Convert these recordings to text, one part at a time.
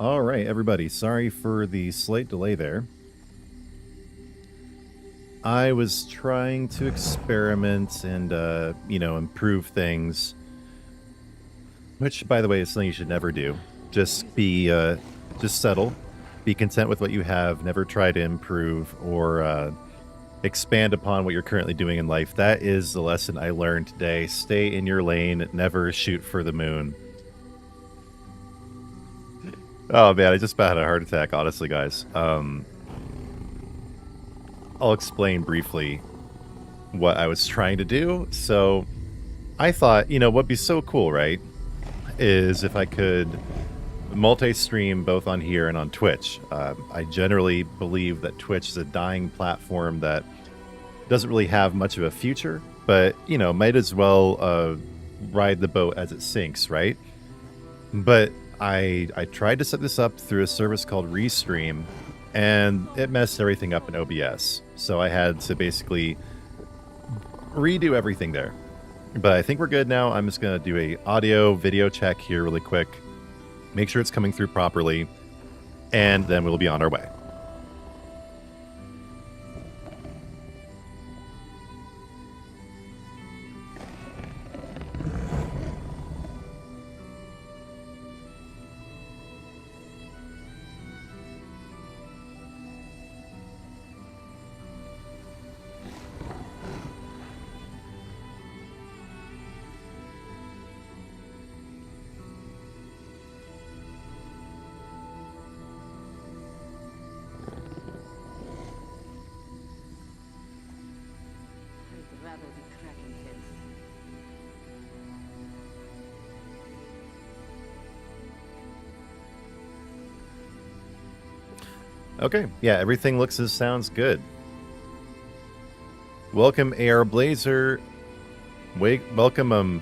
All right, everybody. Sorry for the slight delay there. I was trying to experiment and, improve things. Which, by the way, is something you should never do. Just just settle. Be content with what you have. Never try to improve or expand upon what you're currently doing in life. That is the lesson I learned today. Stay in your lane. Never shoot for the moon. Oh man, I just about had a heart attack, honestly, guys. I'll explain briefly what I was trying to do. So I thought, what'd be so cool, right, is if I could multi-stream both on here and on Twitch. I generally believe that Twitch is a dying platform that doesn't really have much of a future, but, might as well ride the boat as it sinks, right? But I tried to set this up through a service called Restream, and it messed everything up in OBS. So I had to basically redo everything there. But I think we're good now. I'm just going to do a audio video check here really quick. Make sure it's coming through properly, and then we'll be on our way. Okay, yeah, everything looks and sounds good. Welcome, AR Blazer. Welcome,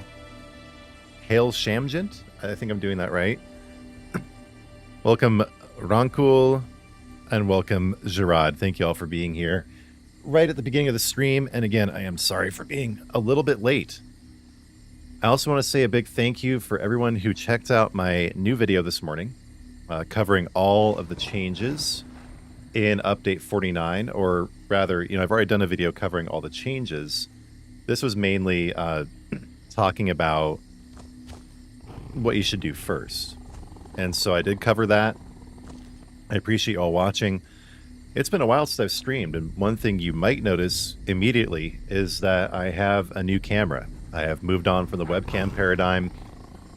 Hail Shamjant. I think I'm doing that right. Welcome, Rankul, and welcome, Gerard. Thank you all for being here right at the beginning of the stream. And again, I am sorry for being a little bit late. I also want to say a big thank you for everyone who checked out my new video this morning, covering all of the changes in update 49, or rather, I've already done a video covering all the changes. This was mainly talking about what you should do first. And so I did cover that. I appreciate you all watching. It's been a while since I've streamed, and one thing you might notice immediately is that I have a new camera. I have moved on from the webcam paradigm.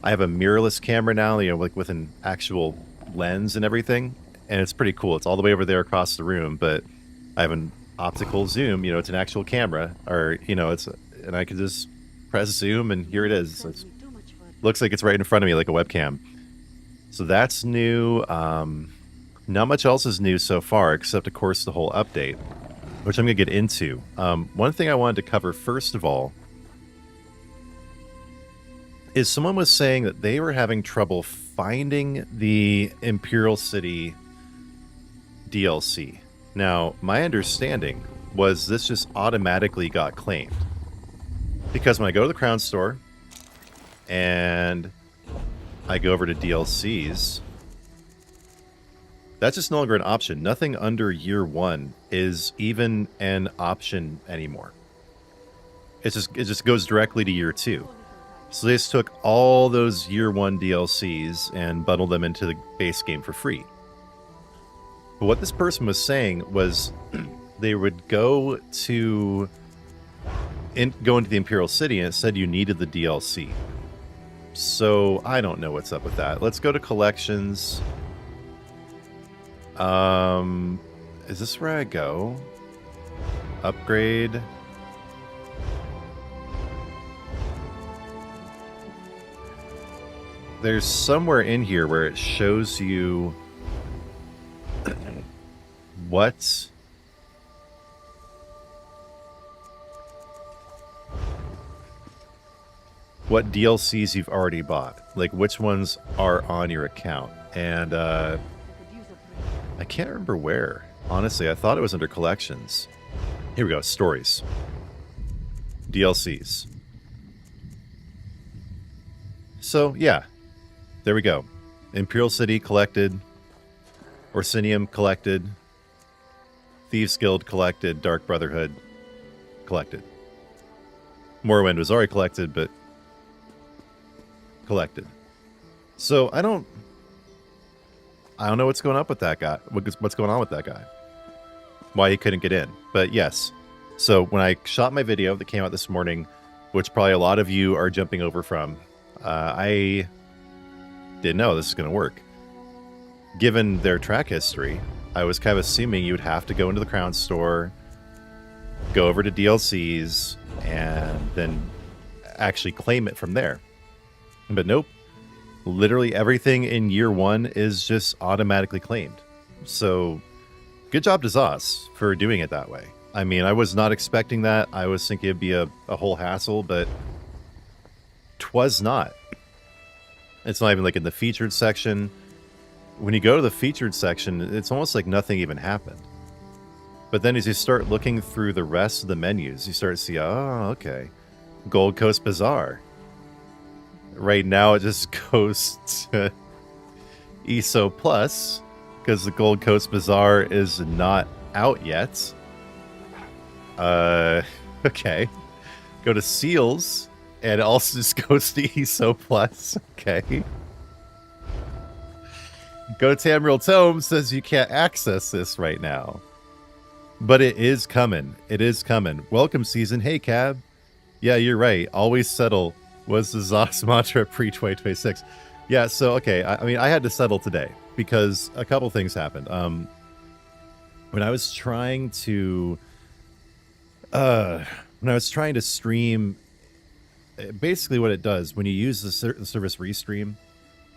I have a mirrorless camera now, like with an actual lens and everything. And it's pretty cool. It's all the way over there across the room, but I have an optical zoom. It's an actual camera, or and I can just press zoom, and here it is. It looks like it's right in front of me, like a webcam. So that's new. Not much else is new so far, except of course the whole update, which I'm gonna get into. One thing I wanted to cover first of all is someone was saying that they were having trouble finding the Imperial City DLC. Now, my understanding was this just automatically got claimed. Because when I go to the Crown Store and I go over to DLCs, that's just no longer an option. Nothing under year 1 is even an option anymore. It just goes directly to year 2. So they just took all those year 1 DLCs and bundled them into the base game for free. But what this person was saying was they would go into the Imperial City, and it said you needed the DLC. So I don't know what's up with that. Let's go to collections. Is this where I go? Upgrade. There's somewhere in here where it shows you what DLCs you've already bought, like which ones are on your account. And I can't remember where. Honestly, I thought it was under collections. Here we go, stories. DLCs. So, yeah. There we go. Imperial City collected Orsinium collected. Thieves Guild collected. Dark Brotherhood collected. Morrowind was already collected, but collected. So I don't know what's going up with that guy. What's going on with that guy? Why he couldn't get in. But yes. So when I shot my video that came out this morning, which probably a lot of you are jumping over from, I didn't know this is going to work. Given their track history, I was kind of assuming you would have to go into the Crown Store, go over to DLCs, and then actually claim it from there. But nope. Literally everything in year one is just automatically claimed. So good job to Zos for doing it that way. I mean, I was not expecting that. I was thinking it'd be a whole hassle, but 'twas not. It's not even like in the featured section. When you go to the featured section, it's almost like nothing even happened. But then as you start looking through the rest of the menus, you start to see, oh, okay. Gold Coast Bazaar. Right now it just goes to ESO Plus, because the Gold Coast Bazaar is not out yet. Okay. Go to Seals, and it also just goes to ESO Plus. Okay. Go to Tamriel Tome, says you can't access this right now. But it is coming. It is coming. Welcome season. Hey, Cab. Yeah, you're right. Always settle was the Zos mantra pre-2026. Yeah, so, okay. I mean, I had to settle today because a couple things happened. When I was trying to... stream, basically what it does when you use the service Restream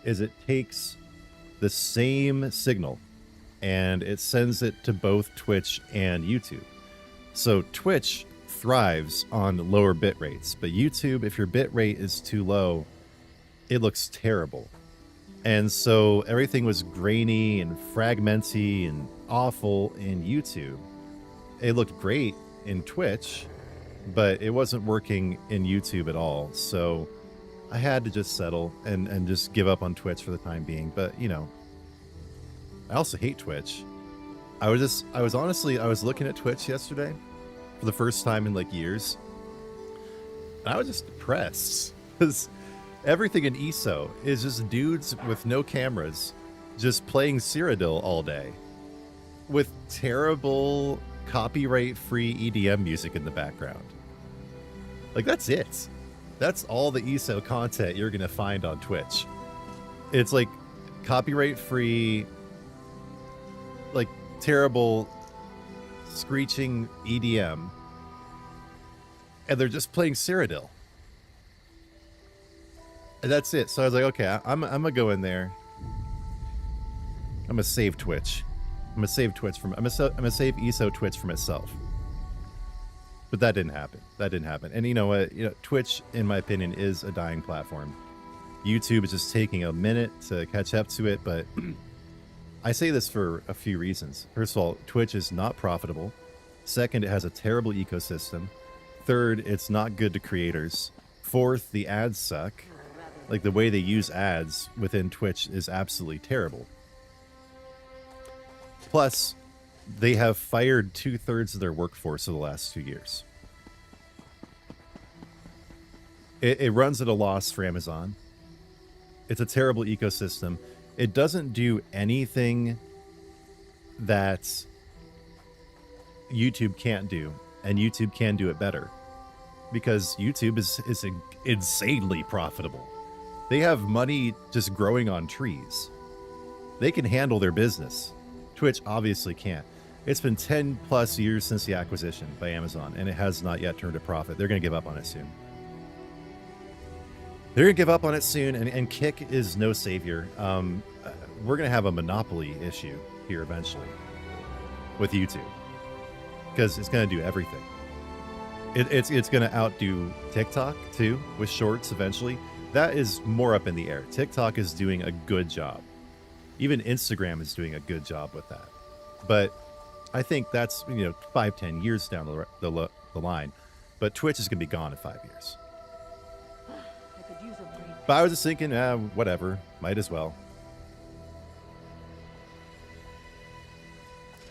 is it takes the same signal and it sends it to both Twitch and YouTube. So Twitch thrives on lower bit rates, but YouTube, if your bit rate is too low, it looks terrible. And so everything was grainy and fragmenty and awful in YouTube. It looked great in Twitch, but it wasn't working in YouTube at all. So I had to just settle and just give up on Twitch for the time being. But, you know, I also hate Twitch. I was looking at Twitch yesterday for the first time in like years. And I was just depressed because everything in ESO is just dudes with no cameras just playing Cyrodiil all day with terrible copyright-free EDM music in the background. Like, that's it. That's all the ESO content you're going to find on Twitch. It's like copyright-free, like terrible screeching EDM. And they're just playing Cyrodiil. And that's it. So I was like, okay, I'm going to go in there. I'm going to save Twitch. I'm gonna save Twitch from. I'm gonna save ESO Twitch from itself. But that didn't happen. That didn't happen. And you know what? You know, Twitch, in my opinion, is a dying platform. YouTube is just taking a minute to catch up to it. But I say this for a few reasons. First of all, Twitch is not profitable. Second, it has a terrible ecosystem. Third, it's not good to creators. Fourth, the ads suck. Like the way they use ads within Twitch is absolutely terrible. Plus, they have fired 2/3 of their workforce over the last 2 years. It runs at a loss for Amazon. It's a terrible ecosystem. It doesn't do anything that YouTube can't do, and YouTube can do it better. Because YouTube is insanely profitable. They have money just growing on trees. They can handle their business. Twitch obviously can't. It's been 10 plus years since the acquisition by Amazon, and it has not yet turned a profit. They're going to give up on it soon. They're going to give up on it soon, and Kick is no savior. We're going to have a monopoly issue here eventually with YouTube because it's going to do everything. It's going to outdo TikTok too with shorts eventually. That is more up in the air. TikTok is doing a good job. Even Instagram is doing a good job with that. But I think that's, 5-10 years down the line. But Twitch is going to be gone in 5 years. But I was just thinking, whatever. Might as well.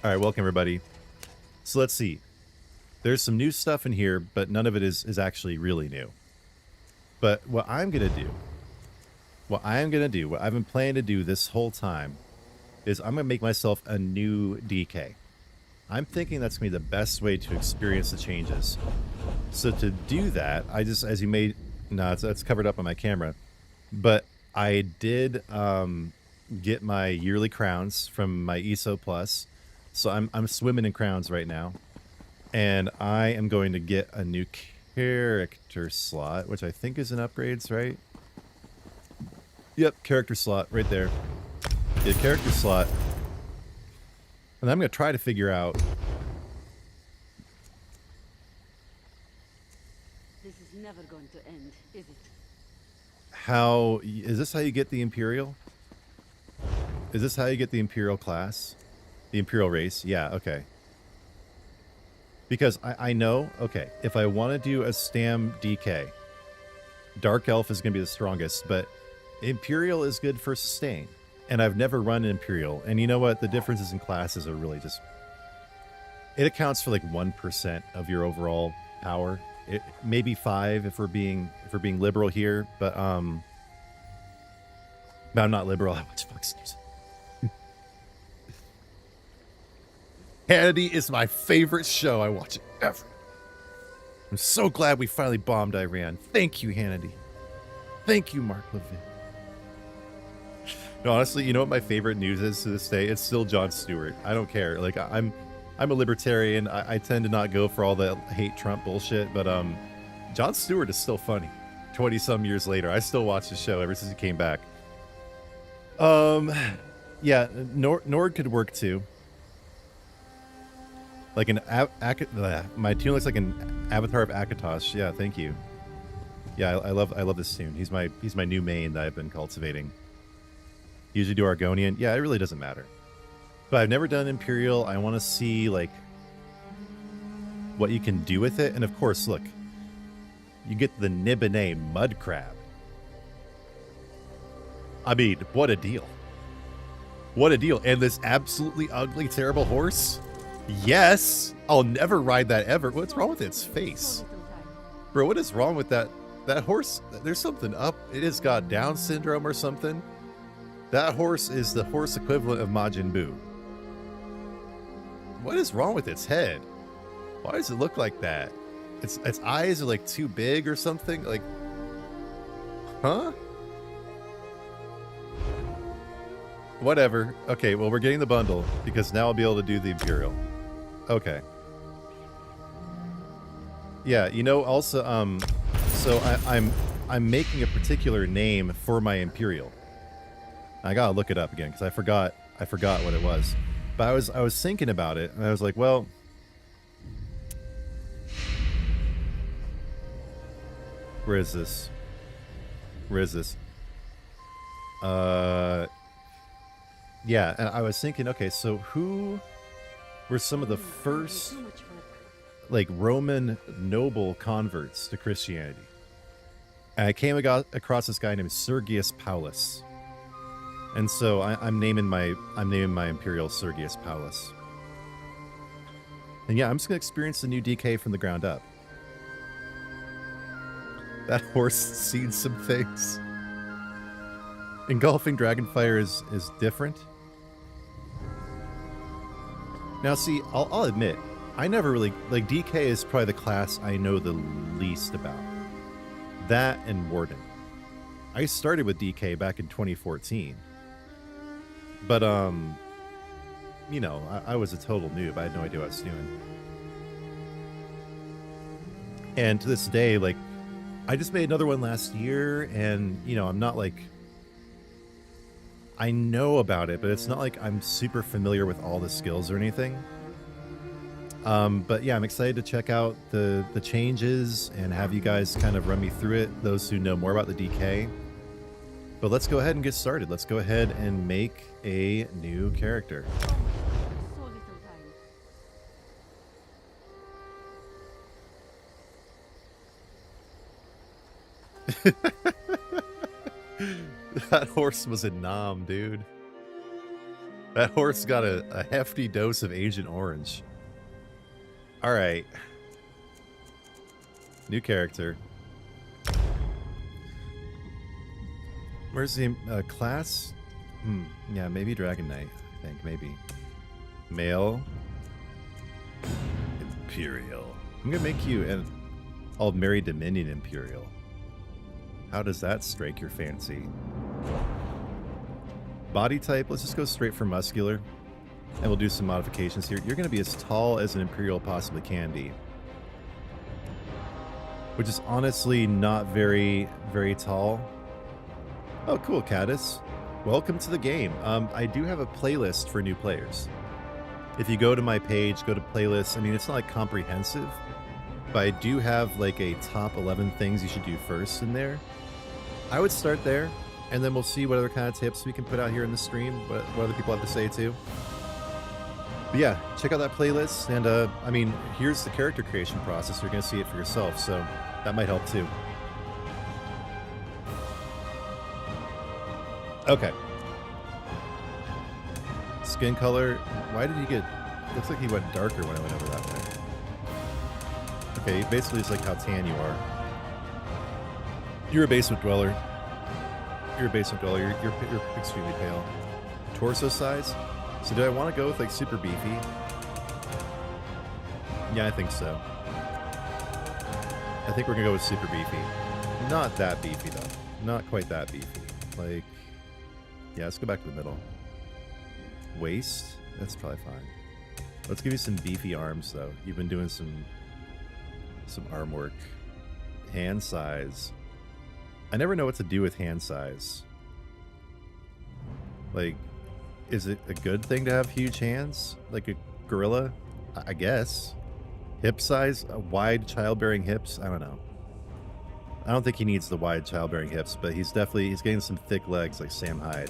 All right, welcome everybody. So let's see. There's some new stuff in here, but none of it is actually really new. But what I'm going to do, what I've been planning to do this whole time, is I'm going to make myself a new DK. I'm thinking that's going to be the best way to experience the changes. So to do that, I just, as you may, no, it's covered up on my camera, but I did get my yearly crowns from my ESO Plus. So I'm swimming in crowns right now. And I am going to get a new character slot, which I think is in upgrades, right? Yep, character slot right there. Get a character slot. And I'm going to try to figure out. This is never going to end, is it? How is this how you get the Imperial? Is this how you get the Imperial class? The Imperial race? Yeah, okay. Because I know, okay, if I want to do a Stam DK, Dark Elf is going to be the strongest, but Imperial is good for sustain. And I've never run an Imperial. And you know what? The differences in classes are really just... It accounts for like 1% of your overall power. Maybe 5 if we're being liberal here, but I'm not liberal. I watch Fox News. Hannity is my favorite show. I watch it ever. I'm so glad we finally bombed Iran. Thank you, Hannity. Thank you, Mark Levin. No, honestly, you know what my favorite news is to this day? It's still Jon Stewart. I don't care. Like I'm a libertarian. I tend to not go for all the hate Trump bullshit, but Jon Stewart is still funny. 20-some years later, I still watch the show ever since he came back. Yeah, Nord could work too. Like an my tune looks like an avatar of Akatosh. Yeah, thank you. Yeah, I love this tune. He's my new main that I've been cultivating. Usually do Argonian. Yeah, it really doesn't matter. But I've never done Imperial. I want to see like what you can do with it. And of course, look, you get the Nibene mud crab. I mean, what a deal. What a deal. And this absolutely ugly, terrible horse. Yes, I'll never ride that ever. What's wrong with its face? Bro, what is wrong with that horse? There's something up. It has got Down syndrome or something. That horse is the horse equivalent of Majin Buu. What is wrong with its head? Why does it look like that? Its eyes are like too big or something? Like, huh? Whatever. Okay, well, we're getting the bundle because now I'll be able to do the Imperial. Okay. Yeah, you know, also, so I'm making a particular name for my Imperial. I gotta look it up again because I forgot what it was. But I was thinking about it and I was like, well, where is this? Where is this? Yeah, and I was thinking, okay, so who were some of the first like Roman noble converts to Christianity? And I came across this guy named Sergius Paulus. And so I'm naming my Imperial Sergius Paulus. And yeah, I'm just gonna experience the new DK from the ground up. That horse seen some things. Engulfing Dragonfire is different. Now see, I'll admit, I never really, like, DK is probably the class I know the least about. That and Warden. I started with DK back in 2014. But, you know, I was a total noob. I had no idea what I was doing. And to this day, like, I just made another one last year, and, you know, I'm not like... I know about it, but it's not like I'm super familiar with all the skills or anything. But yeah, I'm excited to check out the changes and have you guys kind of run me through it, those who know more about the DK. But let's go ahead and get started. Let's go ahead and make a new character. That horse was a nom, dude. That horse got a hefty dose of Agent Orange. All right. New character. Where's the class? Yeah, maybe Dragonknight, I think, maybe. Male. Imperial. I'm gonna make you an all-Mary Dominion Imperial. How does that strike your fancy? Body type, let's just go straight for muscular. And we'll do some modifications here. You're gonna be as tall as an Imperial possibly can be. Which is honestly not very, very tall. Oh, cool, Caddis. Welcome to the game. I do have a playlist for new players. If you go to my page, go to playlists. I mean, it's not like comprehensive, but I do have like a top 11 things you should do first in there. I would start there, and then we'll see what other kind of tips we can put out here in the stream, what other people have to say too. But yeah, check out that playlist, and I mean, here's the character creation process. You're going to see it for yourself, so that might help too. Okay. Skin color. Why did he get... Looks like he went darker when I went over that way. Okay, basically it's like how tan you are. You're a basement dweller. You're a basement dweller. You're extremely pale. Torso size. So do I want to go with like super beefy? Yeah, I think so. I think we're going to go with super beefy. Not that beefy though. Not quite that beefy. Like... Yeah, let's go back to the middle. Waist? That's probably fine. Let's give you some beefy arms, though. You've been doing some arm work. Hand size. I never know what to do with hand size. Like, is it a good thing to have huge hands? Like a gorilla? I guess. Hip size? Wide childbearing hips? I don't know. I don't think he needs the wide childbearing hips, but he's getting some thick legs like Sam Hyde.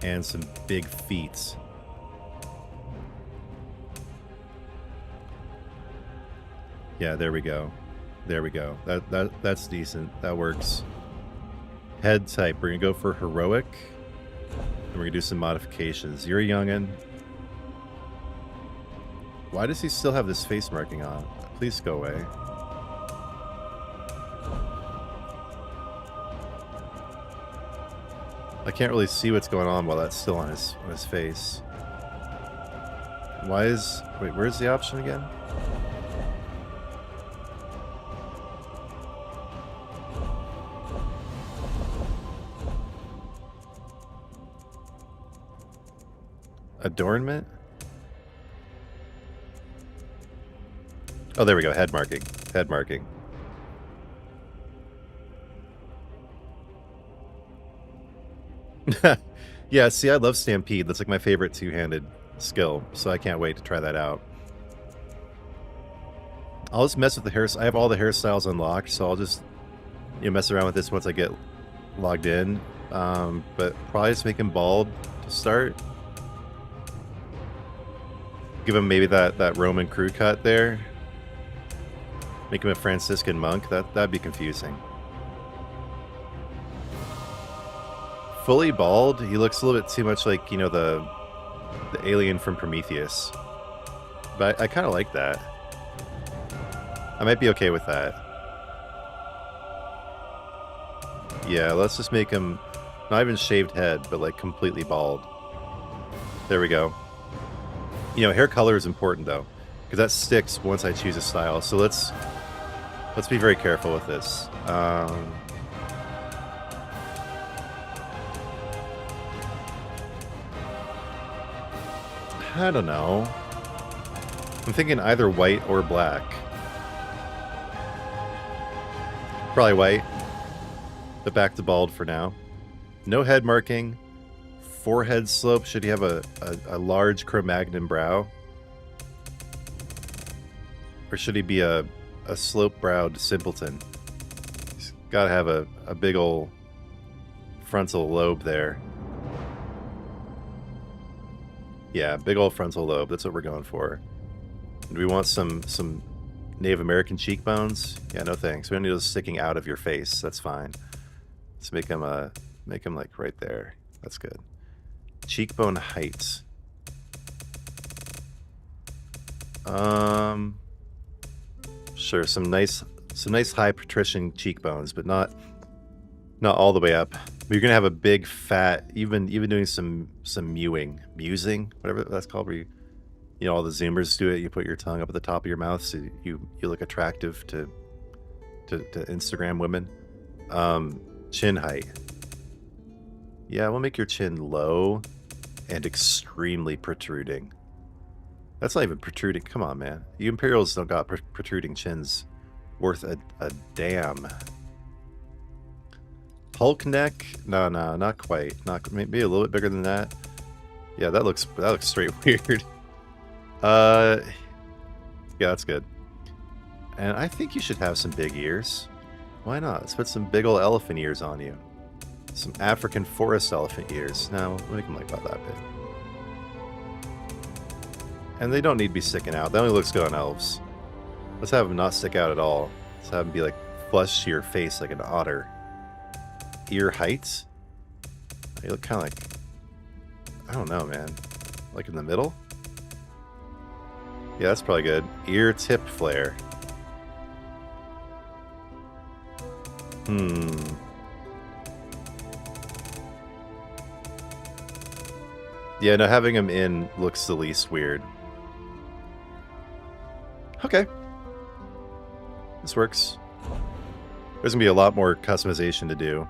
And some big feet. Yeah, there we go. There we go. That's decent. That works. Head type, we're gonna go for heroic. And we're gonna do some modifications. You're a youngin'. Why does he still have this face marking on? Please go away. I can't really see what's going on while that's still on his face. Why is... Wait, where's the option again? Adornment? Oh, there we go. Head marking. Head marking. Yeah, see, I love Stampede. That's like my favorite two-handed skill, so I can't wait to try that out. I'll just mess with the hair. I have all the hairstyles unlocked, so I'll just mess around with this once I get logged in. But probably just make him bald to start. Give him maybe that Roman crew cut there. Make him a Franciscan monk. That'd be confusing. Fully bald, he looks a little bit too much like, you know, the alien from Prometheus. But I kind of like that. I might be okay with that. Yeah, let's just make him not even shaved head, but like completely bald. There we go. You know, hair color is important though, because that sticks once I choose a style. So let's be very careful with this. I don't know. I'm thinking either white or black. Probably white. But back to bald for now. No head marking. Forehead slope. Should he have a large Cro-Magnon brow? Or should he be a slope-browed simpleton? He's got to have a big ol' frontal lobe there. Yeah, big old frontal lobe. That's what we're going for. Do we want some Native American cheekbones? Yeah, no thanks. We don't need those sticking out of your face. That's fine. Let's make him like right there. That's good. Cheekbone height. Sure, some nice high patrician cheekbones, but not all the way up. You're gonna have a big fat, even doing some musing, whatever that's called, where you know all the Zoomers do it. You put your tongue up at the top of your mouth so you look attractive to Instagram women. Chin height. Yeah, we'll make your chin low and extremely protruding. That's not even protruding. Come on, man. You Imperials don't got protruding chins worth a damn. Hulk neck? No, not quite. Not maybe a little bit bigger than that. Yeah, that looks straight weird. Yeah, that's good. And I think you should have some big ears. Why not? Let's put some big old elephant ears on you. Some African forest elephant ears. No, we'll make them like about that big. And they don't need to be sticking out. That only looks good on elves. Let's have them not stick out at all. Let's have them be like flush to your face like an otter. Ear heights? They look kind of like... I don't know, man. Like in the middle? Yeah, that's probably good. Ear tip flare. Yeah, no, having them in looks the least weird. Okay. This works. There's gonna be a lot more customization to do.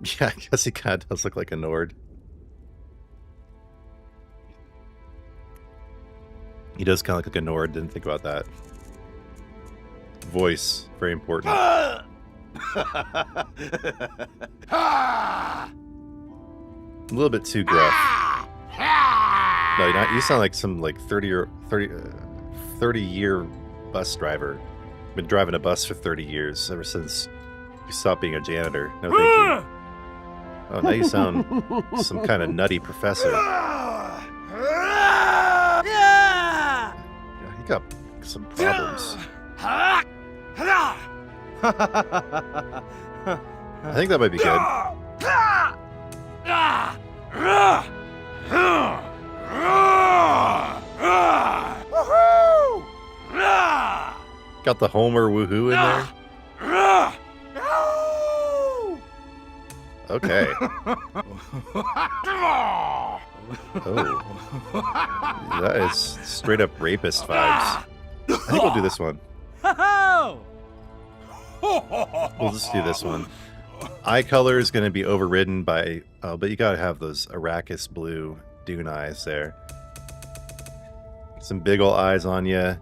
Yeah, I guess he kind of does look like a Nord. He does kind of look like a Nord, didn't think about that. Voice, very important. A little bit too gruff. No, you sound like some like 30-year bus driver. Been driving a bus for 30 years, ever since you stopped being a janitor. No, thank you. Oh, now you sound some kind of nutty professor. Yeah, you got some problems. I think that might be good. Got the Homer woohoo in there. Okay. Oh. That is straight up rapist vibes. I think we'll do this one. We'll just do this one. Eye color is going to be overridden by... Oh, but you got to have those Arrakis blue dune eyes there. Some big ol' eyes on you.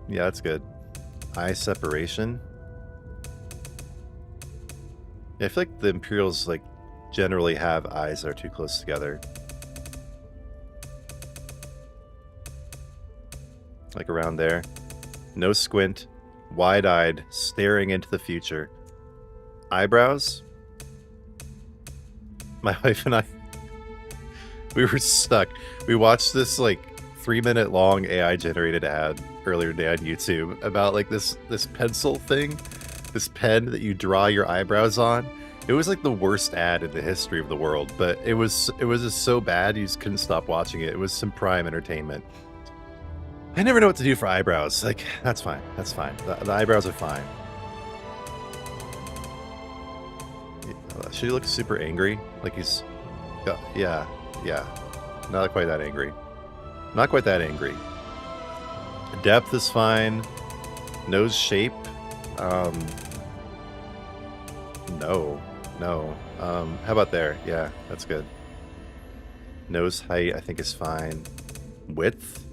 Yeah, that's good. Eye separation. Yeah, I feel like the Imperials like generally have eyes that are too close together. Like around there. No squint. Wide-eyed, staring into the future. Eyebrows? My wife and I, we were stuck. We watched this like 3-minute long AI generated ad earlier today on YouTube about like this pencil thing, this pen that you draw your eyebrows on. It was like the worst ad in the history of the world, but it was just so bad you just couldn't stop watching it. It was some prime entertainment. I never know what to do for eyebrows. Like, that's fine. That's fine. The eyebrows are fine. Should he look super angry? Like he's... Yeah. Not quite that angry. Not quite that angry. Depth is fine. Nose shape. No. How about there? Yeah, that's good. Nose height, I think, is fine. Width?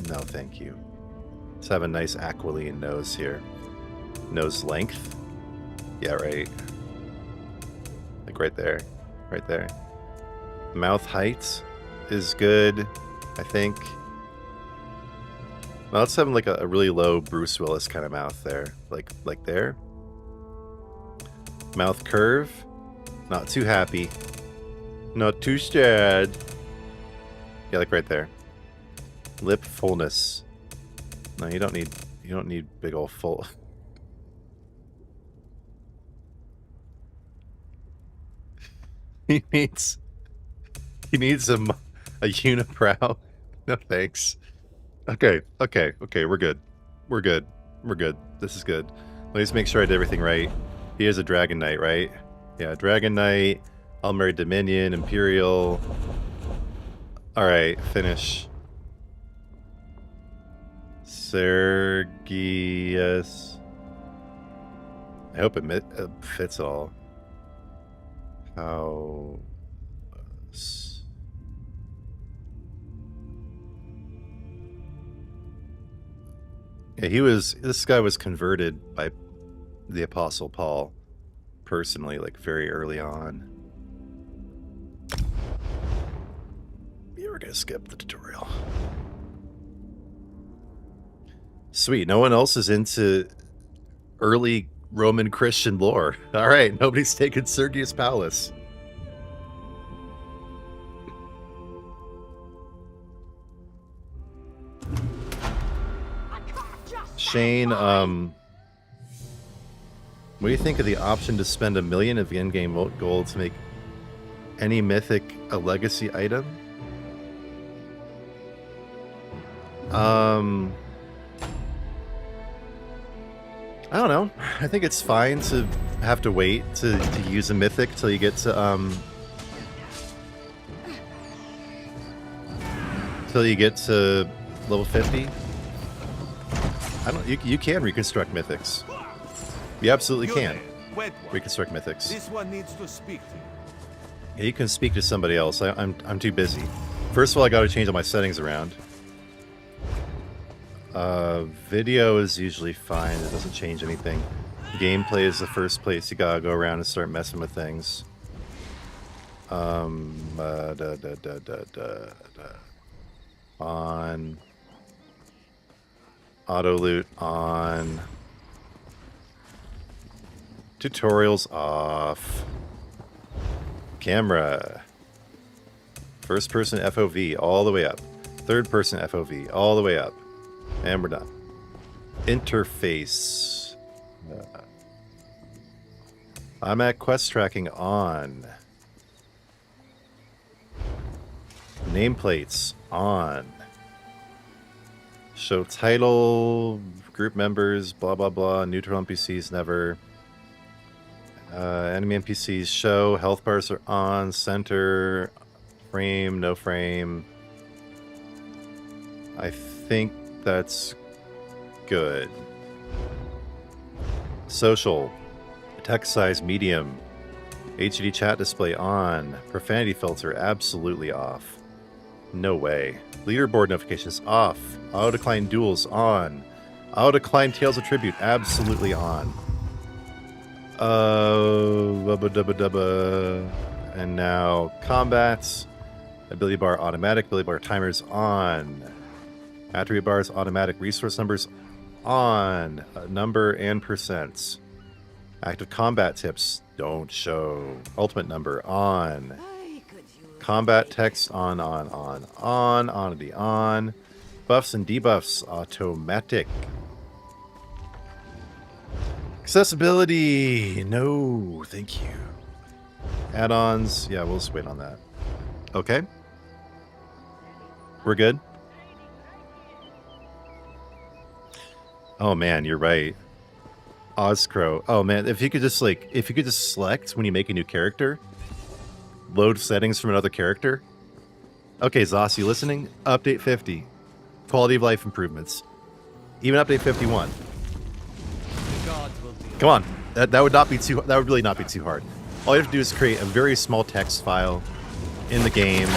No, thank you. Let's have a nice aquiline nose here. Nose length? Yeah, right. Like right there. Right there. Mouth height is good, I think. Well, let's have like a really low Bruce Willis kind of mouth there. Like there. Mouth curve. Not too happy. Not too sad. Yeah, like right there. Lip fullness. No, you don't need big old full. He needs a unibrow. No thanks. Okay, we're good. We're good. This is good. Let me just make sure I did everything right. He is a Dragonknight, right? Yeah, Dragonknight, Almeri Dominion, Imperial. Alright, finish. Sergius. I hope it fits all. How... Yeah, this guy was converted by the Apostle Paul personally, like very early on. Yeah, we're gonna skip the tutorial. Sweet, no one else is into early Roman Christian lore. Alright, nobody's taken Sergius Paulus. Shane, what do you think of the option to spend 1 million of in-game gold to make any mythic a legacy item? I don't know. I think it's fine to have to wait to use a mythic till you get to level 50. You can reconstruct mythics. You absolutely can reconstruct mythics. This one needs to speak to you. Yeah, you can speak to somebody else. I'm too busy. First of all, I got to change all my settings around. Video is usually fine. It doesn't change anything. Gameplay is the first place you gotta go around and start messing with things. On. Auto loot on. Tutorials off. Camera. First person FOV all the way up. Third person FOV all the way up. And we're done. Interface. I'm at quest tracking on. Nameplates on. Show title, group members, blah blah blah, neutral NPCs never. Enemy NPCs show, health bars are on, center, frame, no frame. I think that's good. Social, text size medium, HD chat display on, profanity filter absolutely off. No way. Leaderboard notifications off. Auto decline duels on. Auto decline Tales of Tribute absolutely on. And now combats. Ability bar automatic. Ability bar timers on. Attribute bars automatic. Resource numbers on. Number and percents. Active combat tips don't show. Ultimate number on. Combat text on, onity on. Buffs and debuffs automatic. Accessibility, no, thank you. Add-ons, yeah, we'll just wait on that. Okay. We're good. Oh man, you're right. Ozcrow. Oh man, if you could just select when you make a new character. Load settings from another character. Okay, Zoss, you listening? Update 50. Quality of life improvements. Even update 51. Come on. That would not be too. That would really not be too hard. All you have to do is create a very small text file in the game,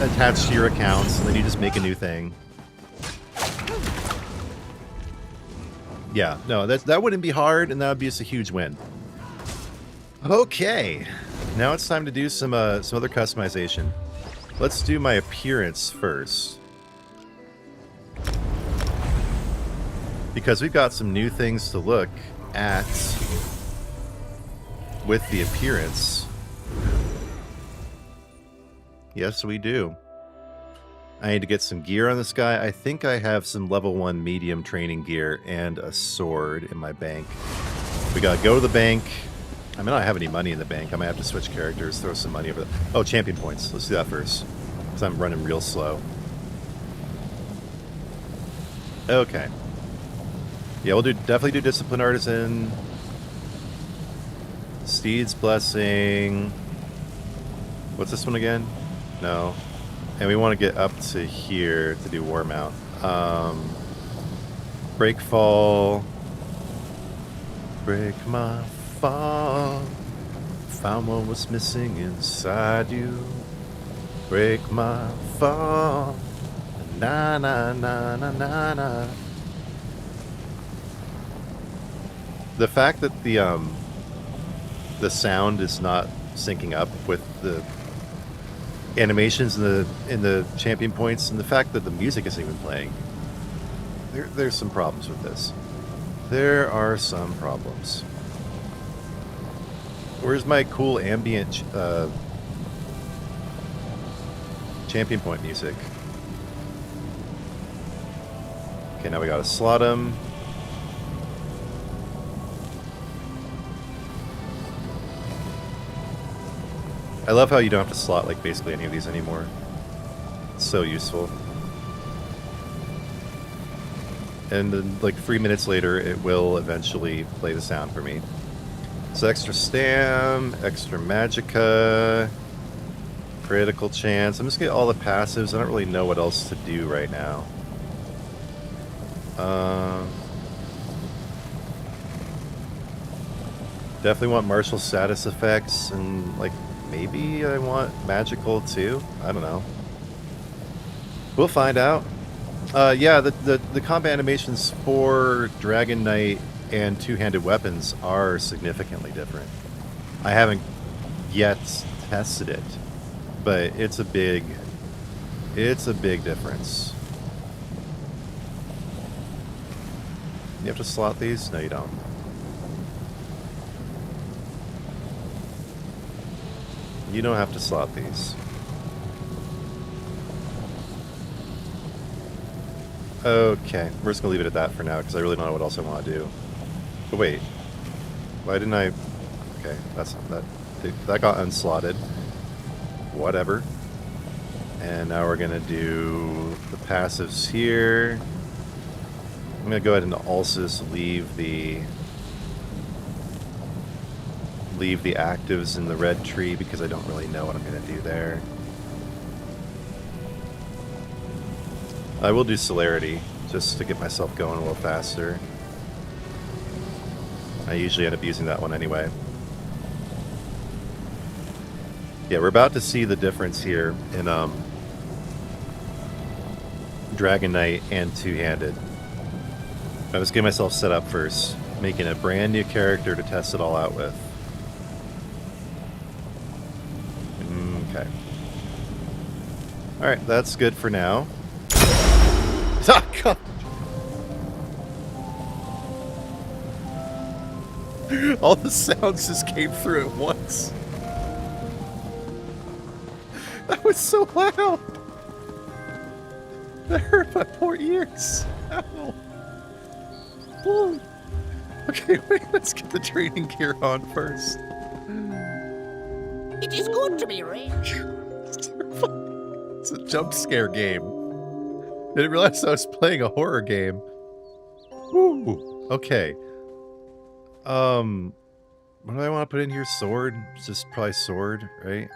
attached to your accounts, and then you just make a new thing. Yeah, no, that wouldn't be hard, and that would be just a huge win. Okay. Now it's time to do some other customization. Let's do my appearance first. Because we've got some new things to look at with the appearance. Yes, we do. I need to get some gear on this guy. I think I have some level 1 medium training gear and a sword in my bank. We gotta go to the bank, I may not have any money in the bank. I might have to switch characters, throw some money over the... Oh, champion points. Let's do that first. Because I'm running real slow. Okay. Yeah, we'll definitely do Discipline Artisan. Steed's Blessing. What's this one again? No. And we want to get up to here to do War Mount. Breakfall. Break my fall. Found what was missing inside you. Break my fall. Na na na na na na. The fact that the sound is not syncing up with the animations in the champion points, and the fact that the music isn't even playing, there's some problems with this. There are some problems. Where's my cool ambient champion point music? Okay, now we gotta slot them. I love how you don't have to slot like basically any of these anymore. It's so useful. And then like 3 minutes later, it will eventually play the sound for me. So extra stam, extra magicka, critical chance. I'm just getting all the passives. I don't really know what else to do right now. Definitely want martial status effects, and like maybe I want magical too. I don't know. We'll find out. Yeah, the combat animations for Dragonknight and two-handed weapons are significantly different. I haven't yet tested it, but it's a big difference. You have to slot these? No, you don't. You don't have to slot these. Okay, we're just gonna leave it at that for now because I really don't know what else I want to do. But wait, why didn't I? Okay, that got unslotted. Whatever. And now we're gonna do the passives here. I'm gonna go ahead and also just leave the actives in the red tree because I don't really know what I'm gonna do there. I will do celerity just to get myself going a little faster. I usually end up using that one anyway. Yeah, we're about to see the difference here in Dragonknight and two-handed. I was getting myself set up first, making a brand new character to test it all out with. Okay. Alright, that's good for now. Oh, God. All the sounds just came through at once. That was so loud. That hurt my poor ears. Ow. Whoa. Okay, wait, let's get the training gear on first. It is good to be rich. It's a jump scare game. I didn't realize I was playing a horror game. Woo. Okay. What do I want to put in here? Sword? Just probably sword, right?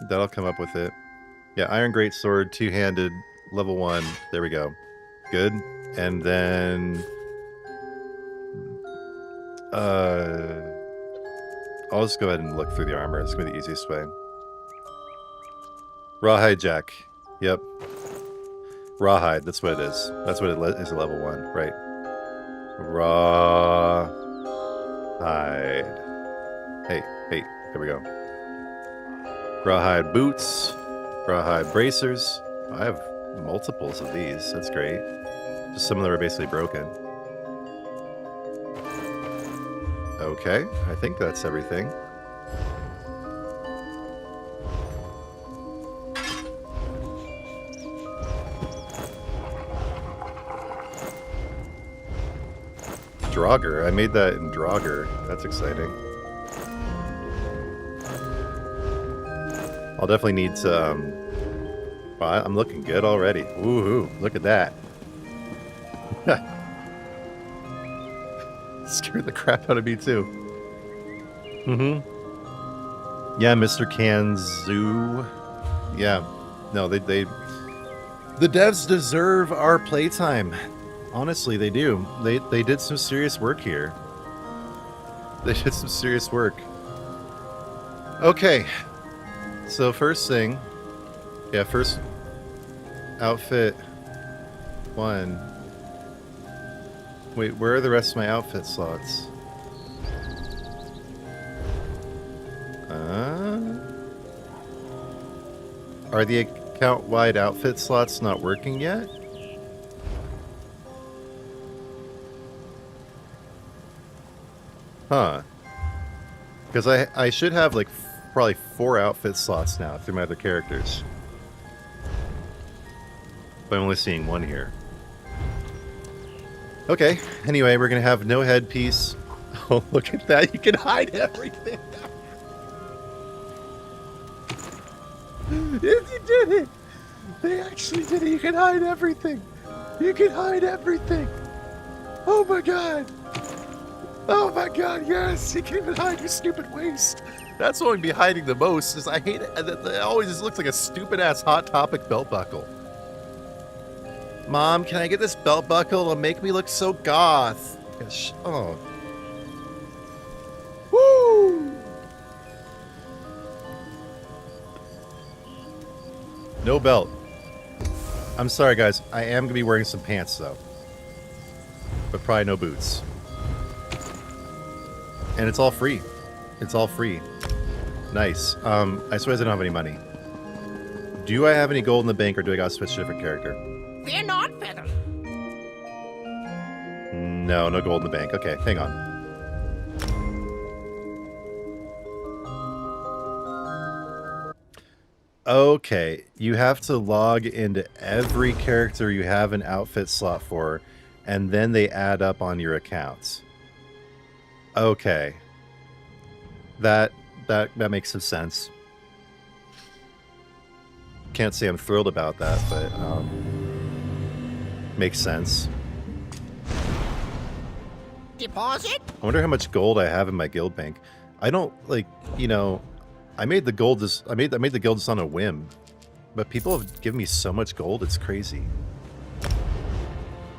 That'll come up with it. Yeah, Iron Great Sword, two-handed, level 1. There we go. Good. And then... I'll just go ahead and look through the armor. It's going to be the easiest way. Rawhide Jack. Yep. Rawhide, that's what it is. That's what it is at level 1, right. Rawhide. Hey, there we go. Rawhide boots. Rawhide bracers. I have multiples of these. That's great. Just some of them are basically broken. Okay, I think that's everything. Draugr. I made that in Draugr. That's exciting. I'll definitely need to... wow, I'm looking good already. Woohoo! Look at that. Scared the crap out of me too. Yeah, Mr. Kanzu. Yeah. No, they the devs deserve our playtime. Honestly, they do. They did some serious work here. They did some serious work. Okay. So first thing, yeah, first outfit 1. Wait, where are the rest of my outfit slots? Are the account-wide outfit slots not working yet? Huh. Because I should have like probably 4 outfit slots now through my other characters. But I'm only seeing 1 here. Okay, anyway, we're gonna have no headpiece. Oh, look at that, you can hide everything! Yes, you did it! They actually did it, you can hide everything! You can hide everything! Oh my god! Oh my god, yes! You can even hide your stupid waist! That's what I'm be hiding the most, is I hate it. It always just looks like a stupid-ass Hot Topic belt buckle. Mom, can I get this belt buckle? It'll make me look so goth. Oh. Woo! No belt. I'm sorry, guys. I am going to be wearing some pants, though. But probably no boots. And it's all free. It's all free. Nice. I suppose I don't have any money. Do I have any gold in the bank, or do I got to switch to a different character? They're not feathers. No, no gold in the bank. Okay, hang on. Okay, you have to log into every character you have an outfit slot for, and then they add up on your accounts. Okay. That makes some sense. Can't say I'm thrilled about that, but makes sense. Deposit? I wonder how much gold I have in my guild bank. I don't like, you know, I made the gold just I made the guild just on a whim. But people have given me so much gold, it's crazy.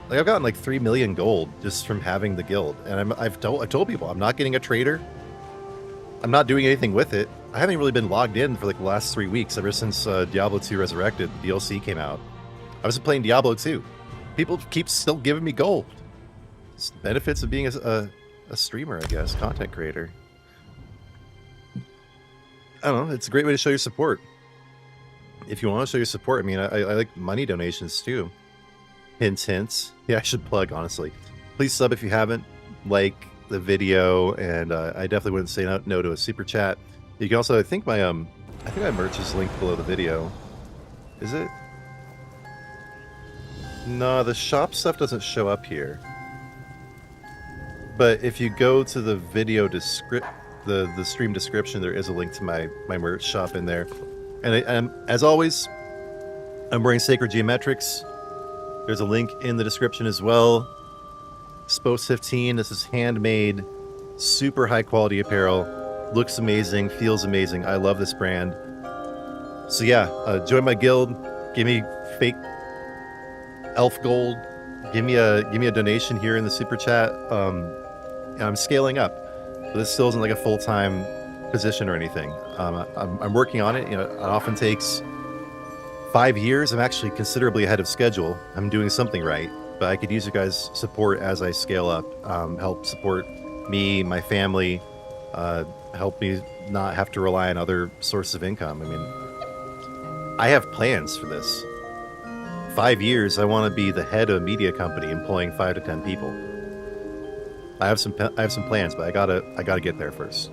Like I've gotten like 3 million gold just from having the guild, and I've told people I'm not getting a trader. I'm not doing anything with it. I haven't really been logged in for like the last 3 weeks, ever since Diablo 2 Resurrected DLC came out. I was playing Diablo 2. People keep still giving me gold. It's the benefits of being a streamer, I guess, content creator. I don't know, it's a great way to show your support. If you want to show your support, I mean, I like money donations too. Hints, hints. Yeah, I should plug, honestly. Please sub if you haven't. Like the video, and I definitely wouldn't say no to a super chat. You can also, I think my merch is linked below the video. Is it? No, the shop stuff doesn't show up here. But if you go to the video the stream description, there is a link to my merch shop in there. And as always, I'm wearing Sacred Geometrics. There's a link in the description as well. Spopes 15. This is handmade, super high quality apparel. Looks amazing, feels amazing. I love this brand. So yeah, join my guild. Give me fake elf gold. Give me a donation here in the super chat. And I'm scaling up. This still isn't like a full-time position or anything. I'm working on it. You know, it often takes 5 years. I'm actually considerably ahead of schedule. I'm doing something right, but I could use you guys' support as I scale up. Help support me, my family. Help me not have to rely on other sources of income. I mean, I have plans for this. 5 years, I want to be the head of a media company employing 5 to 10 people. I have some plans, but I gotta get there first.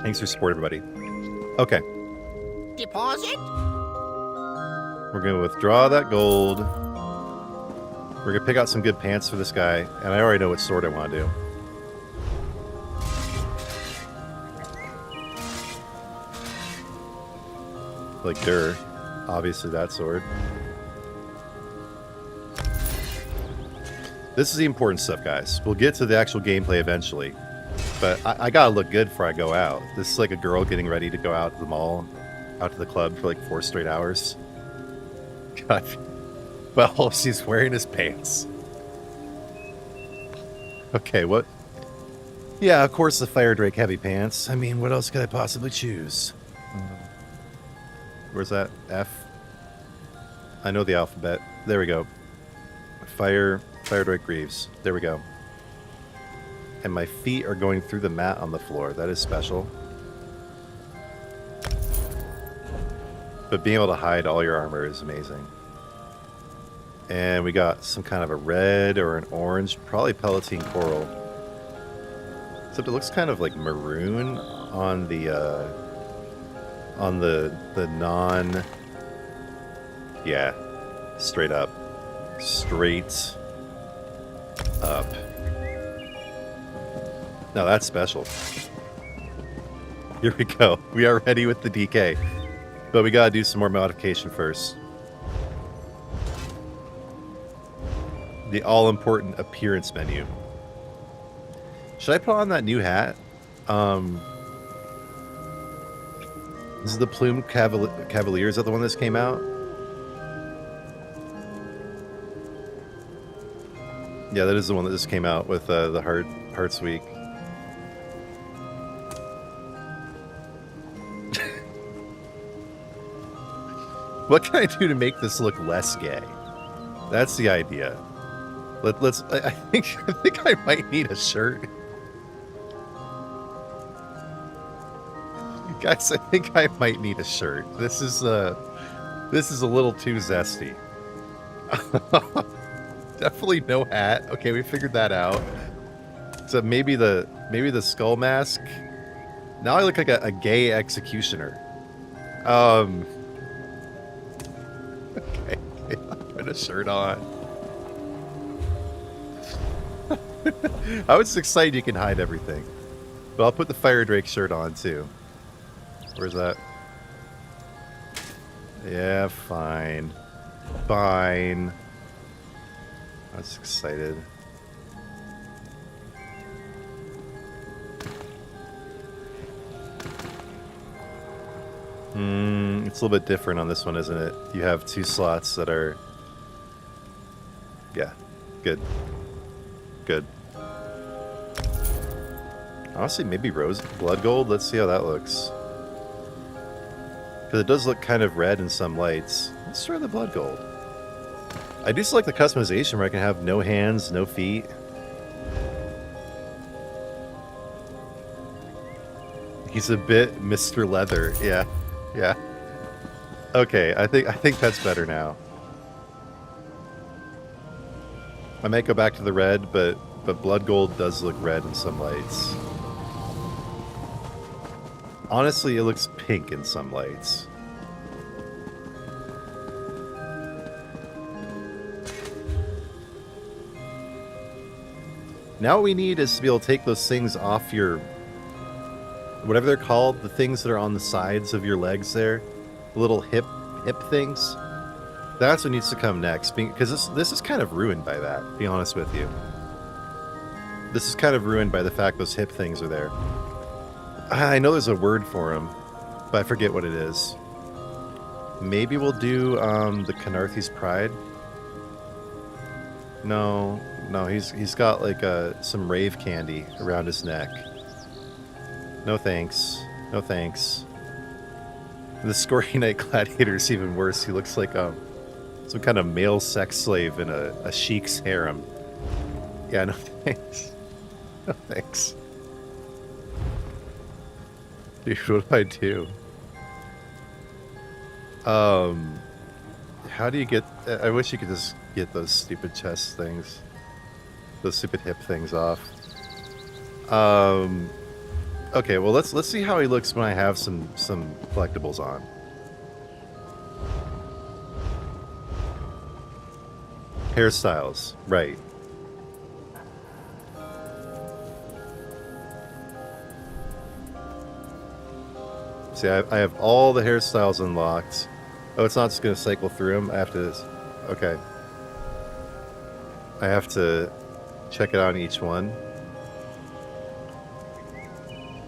Thanks for support, everybody. Okay. Deposit? We're gonna withdraw that gold. We're gonna pick out some good pants for this guy, and I already know what sword I want to do. Like Dur, obviously that sword. This is the important stuff, guys. We'll get to the actual gameplay eventually, but I gotta look good before I go out. This is like a girl getting ready to go out to the mall, out to the club for like 4 straight hours. God. Well, she's wearing his pants. Okay, what? Yeah, of course the Fire Drake heavy pants. I mean, what else could I possibly choose? Where's that? F? I know the alphabet. There we go. Fire Drake Greaves. There we go. And my feet are going through the mat on the floor. That is special. But being able to hide all your armor is amazing. And we got some kind of a red or an orange, probably Palatine Coral. Except it looks kind of like maroon on the non... Yeah, straight up. Straight up. Now that's special. Here we go. We are ready with the DK. But we gotta do some more modification first. The all-important appearance menu. Should I put on that new hat? This is the Plume Cavalier. Is that the one that came out? Yeah, that is the one that just came out with the Hearts Week. What can I do to make this look less gay? That's the idea. Let's. I think I might need a shirt. Guys, I think I might need a shirt. This is a little too zesty. Definitely no hat. Okay, we figured that out. So maybe the skull mask. Now I look like a gay executioner. Okay, I'll put a shirt on. I was excited you can hide everything. But I'll put the Fire Drake shirt on too. Where's that? Yeah, fine. Fine. I was excited. It's a little bit different on this one, isn't it? You have 2 slots that are... Yeah, good. Good. Honestly, maybe rose blood gold. Let's see how that looks. Because it does look kind of red in some lights. Let's try the blood gold. I do select the customization where I can have no hands, no feet. He's a bit Mr. Leather. Yeah, yeah. Okay, I think that's better now. I might go back to the red, but blood gold does look red in some lights. Honestly, it looks pink in some lights. Now what we need is to be able to take those things off your... Whatever they're called, the things that are on the sides of your legs there. The little hip things. That's what needs to come next. Because this is kind of ruined by that, to be honest with you. This is kind of ruined by the fact those hip things are there. I know there's a word for them, but I forget what it is. Maybe we'll do the Canarthy's Pride. No, he's got like some rave candy around his neck. No thanks. No thanks. The Scorpion Knight Gladiator is even worse. He looks like some kind of male sex slave in a sheik's harem. Yeah, no thanks. No thanks. Dude, what do I do? How do you get... I wish you could just get those stupid chest things. Those stupid hip things off. Okay, well, let's see how he looks when I have some collectibles on. Hairstyles, right. See, I have all the hairstyles unlocked. Oh, it's not just going to cycle through them. I have to... Okay. I have to check it out on each one.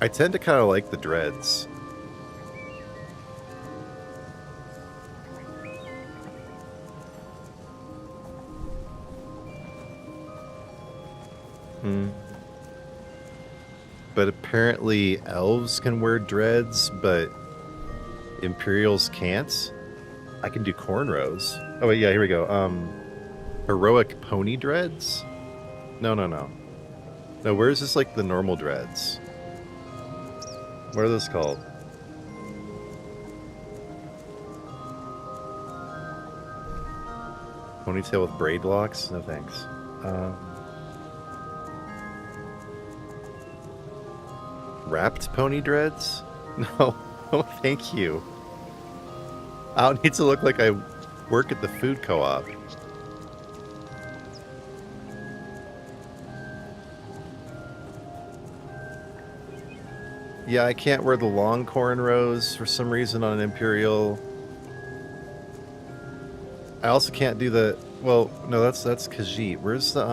I tend to kind of like the dreads. But apparently elves can wear dreads, but Imperials can't. I can do cornrows. Oh wait, yeah, here we go. Heroic pony dreads? No. No, where's this like the normal dreads? What are those called? Ponytail with braid locks? No thanks. Wrapped pony dreads? No. Oh, thank you. I don't need to look like I work at the food co-op. Yeah, I can't wear the long cornrows for some reason on an Imperial. I also can't do the... Well, no, that's Khajiit. Where's the,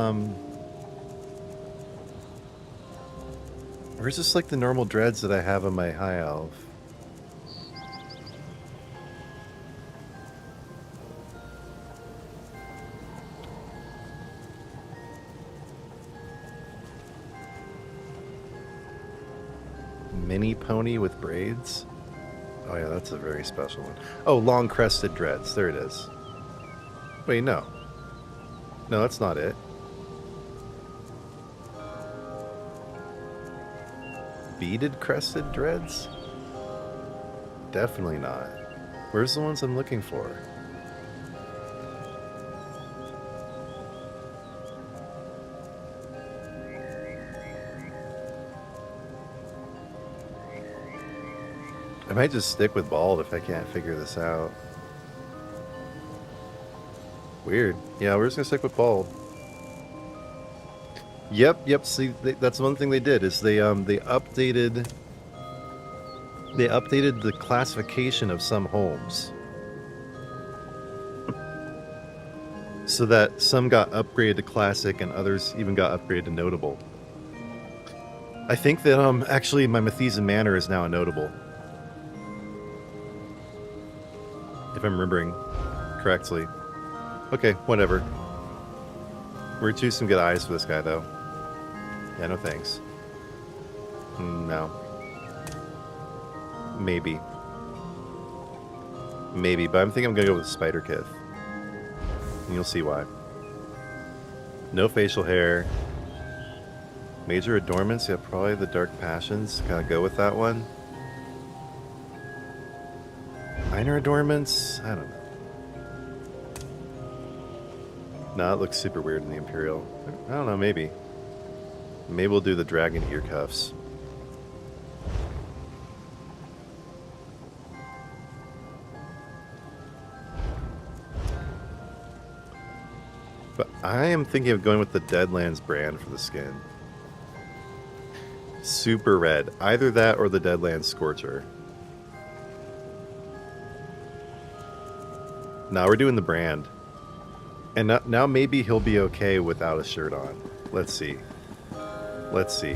Where's just like the normal dreads that I have on my High Elf? Mini pony with braids? Oh yeah, that's a very special one. Oh, long crested dreads. There it is. Wait, no. No, that's not it. Beaded crested dreads? Definitely not. Where's the ones I'm looking for? I might just stick with bald if I can't figure this out. Weird. Yeah, we're just gonna stick with bald. Yep. See, that's one thing they did is they updated the classification of some homes, so that some got upgraded to classic and others even got upgraded to notable. I think that actually my Mathesian Manor is now a notable, if I'm remembering correctly. Okay, whatever. We're choosing some good eyes for this guy, though. Yeah, no thanks. No. Maybe, but I'm thinking I'm gonna go with Spider Kith. And you'll see why. No facial hair. Major adornments, yeah, probably the Dark Passions. Gotta go with that one. Minor adornments? I don't know. No, it looks super weird in the Imperial. I don't know, maybe. Maybe we'll do the dragon ear cuffs. But I am thinking of going with the Deadlands brand for the skin. Super red. Either that or the Deadlands Scorcher. Now we're doing the brand. And now maybe he'll be okay without a shirt on. Let's see. Let's see.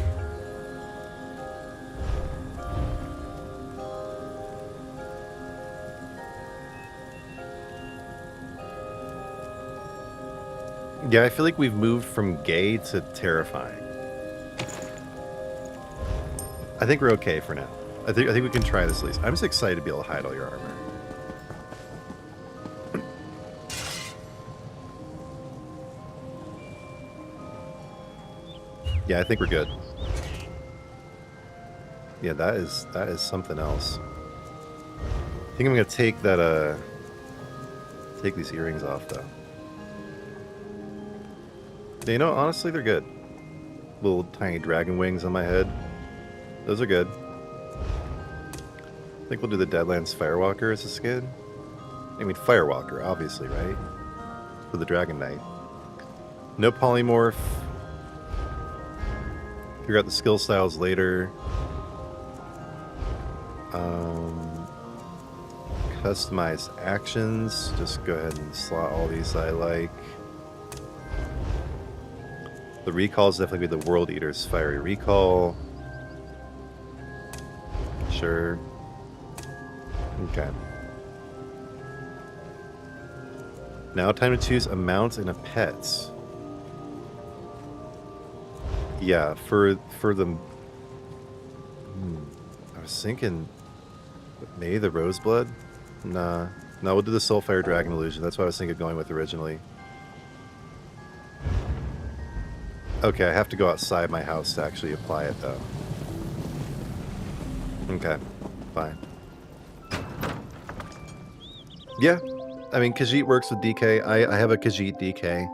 Yeah, I feel like we've moved from gay to terrifying. I think we're okay for now. I think we can try this at least. I'm just excited to be able to hide all your armor. Yeah, I think we're good. Yeah, that is something else. I think I'm gonna take that take these earrings off though. Yeah, you know, honestly, they're good. Little tiny dragon wings on my head. Those are good. I think we'll do the Deadlands Firewalker as a skin. I mean, Firewalker, obviously, right? For the Dragon Knight. No polymorph. Figure out the skill styles later. Customize actions. Just go ahead and slot all these I like. The recall is definitely the World Eater's Fiery Recall. Sure. Okay. Now time to choose a mount and a pet. Yeah, for the... I was thinking... Maybe the Roseblood? Nah. No, we'll do the Soulfire Dragon Illusion. That's what I was thinking of going with originally. Okay, I have to go outside my house to actually apply it, though. Okay, fine. Yeah, I mean, Khajiit works with DK. I have a Khajiit DK.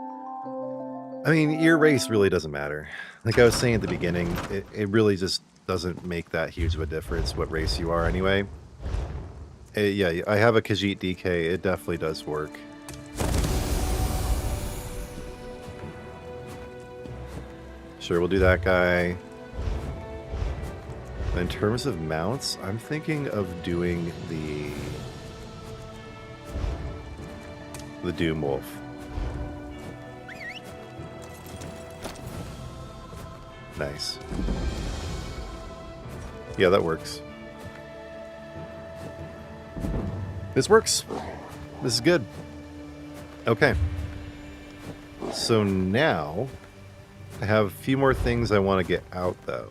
I mean, your race really doesn't matter. Like I was saying at the beginning, it really just doesn't make that huge of a difference what race you are anyway. Yeah, I have a Khajiit DK. It definitely does work. Sure, we'll do that guy. In terms of mounts, I'm thinking of doing the Doom Wolf. Nice. Yeah, that works. This works. This is good. Okay. So now I have a few more things I want to get out, though.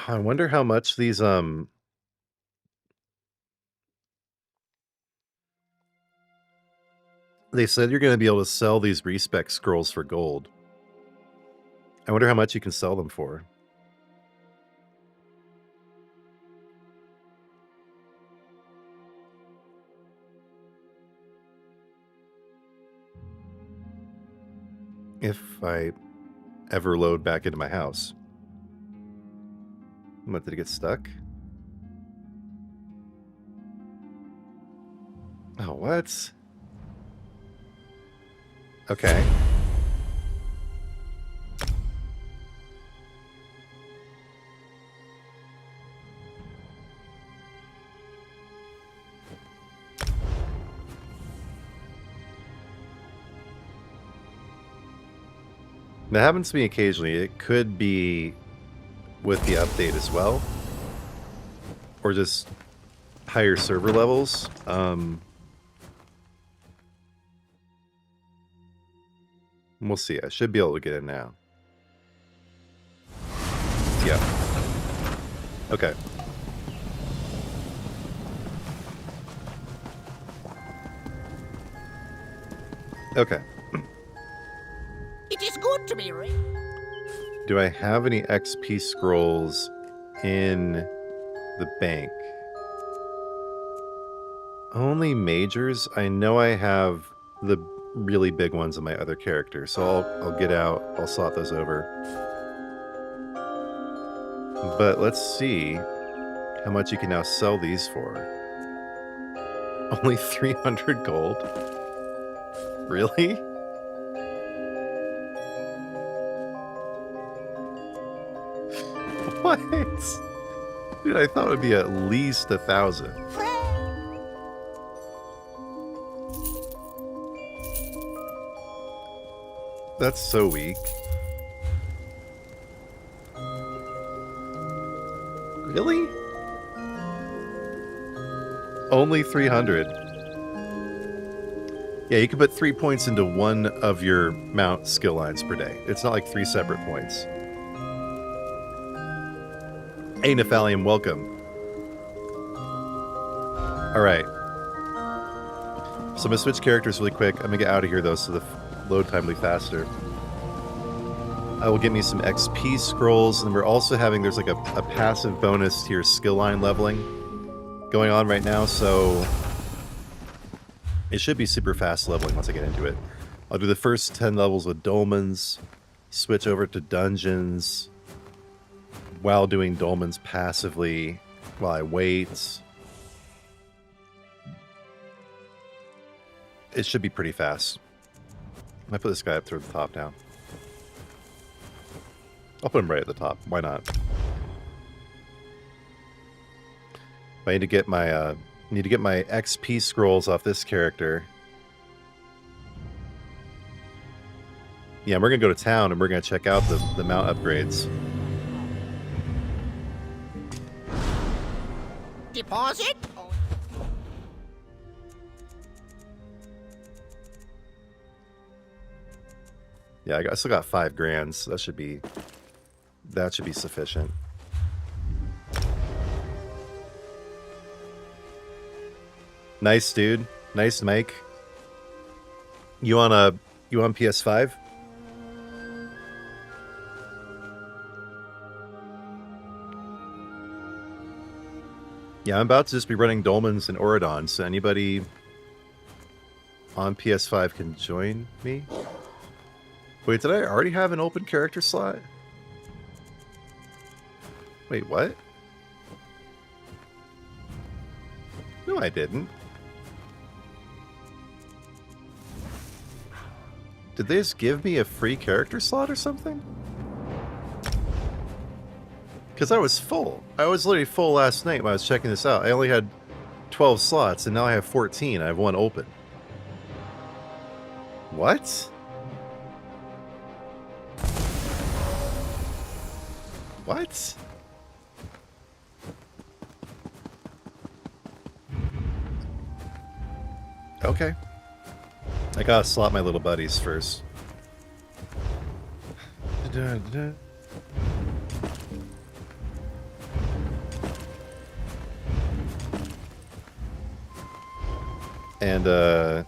I wonder how much these they said you're going to be able to sell these Respec scrolls for gold. I wonder how much you can sell them for. If I ever load back into my house. What, did it get stuck? Oh, what? Okay. That happens to me occasionally. It could be with the update as well, or just higher server levels. We'll see. I should be able to get it now. Yeah. Okay. Okay. It is good to be rich. Do I have any XP scrolls in the bank? Only majors? I know I have the really big ones in my other characters, so I'll get out. I'll slot those over. But let's see how much you can now sell these for. Only 300 gold? Really? What? Dude, I thought it would be at least 1,000. That's so weak. Really? Only 300. Yeah, you can put 3 points into one of your mount skill lines per day. It's not like 3 separate points. Hey, Nephalium, welcome. Alright. So I'm going to switch characters really quick. I'm going to get out of here, though, so the load time will be faster. I will get me some XP scrolls, and we're also having, there's like a passive bonus to your skill line leveling going on right now, so it should be super fast leveling once I get into it. I'll do the first 10 levels with dolmens, switch over to dungeons while doing dolmens passively, while I wait. It should be pretty fast. I might put this guy up toward the top now. I'll put him right at the top. Why not? I need to get my XP scrolls off this character. Yeah, we're gonna go to town and we're gonna check out the mount upgrades. Deposit? Yeah, I still got 5 grand, so that should be sufficient. Nice, dude. Nice, Mike. You on PS5? Yeah, I'm about to just be running dolmens and Oridons, so anybody on PS5 can join me. Wait, did I already have an open character slot? Wait, what? No, I didn't. Did they just give me a free character slot or something? Because I was full. I was literally full last night when I was checking this out. I only had 12 slots, and now I have 14. I have 1 open. What? What? Okay. I gotta slot my little buddies first. And, I'm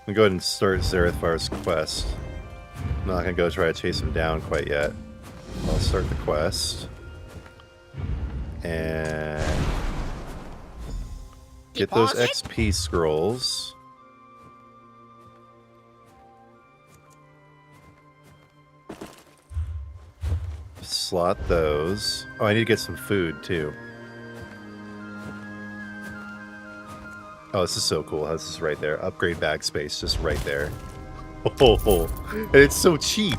gonna go ahead and start Zarathar's quest. I'm not gonna go try to chase him down quite yet. I'll start the quest. And get those XP scrolls. Slot those. Oh, I need to get some food, too. Oh, this is so cool. This is right there. Upgrade bag space, just right there. Oh, and it's so cheap.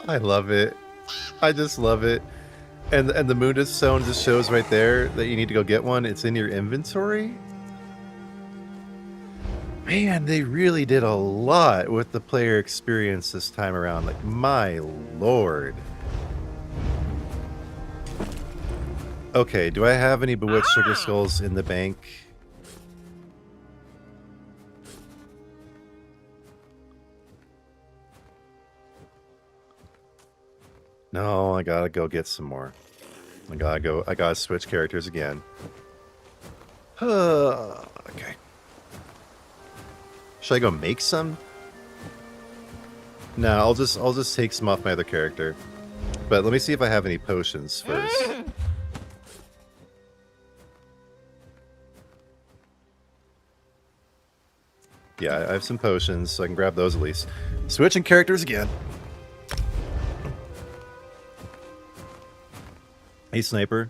I love it. I just love it. And the Moondus Stone just shows right there that you need to go get one. It's in your inventory. Man, they really did a lot with the player experience this time around. Like, my lord. Okay, do I have any Bewitched Sugar Skulls in the bank? No, I gotta go get some more. I gotta switch characters again. Okay. Should I go make some? No, I'll just take some off my other character. But let me see if I have any potions first. Yeah, I have some potions, so I can grab those at least. Switching characters again. Hey, Sniper.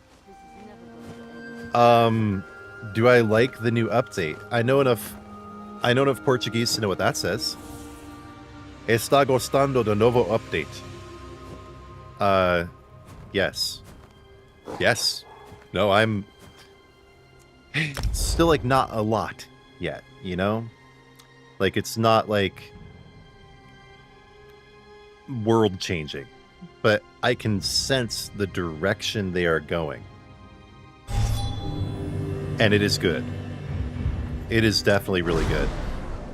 Do I like the new update? I know enough Portuguese to know what that says. Está gostando do novo update? Yes. Yes. No, I'm still like not a lot yet, you know? Like it's not like world changing, but I can sense the direction they are going. And it is good. It is definitely really good.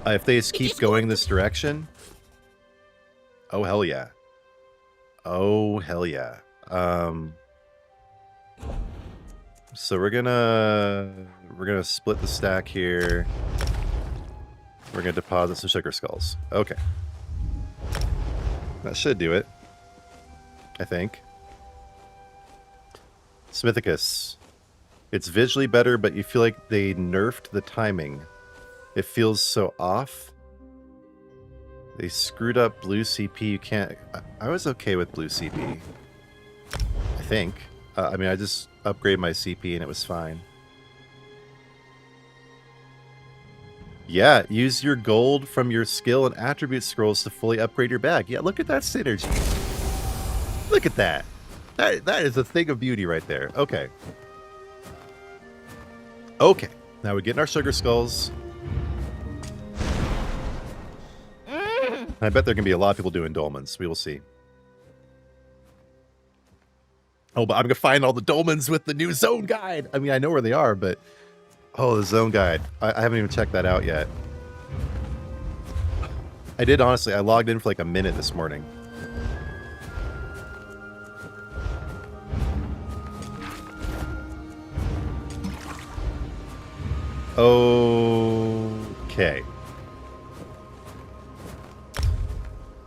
If they just keep going this direction, oh hell yeah. Oh hell yeah. So we're gonna split the stack here. We're gonna deposit some sugar skulls. Okay. That should do it. I think. Smithicus. It's visually better, but you feel like they nerfed the timing. It feels so off. They screwed up blue CP. You can't... I was okay with blue CP. I think. I mean, I just upgraded my CP and it was fine. Yeah, use your gold from your skill and attribute scrolls to fully upgrade your bag. Yeah, look at that synergy. Look at that. That is a thing of beauty right there. Okay. Okay. Now we're getting our sugar skulls. I bet there are going to be a lot of people doing dolmens. We will see. Oh, but I'm going to find all the dolmens with the new zone guide. I mean, I know where they are, but... Oh, the zone guide. I haven't even checked that out yet. I did, honestly. I logged in for like a minute this morning. Okay.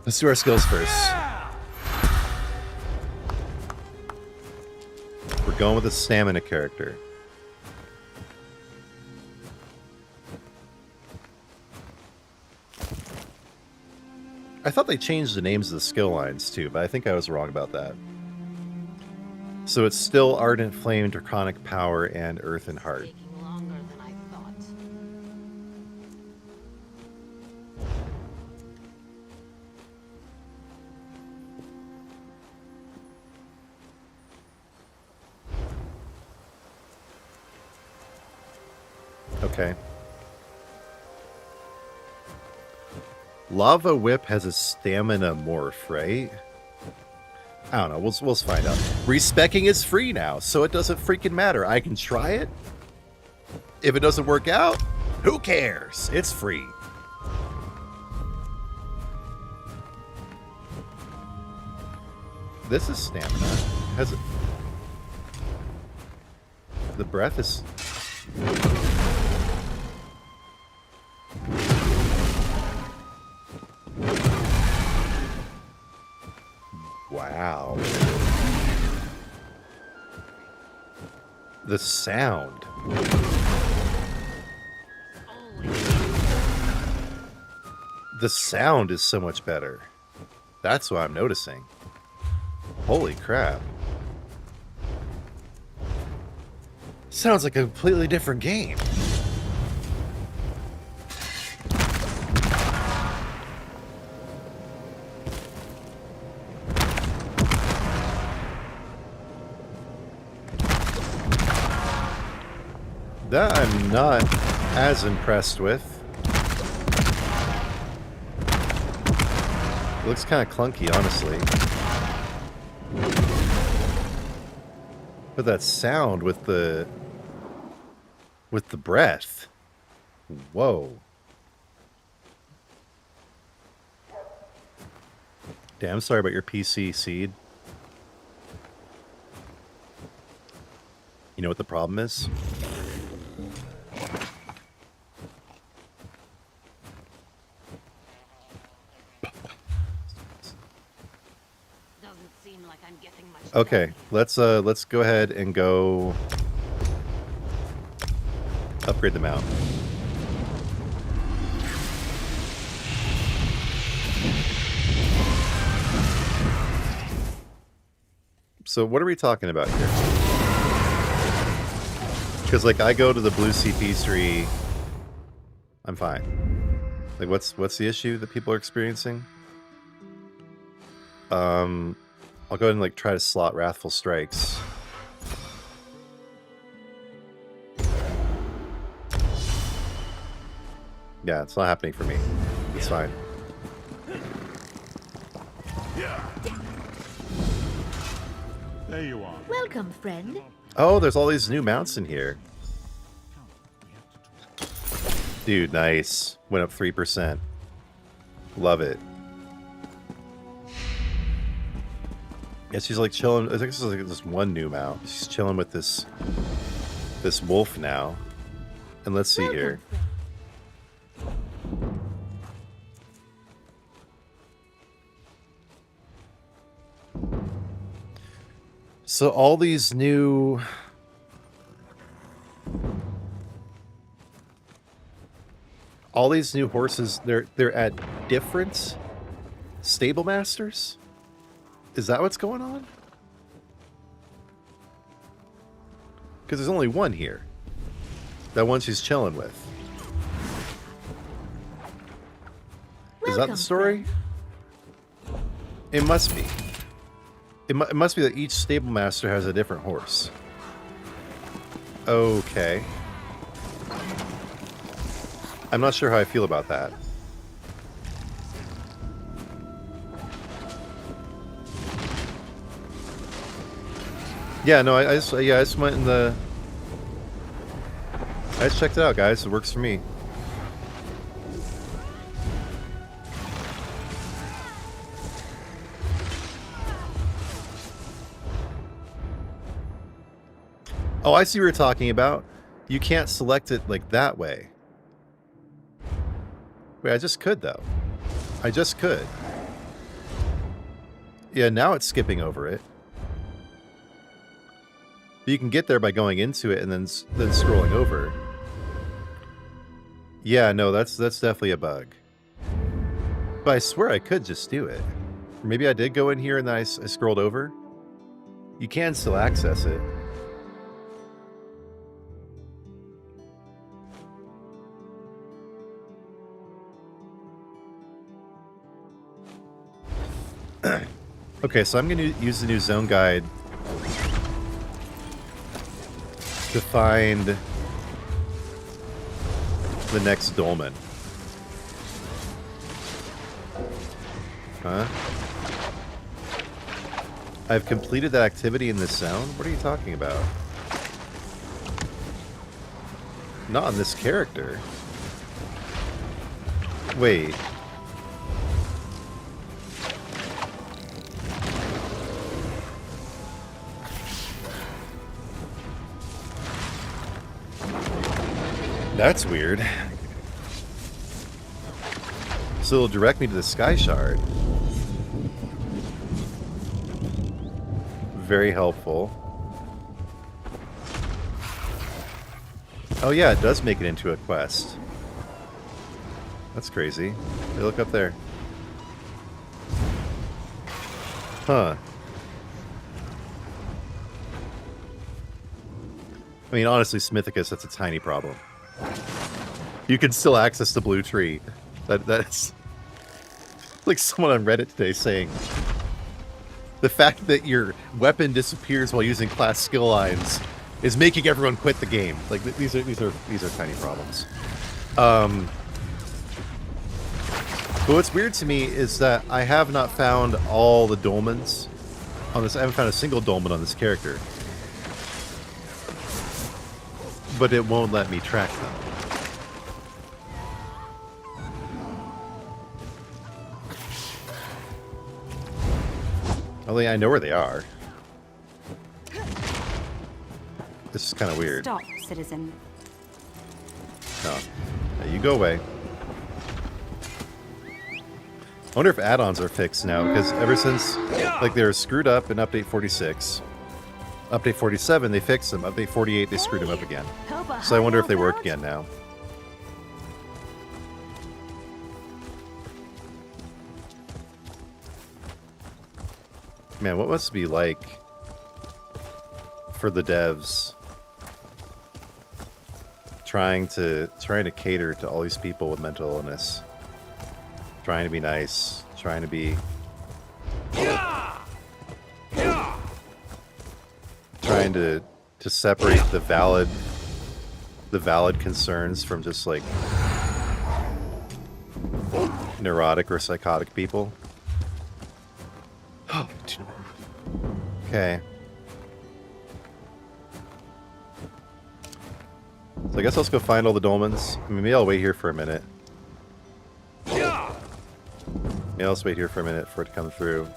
Let's do our skills first. We're going with a stamina character. I thought they changed the names of the skill lines too, but I think I was wrong about that. So it's still Ardent Flame, Draconic Power, and Earth and Heart. Taking longer than I thought. Okay. Lava Whip has a stamina morph, right? I don't know. We'll find out. Respecking is free now, so it doesn't freaking matter. I can try it. If it doesn't work out, who cares? It's free. This is stamina. Has it? The breath is... Wow. The sound. The sound is so much better. That's what I'm noticing. Holy crap. Sounds like a completely different game. That I'm not as impressed with. It looks kind of clunky, honestly. But that sound with the breath. Whoa. Damn, sorry about your PC, Seed. You know what the problem is? Okay, let's go ahead and go upgrade the mount. So what are we talking about here? Because like I go to the blue CP tree, I'm fine. Like what's the issue that people are experiencing? I'll go ahead and like try to slot Wrathful Strikes. Yeah, it's not happening for me. It's fine. There you are. Welcome, friend. Oh, there's all these new mounts in here. Dude, nice. Went up 3%. Love it. Yeah, she's like chilling. I think this is like this one new mount. She's chilling with this wolf now. And let's see here. So all these new... all these new horses, they're at different stable masters? Is that what's going on? Because there's only one here. That one she's chilling with. Is that the story? It must be. It must be that each stable master has a different horse. Okay. I'm not sure how I feel about that. Yeah, no, I just went in the... I just checked it out, guys. It works for me. Oh, I see what you're talking about. You can't select it like that way. Wait, I just could, though. I just could. Yeah, now it's skipping over it. But you can get there by going into it and then scrolling over. Yeah, no, that's definitely a bug. But I swear I could just do it. Or maybe I did go in here and then I scrolled over. You can still access it. Okay, so I'm going to use the new zone guide to find the next dolmen. Huh? I've completed that activity in this zone? What are you talking about? Not on this character. Wait. That's weird. So it'll direct me to the Sky Shard. Very helpful. Oh yeah, it does make it into a quest. That's crazy. Hey, look up there. Huh. I mean, honestly, Smithicus, that's a tiny problem. You can still access the blue tree. That's like someone on Reddit today saying the fact that your weapon disappears while using class skill lines is making everyone quit the game. Like these are tiny problems. But what's weird to me is that I have not found all the dolmens on this. I haven't found a single dolmen on this character, but it won't let me track them. Only I know where they are. This is kind of weird. Stop, citizen. No. You go away. I wonder if add-ons are fixed now, because ever since, like, they were screwed up in Update 46. Update 47, they fixed them. Update 48, they screwed them up again. So I wonder if they work again now. Man, what must it be like for the devs trying to cater to all these people with mental illness, trying to be nice, trying to be trying to separate the valid concerns from just like neurotic or psychotic people. Okay. So I guess let's go find all the dolmens. I mean, maybe I'll wait here for a minute. Maybe I'll just wait here for a minute for it to come through.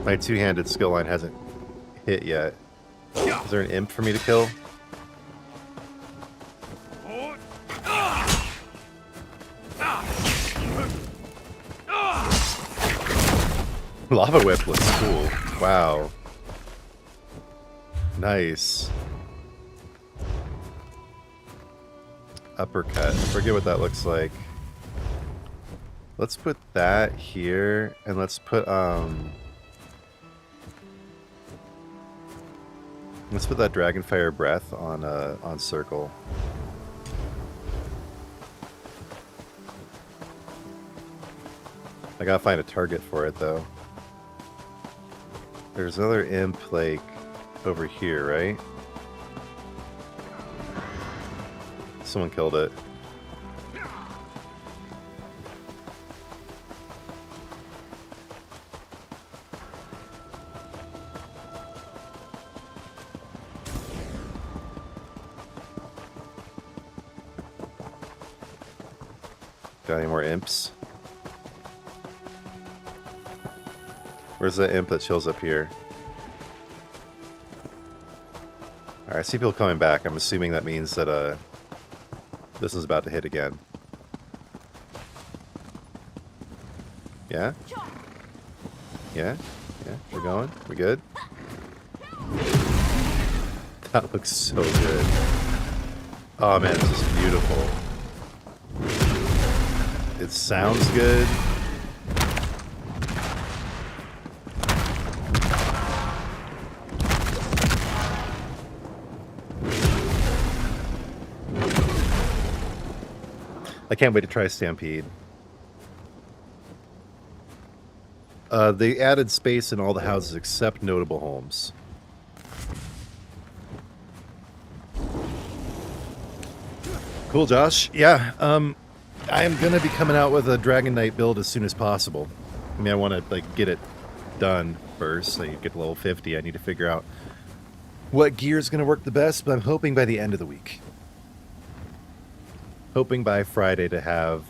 My two-handed skill line hasn't hit yet. Is there an imp for me to kill? Lava whip looks cool. Wow. Nice. Uppercut. Forget what that looks like. Let's put that here, and let's put that Dragonfire Breath on circle. I gotta find a target for it though. There's another imp like over here, right? Someone killed it. Got any more imps? Where's the imp that chills up here? Alright, I see people coming back. I'm assuming that means that this is about to hit again. Yeah? Yeah? Yeah? We're going? We good? That looks so good. Oh man, this is beautiful. It sounds good. I can't wait to try Stampede. They added space in all the houses except notable homes. Cool, Josh. Yeah, I am going to be coming out with a Dragonknight build as soon as possible. I mean, I want to like get it done first. So you get to level 50. I need to figure out what gear is going to work the best, but I'm hoping by the end of the week. Hoping by Friday to have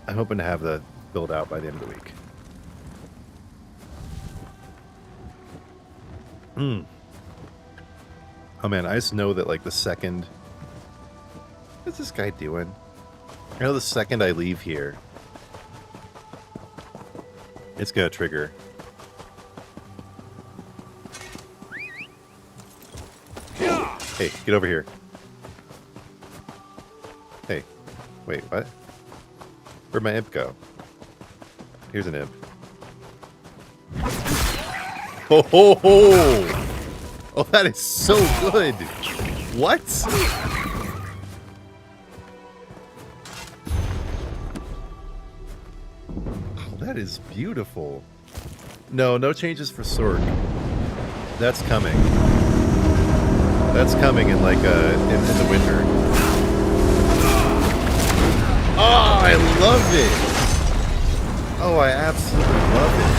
I'm hoping to have the build out by the end of the week. Oh man, I just know that like the second... What's this guy doing? I know the second I leave here, it's gonna trigger. Hey, get over here. Hey. Wait, what? Where'd my imp go? Here's an imp. Ho ho ho! Oh, that is so good! What? Oh, that is beautiful. No, no changes for Sorg. That's coming. That's coming in like in the winter. Oh, I love it! Oh, I absolutely love it.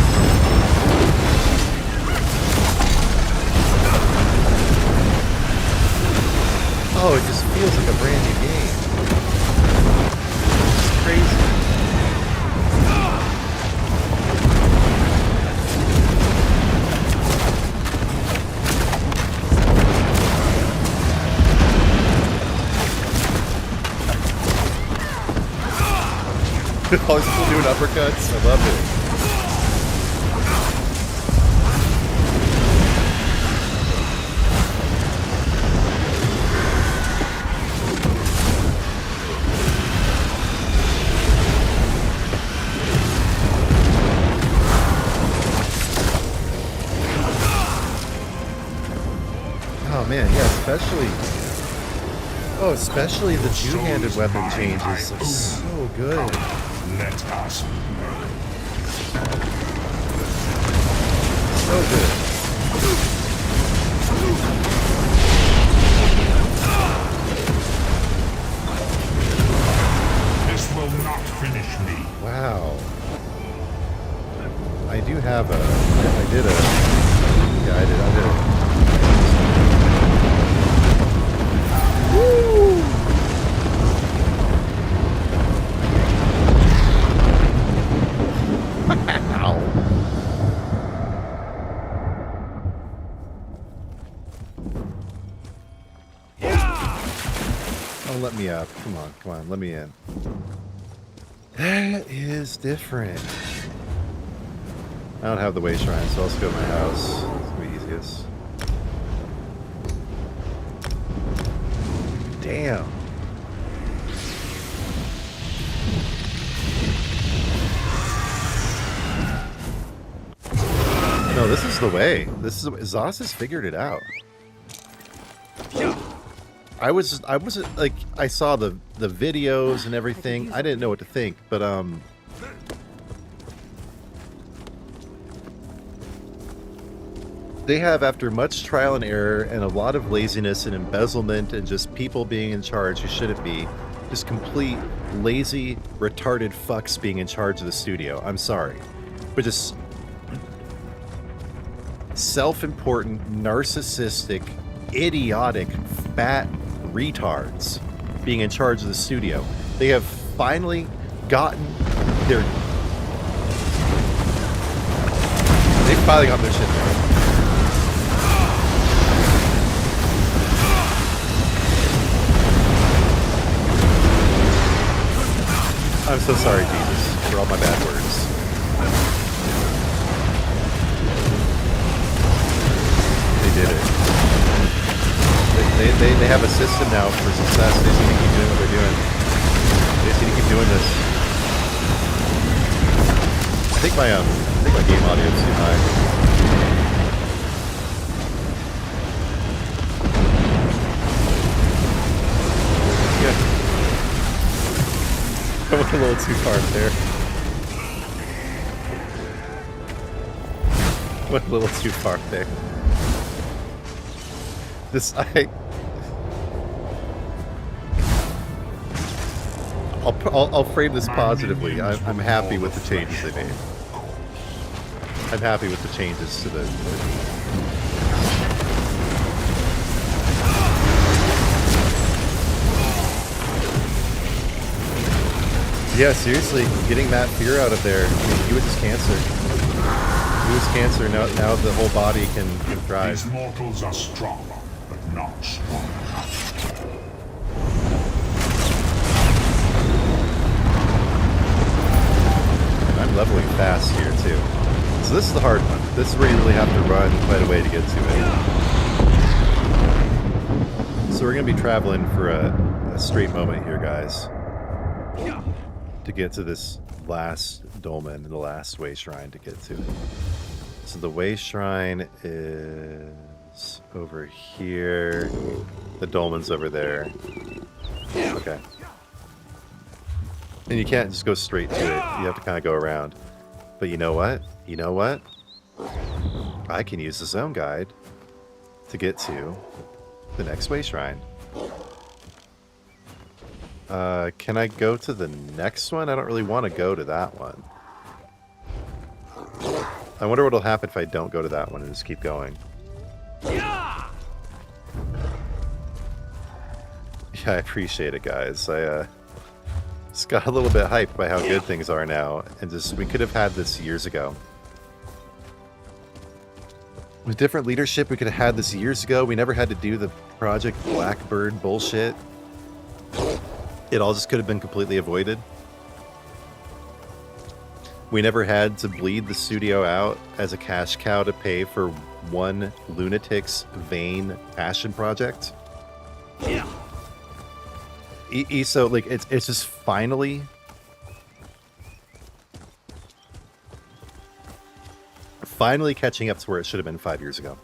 Oh, it just feels like a brand new game. It's crazy. Oh, he's still doing uppercuts? I love it. Oh man, yeah, especially the two-handed weapon changes are so good. Let us. So good. This will not finish me. Wow. I do have a... I did a... Yeah, I did a... Woo! Wow. Don't let let me up. Come on, let me in. That is different. I don't have the way shrine, so I'll just go to my house. It's gonna be easiest. Damn. No, this is the way. This is Zos has figured it out. I wasn't like I saw the videos and everything. I didn't know what to think, but they have, after much trial and error and a lot of laziness and embezzlement and just people being in charge who shouldn't be, just complete lazy, retarded fucks being in charge of the studio. I'm sorry, but just self-important, narcissistic, idiotic, fat retards being in charge of the studio. They have finally gotten their... They've finally got their shit there. I'm so sorry, Jesus, for all my bad words. They did it. They have a system now for success. They just need to keep doing what they're doing. They just need to keep doing this. I think my game audio is too high. Yeah. I went a little too far there. Went a little too far there. I'll frame this positively. I'm happy with the changes they made. I'm happy with the changes to the yeah, seriously, getting that fear out of there. I mean, he was just cancer. He was cancer. Now the whole body can thrive. These mortals are strong, but not strong enough. I'm leveling fast here too. So this is the hard one. This is where you really have to run quite a way to get to it. So we're going to be traveling for a straight moment here, guys, to get to this last dolmen, the last way shrine to get to. So the way shrine is over here. The dolmen's over there. Okay. And you can't just go straight to it. You have to kind of go around. But you know what? You know what? I can use the zone guide to get to the next way shrine. Can I go to the next one? I don't really want to go to that one. I wonder what'll happen if I don't go to that one and just keep going. Yeah, I appreciate it, guys. I just got a little bit hyped by how good things are now, and just we could have had this years ago. With different leadership, we could have had this years ago. We never had to do the Project Blackbird bullshit. It all just could have been completely avoided. We never had to bleed the studio out as a cash cow to pay for one lunatic's vain passion project. Yeah. ESO, like, it's just finally catching up to where it should have been 5 years ago.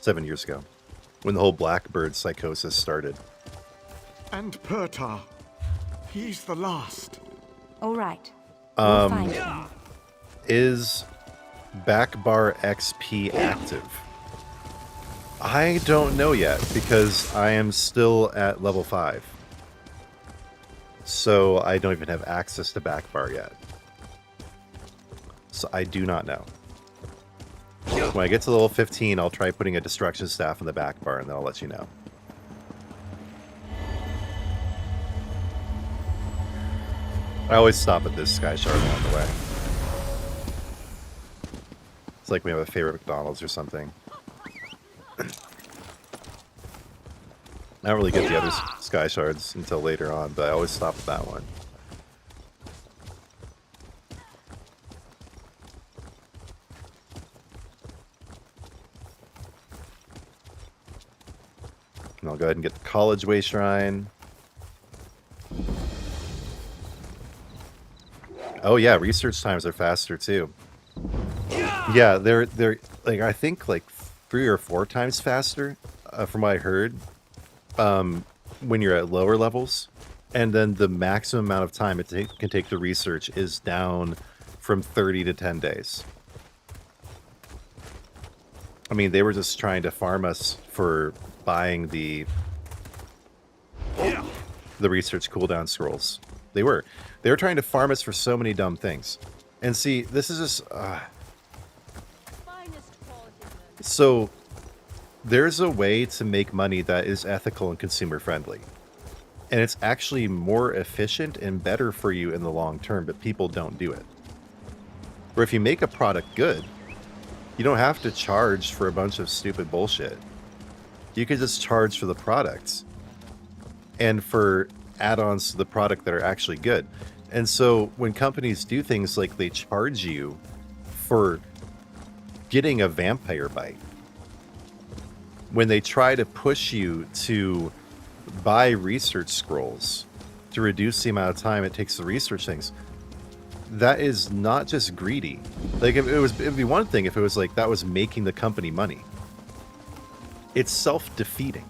7 years ago. When the whole Blackbird psychosis started. And Pertar. He's the last. All right. We'll find him. Is backbar XP active? I don't know yet, because I am still at level 5. So I don't even have access to backbar yet. So I do not know. When I get to level 15, I'll try putting a destruction staff on the backbar, and then I'll let you know. I always stop at this sky shard along the way. It's like we have a favorite McDonald's or something. I don't really get the other sky shards until later on, but I always stop at that one. And I'll go ahead and get the College Way Shrine. Oh yeah, research times are faster too. Yeah, they're like I think like 3 or 4 times faster, from what I heard. When you're at lower levels, and then the maximum amount of time it can take to research is down from 30 to 10 days. I mean, they were just trying to farm us for buying the research cooldown scrolls. They were trying to farm us for so many dumb things. And see, this is just so there's a way to make money that is ethical and consumer friendly. And it's actually more efficient and better for you in the long term, but people don't do it. Or if you make a product good, you don't have to charge for a bunch of stupid bullshit. You could just charge for the products and for add-ons to the product that are actually good. And so when companies do things like they charge you for getting a vampire bite, when they try to push you to buy research scrolls to reduce the amount of time it takes to research things, that is not just greedy. Like, it'd be one thing if it was like that was making the company money. It's self-defeating.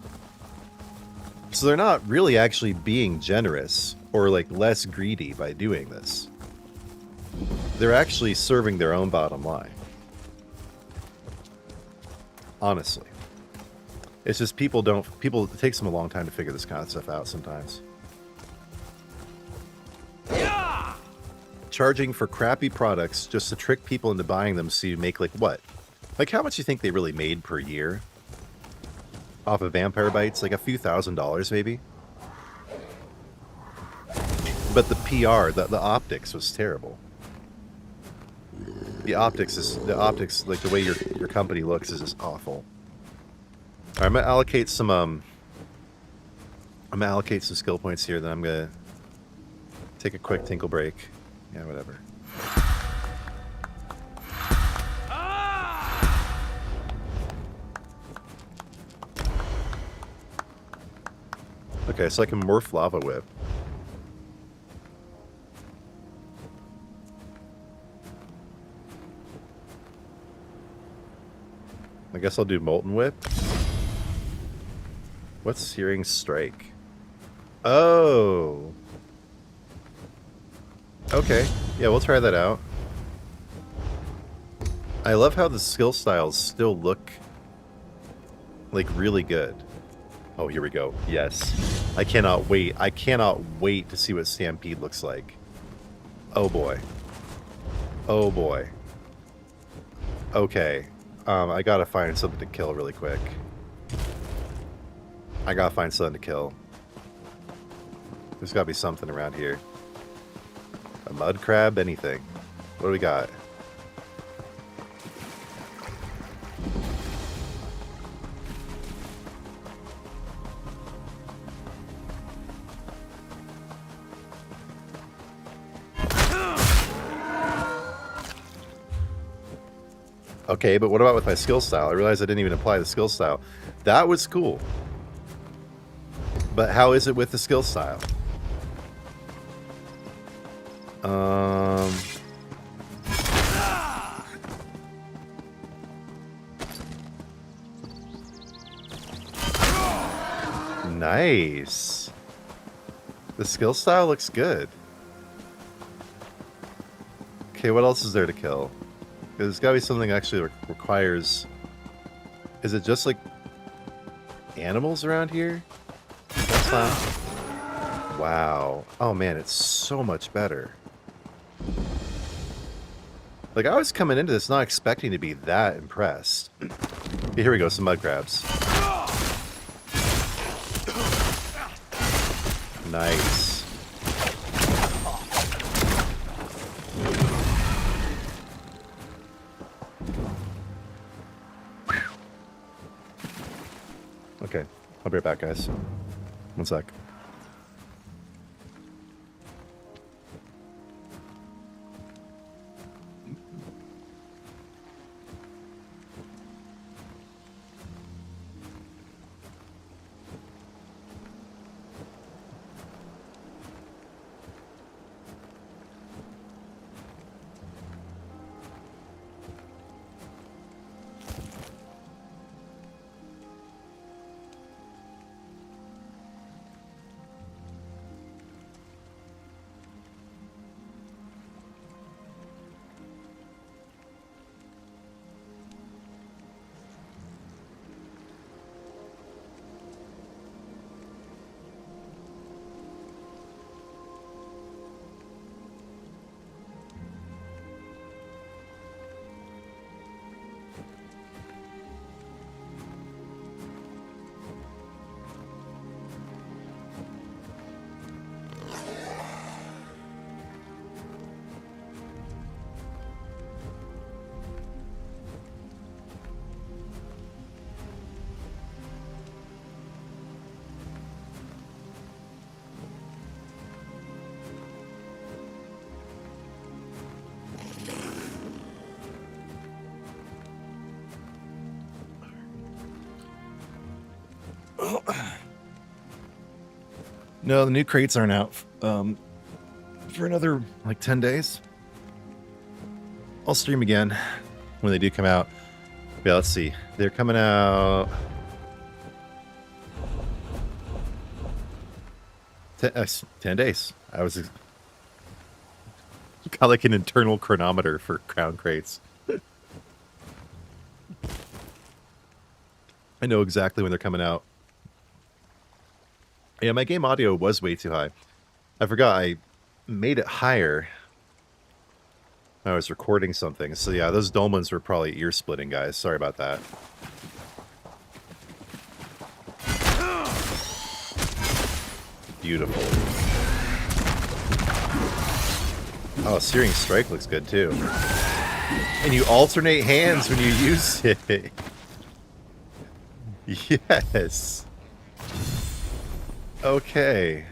So they're not really actually being generous or like less greedy by doing this. They're actually serving their own bottom line. Honestly. It's just it takes them a long time to figure this kind of stuff out sometimes. Charging for crappy products just to trick people into buying them so you make like what? Like how much you think they really made per year? Off of vampire bites? Like a few $1,000s maybe? But the PR, the optics was terrible. The optics, like the way your company looks is just awful. Alright, I'm gonna allocate some skill points here, then I'm gonna take a quick tinkle break. Yeah, whatever. Okay, so I can morph Lava Whip. I guess I'll do Molten Whip. What's Searing Strike? Oh! Okay, yeah, we'll try that out. I love how the skill styles still look like really good. Oh, here we go. Yes. I cannot wait. I cannot wait to see what Stampede looks like. Oh boy. Oh boy. Okay. I gotta find something to kill really quick. I gotta find something to kill. There's gotta be something around here. A mud crab? Anything. What do we got? Okay, but what about with my skill style? I realized I didn't even apply the skill style. That was cool. But how is it with the skill style? Nice. The skill style looks good. Okay, what else is there to kill? There's gotta be something that actually requires... Is it just like animals around here? That's not... Wow. Oh man, it's so much better. Like, I was coming into this not expecting to be that impressed. Okay, here we go, some mud crabs. Nice. Okay, I'll be right back, guys. One sec. No, the new crates aren't out for another like 10 days. I'll stream again when they do come out. Yeah, let's see. They're coming out 10 days. I was got like an internal chronometer for crown crates. I know exactly when they're coming out. Yeah, my game audio was way too high. I forgot I made it higher. I was recording something. So yeah, those dolmens were probably ear splitting, guys. Sorry about that. Beautiful. Oh, Searing Strike looks good too. And you alternate hands when you use it. Yes. Okay.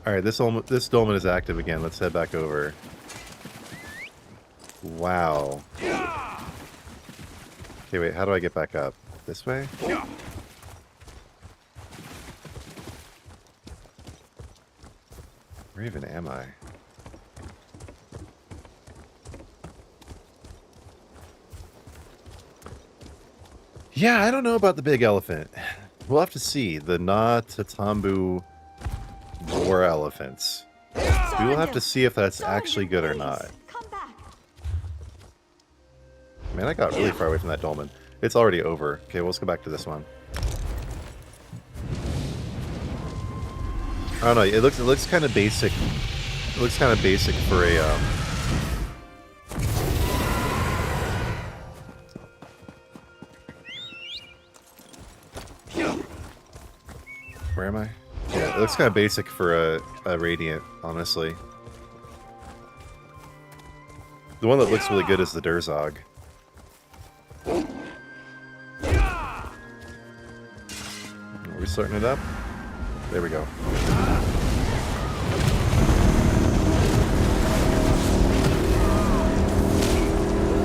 Alright, this dolmen is active again. Let's head back over. Wow. Okay, wait, how do I get back up? This way? Where even am I? Yeah, I don't know about the big elephant. We'll have to see. The Tatambu war elephants. We will have to see if that's actually good or not. Man, I got really far away from that dolmen. It's already over. Okay, well, let's go back to this one. I don't know. It looks kind of basic. It looks kind of basic for a Where am I? Yeah, it looks kind of basic for a Radiant, honestly. The one that looks really good is the Durzog. Are we starting it up? There we go.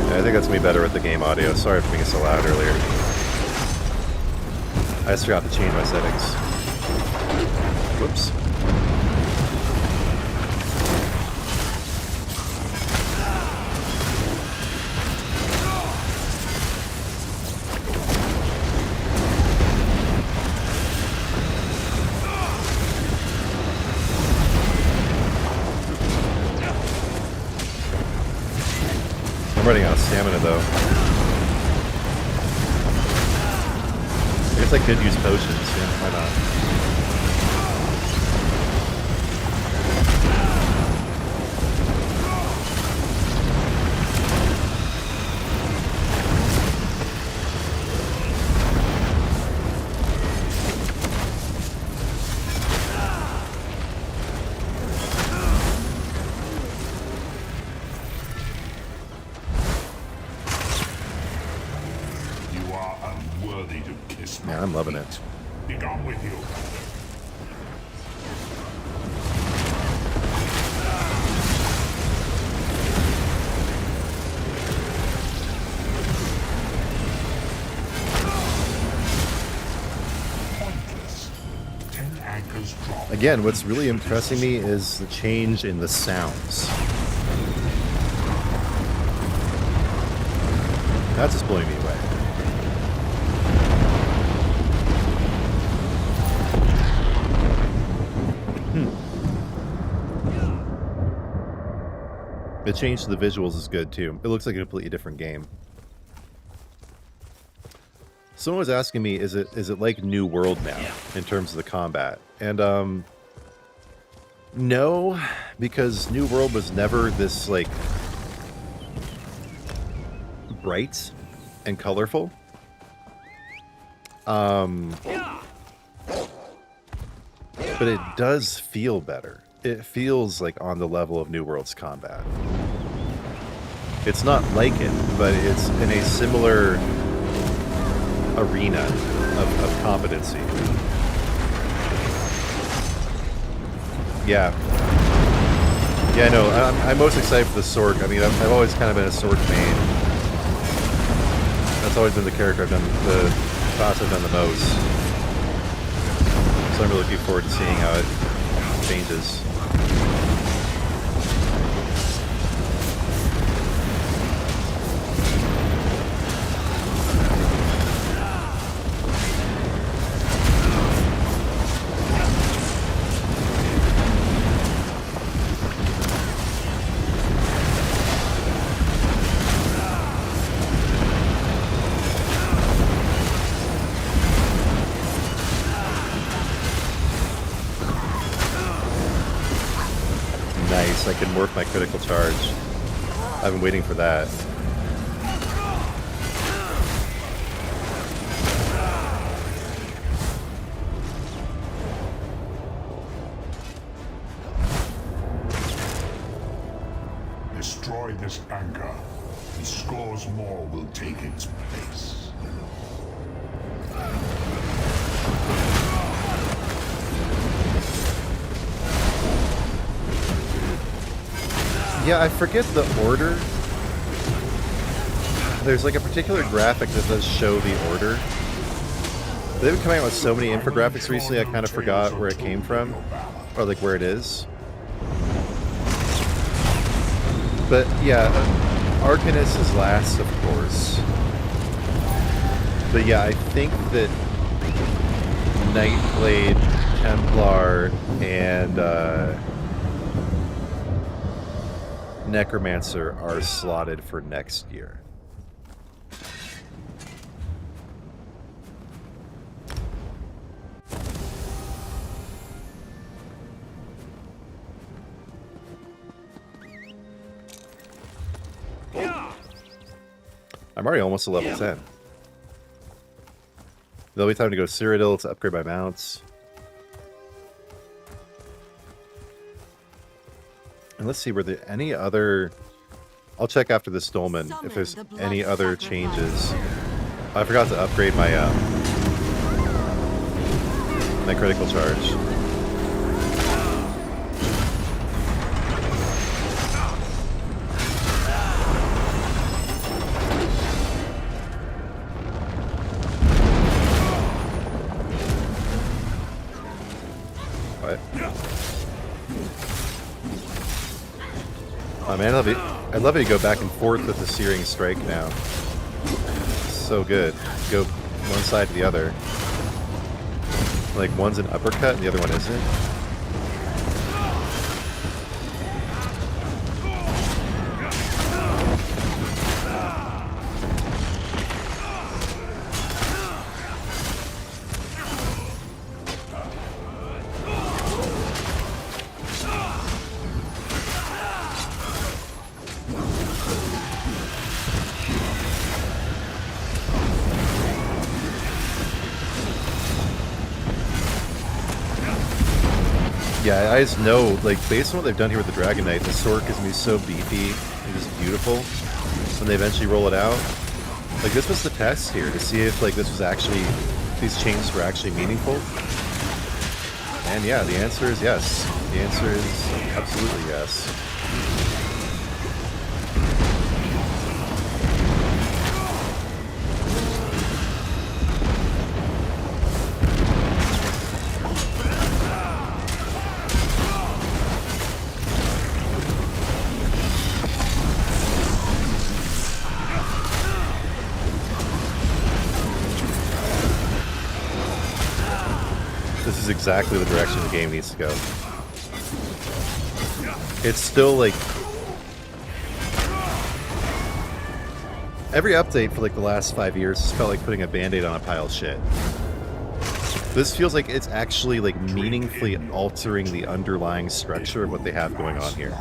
Yeah, I think that's me better with the game audio. Sorry for being so loud earlier. I just forgot to change my settings. Whoops. I'm running out of stamina though. I guess I could use potions, yeah, why not? You are unworthy to kiss my Yeah, I'm loving it. Think I'm with you. Pointless. 10 anchors drop. Again, what's really impressing me is the change in the sounds. That's just blowing me away. The change to the visuals is good too. It looks like a completely different game. Someone was asking me, is it like New World now in terms of the combat? And no, because New World was never this like bright and colorful. But it does feel better. It feels like on the level of New World's combat. It's not like it, but it's in a similar arena of competency. Yeah. Yeah, no, I'm most excited for the sword. I mean, I've always kind of been a sword main. That's always been the character I've done, the class I've done the most. So I'm really looking forward to seeing how it changes. I can morph my critical charge. I've been waiting for that. Destroy this anchor, and scores more will take its place. Yeah, I forget the order. There's like a particular graphic that does show the order. They've been coming out with so many infographics recently, I kind of forgot where it came from. Or like where it is. But yeah, Arcanist is last, of course. But yeah, I think that Nightblade, Templar, and Necromancer are slotted for next year. I'm already almost to level 10. There'll be time to go Cyrodiil to upgrade my mounts. And let's see, were there any other... I'll check after this dolmen if there's any other changes. I forgot to upgrade my my critical charge. What? Oh man, I'd love it to go back and forth with the Searing Strike now. So good. Go one side to the other. Like one's an uppercut and the other one isn't. Yeah, I just know, like, based on what they've done here with the Dragonknight, the sword is going to be so beefy and just beautiful when they eventually roll it out. Like, this was the test here, to see if, like, this was actually these changes were actually meaningful? And yeah, the answer is yes. The answer is absolutely yes. This is exactly the direction the game needs to go. It's still like every update for like the last 5 years has felt like putting a band-aid on a pile of shit. This feels like it's actually like meaningfully altering the underlying structure of what they have going on here.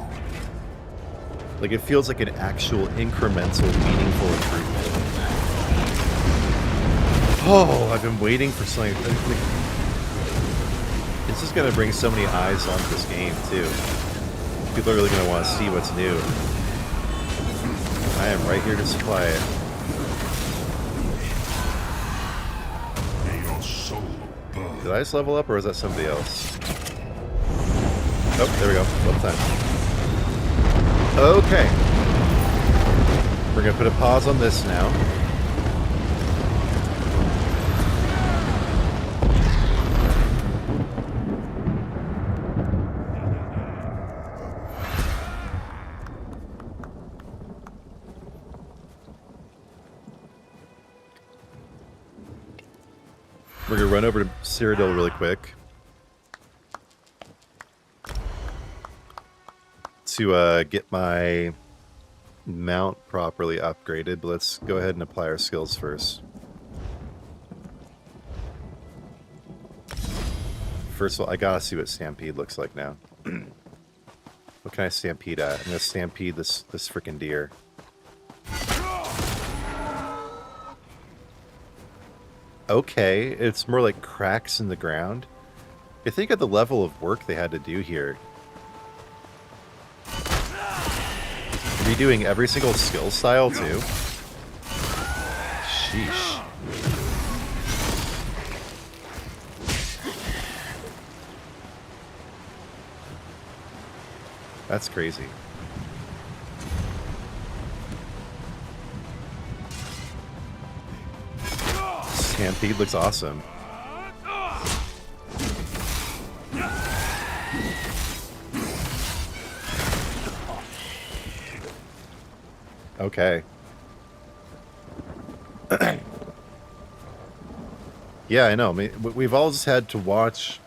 Like it feels like an actual incremental, meaningful improvement. Oh, I've been waiting for something. This is going to bring so many eyes onto this game, too. People are really going to want to see what's new. I am right here to supply it. Did I just level up, or is that somebody else? Oh, there we go. Level time. Okay. We're going to put a pause on this now. We're going to run over to Cyrodiil really quick to get my mount properly upgraded, but let's go ahead and apply our skills first. First of all, I gotta see what Stampede looks like now. What can I Stampede at? I'm going to Stampede this freaking deer. Okay, it's more like cracks in the ground. I think at the level of work they had to do here. Redoing every single skill style, too. Sheesh. That's crazy. Stampede looks awesome. Okay. Yeah, I know. I mean, we've all just had to watch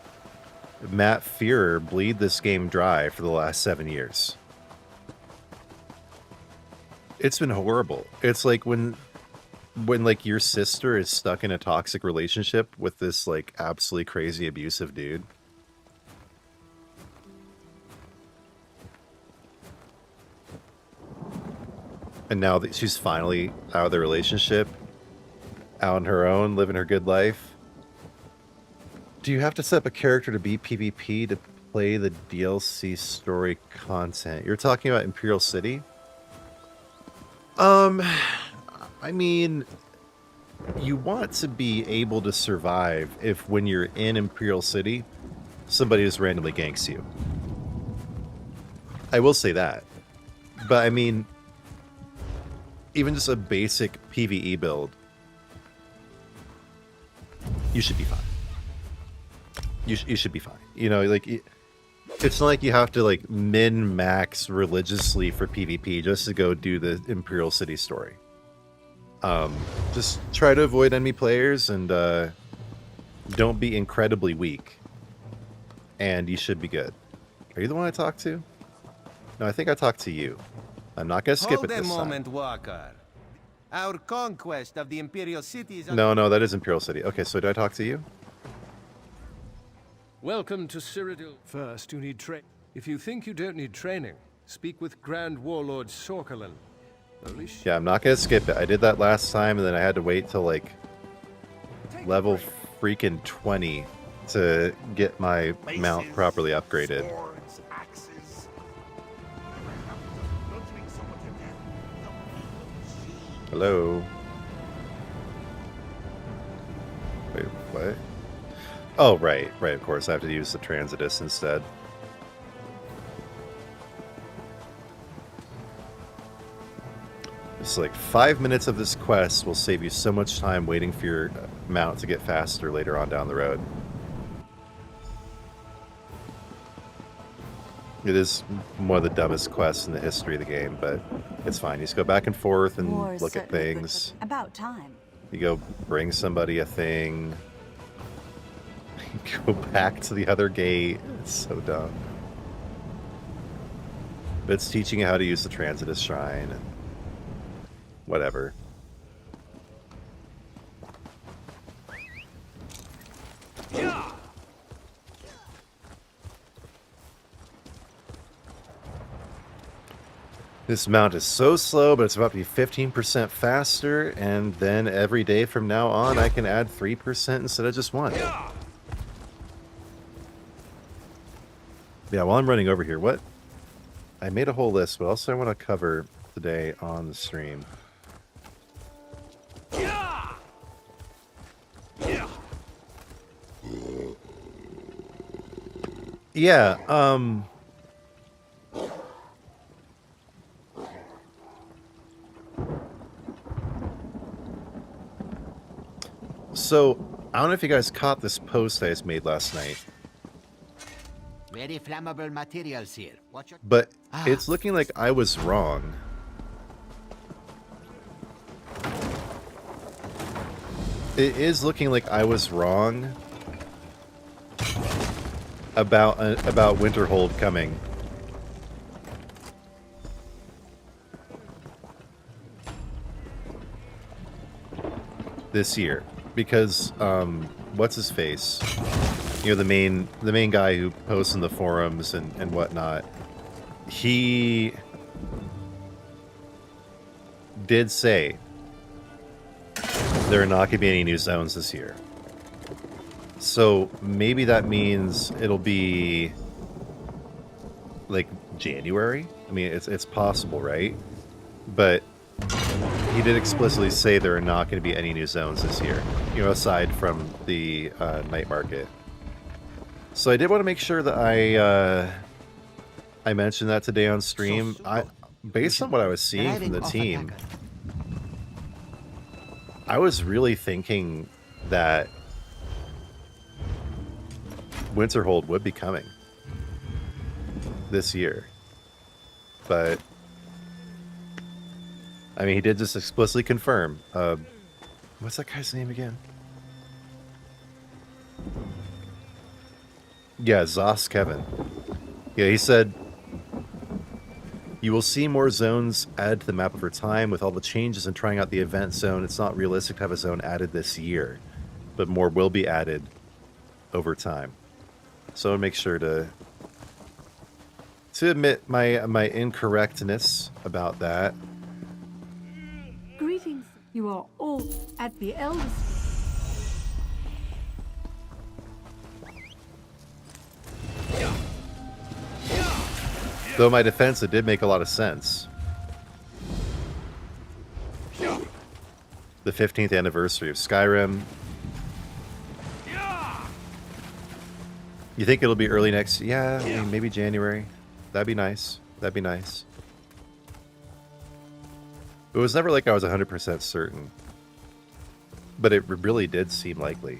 Matt Fearer bleed this game dry for the last 7 years. It's been horrible. It's like when like your sister is stuck in a toxic relationship with this like absolutely crazy abusive dude. And now that she's finally out of the relationship, out on her own, living her good life. Do you have to set up a character to be PvP to play the DLC story content? You're talking about Imperial City? I mean, you want to be able to survive if when you're in Imperial City, somebody just randomly ganks you. I will say that. But I mean, even just a basic PvE build, you should be fine. You should be fine. You know, like, it's not like you have to, like, min-max religiously for PvP just to go do the Imperial City story. Just try to avoid enemy players and don't be incredibly weak. And you should be good. Are you the one I talked to? No, I think I talked to you. I'm not going to skip it this time. Hold a moment, Walker. Our conquest of the Imperial City is... No, that is Imperial City. Okay, so do I talk to you? Welcome to Cyrodiil. First, you need training. If you think you don't need training, speak with Grand Warlord Sorkalin. Yeah, I'm not going to skip it. I did that last time, and then I had to wait till, like, level freaking 20 to get my mount properly upgraded. Hello? Wait, Oh, right, of course. I have to use the Transitus instead. It's like 5 minutes of this quest will save you so much time waiting for your mount to get faster later on down the road. It is one of the dumbest quests in the history of the game, but it's fine. You just go back and forth and look at things. About time. You go bring somebody a thing. You go back to the other gate. It's so dumb. But it's teaching you how to use the Transitus Shrine and whatever. Yeah. This mount is so slow, but it's about to be 15% faster, and then every day from now on, I can add 3% instead of just 1. Yeah, while I'm running over here, what? I made a whole list, but also I want to cover today on the stream. Yeah, so, I don't know if you guys caught this post I just made last night. Very flammable materials here. Watch your... But it's looking like I was wrong. It is looking like I was wrong about Winterhold coming. This year. Because what's his face? You know, the main guy who posts in the forums and whatnot, he did say there are not going to be any new zones this year. So maybe that means it'll be like January. I mean, it's possible, right? But he did explicitly say there are not going to be any new zones this year, you know, aside from the night market. So I did want to make sure that I mentioned that today on stream. Based on what I was seeing from the team, I was really thinking that Winterhold would be coming this year. But I mean, he did just explicitly confirm. What's that guy's name again? Yeah, Zos Kevin. Yeah, he said, you will see more zones added to the map over time. With all the changes and trying out the event zone, it's not realistic to have a zone added this year, but more will be added over time. So I'll make sure to admit my incorrectness about that. Greetings. You are all at the Elders. Though in my defense, it did make a lot of sense. The 15th anniversary of Skyrim. You think it'll be early next? Yeah, I mean, maybe January. That'd be nice. That'd be nice. It was never like I was 100% certain. But it really did seem likely.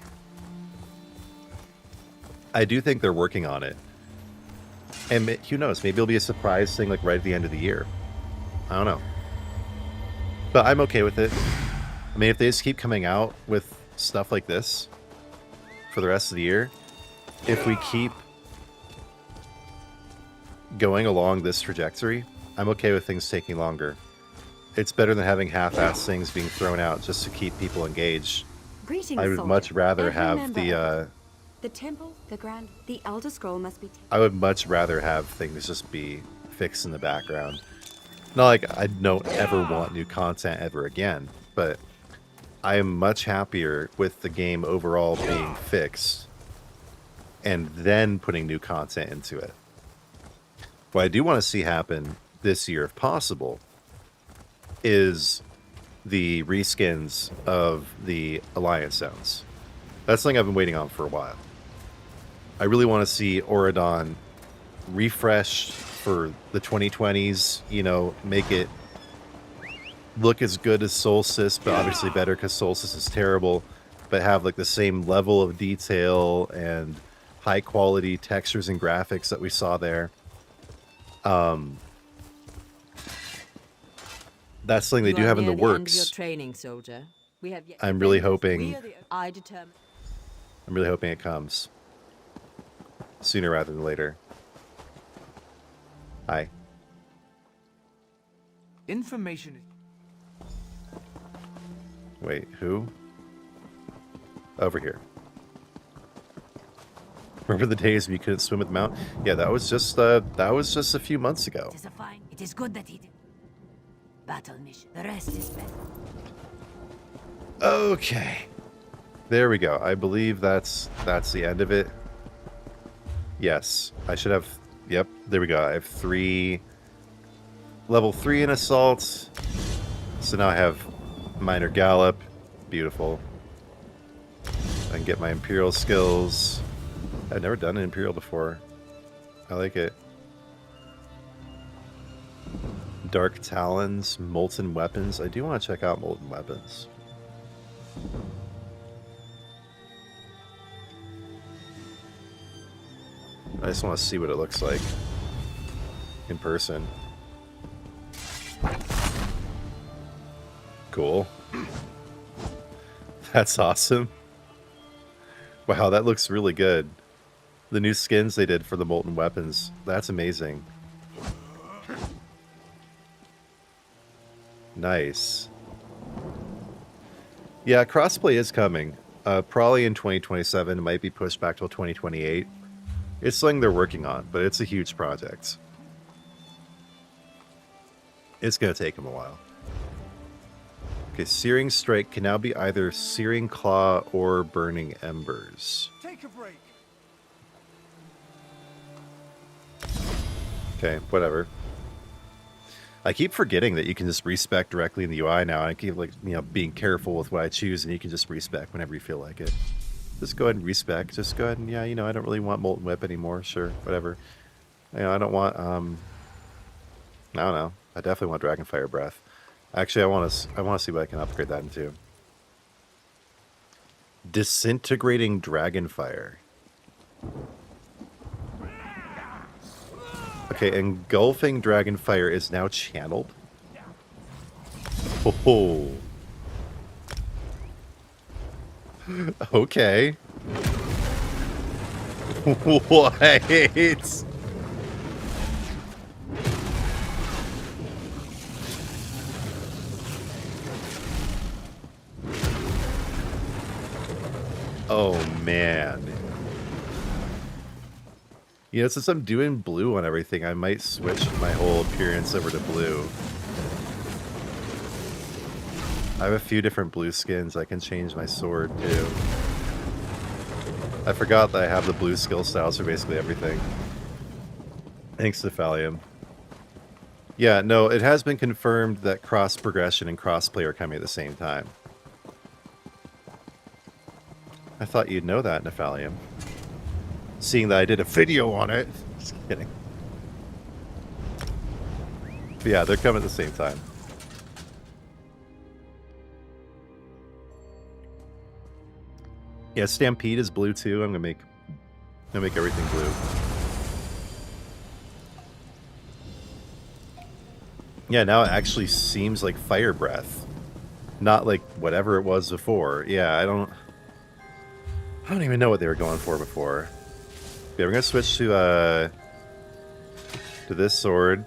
I do think they're working on it. And who knows, maybe it'll be a surprise thing like right at the end of the year. I don't know. But I'm okay with it. I mean, if they just keep coming out with stuff like this for the rest of the year, if we keep going along this trajectory, I'm okay with things taking longer. It's better than having half-assed things being thrown out just to keep people engaged. Greetings, I would soldier. much rather And have remember, the temple, the Elder Scroll must be... I would much rather have things just be fixed in the background. Not like I don't ever want new content ever again, but I am much happier with the game overall being fixed and then putting new content into it. What I do want to see happen this year, if possible, is the reskins of the Alliance zones. That's something I've been waiting on for a while. I really want to see Auradon refreshed for the 2020s, you know, make it look as good as Solstice, but obviously better because Solstice is terrible, but have like the same level of detail and high quality textures and graphics that we saw there. That's something they do have in the works. Your training, soldier. We have yet I'm really hoping I determine. I'm really hoping it comes sooner rather than later. Hi. Information. Wait, who? Over here. Remember the days when you couldn't swim with the mount? Yeah, that was just a few months ago. It is good that he did. Battle mission. The rest is better. Okay. There we go. I believe that's the end of it. Yes. I should have... Yep. There we go. I have level 3 in assault. So now I have minor gallop. Beautiful. I can get my Imperial skills. I've never done an Imperial before. I like it. Dark Talons, Molten Weapons. I do want to check out Molten Weapons. I just want to see what it looks like in person. Cool. That's awesome. Wow, that looks really good. The new skins they did for the Molten Weapons. That's amazing. Nice. Yeah, crossplay is coming. Probably in 2027. It might be pushed back till 2028. It's something they're working on, but it's a huge project. It's going to take them a while. Okay, Searing Strike can now be either Searing Claw or Burning Embers. Take a break. Okay, whatever. I keep forgetting that you can just respec directly in the UI now. I keep being careful with what I choose, and you can just respec whenever you feel like it. Just go ahead and respec. Just go ahead and I don't really want Molten Whip anymore. Sure, whatever. I don't want I don't know. I definitely want Dragonfire Breath. Actually, I want to see what I can upgrade that into. Disintegrating Dragonfire. Okay, Engulfing Dragonfire is now channeled. Oh. Okay. What? Oh, man. Since I'm doing blue on everything, I might switch my whole appearance over to blue. I have a few different blue skins. I can change my sword, too. I forgot that I have the blue skill styles for basically everything. Thanks to Thallium. Yeah, no, it has been confirmed that cross-progression and cross-play are coming at the same time. I thought you'd know that, Nephalium. Seeing that I did a video on it. Just kidding. But yeah, they're coming at the same time. Yeah, Stampede is blue too. I'm gonna make everything blue. Yeah, now it actually seems like Fire Breath. Not like whatever it was before. Yeah, I don't even know what they were going for before. Yeah, we're gonna switch to this sword.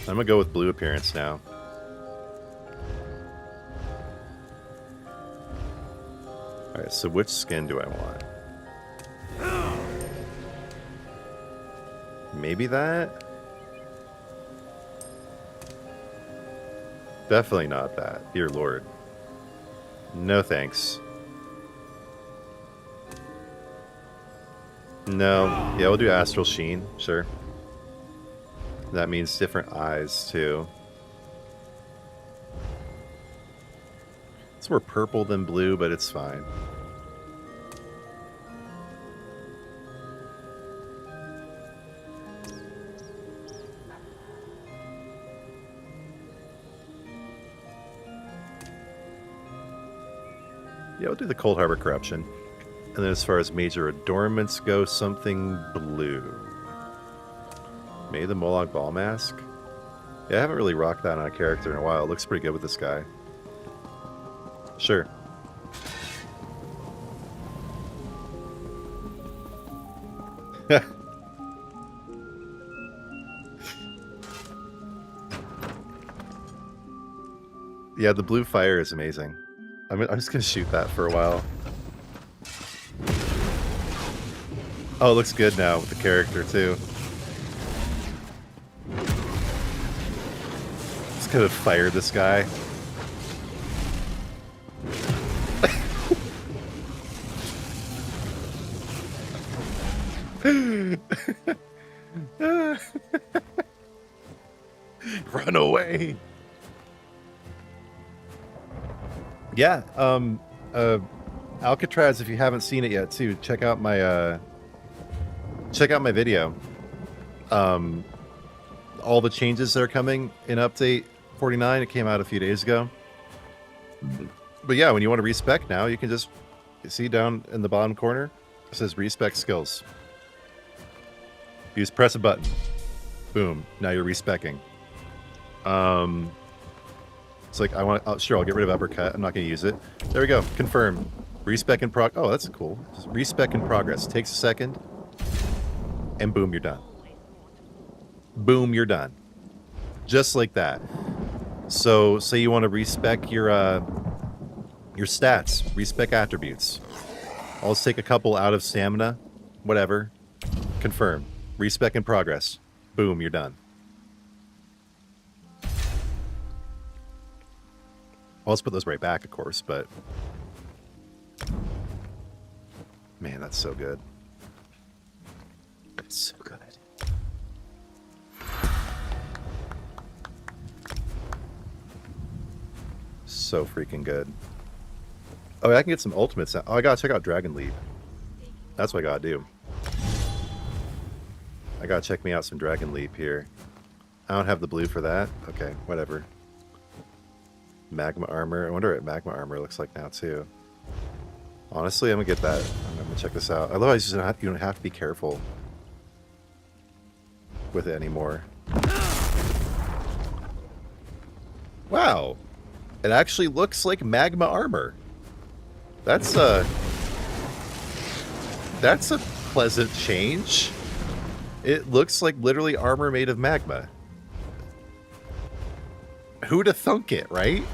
I'm gonna go with blue appearance now. Alright, so which skin do I want? Maybe that? Definitely not that. Dear Lord. No thanks. No. Yeah, we'll do Astral Sheen. Sure. That means different eyes, too. It's more purple than blue, but it's fine. Yeah, we'll do the Cold Harbor Corruption. And then as far as major adornments go, something blue. Maybe the Moloch Ball Mask? Yeah, I haven't really rocked that on a character in a while. It looks pretty good with this guy. Sure. Yeah, the blue fire is amazing. I'm just gonna shoot that for a while. Oh, it looks good now with the character too. Just gonna fire this guy. Run away. Yeah, Alcatraz, if you haven't seen it yet too, check out my video. All the changes that are coming in update 49, it came out a few days ago. But yeah, when you want to respec now, you can just see down in the bottom corner, it says respec skills. You just press a button. Boom, now you're respecing. It's like, sure, I'll get rid of uppercut. I'm not going to use it. There we go. Confirm. Respec in oh, that's cool. Just respec in progress. Takes a second. And boom, you're done. Boom, you're done. Just like that. So, say you want to respec your stats. Respec attributes. I'll just take a couple out of stamina. Whatever. Confirm. Respec in progress. Boom, you're done. I'll just put those right back, of course, but... Man, that's so good. It's so good. So freaking good. Oh, I can get some ultimates now. Oh, I gotta check out Dragon Leap. That's what I gotta do. I gotta check me out some Dragon Leap here. I don't have the blue for that. Okay, whatever. Magma armor. I wonder what magma armor looks like now too. Honestly, I'm gonna get that. I'm gonna check this out. Otherwise, you don't have to be careful with it anymore. Wow, it actually looks like magma armor. That's a pleasant change. It looks like literally armor made of magma. Who'da thunk it, right?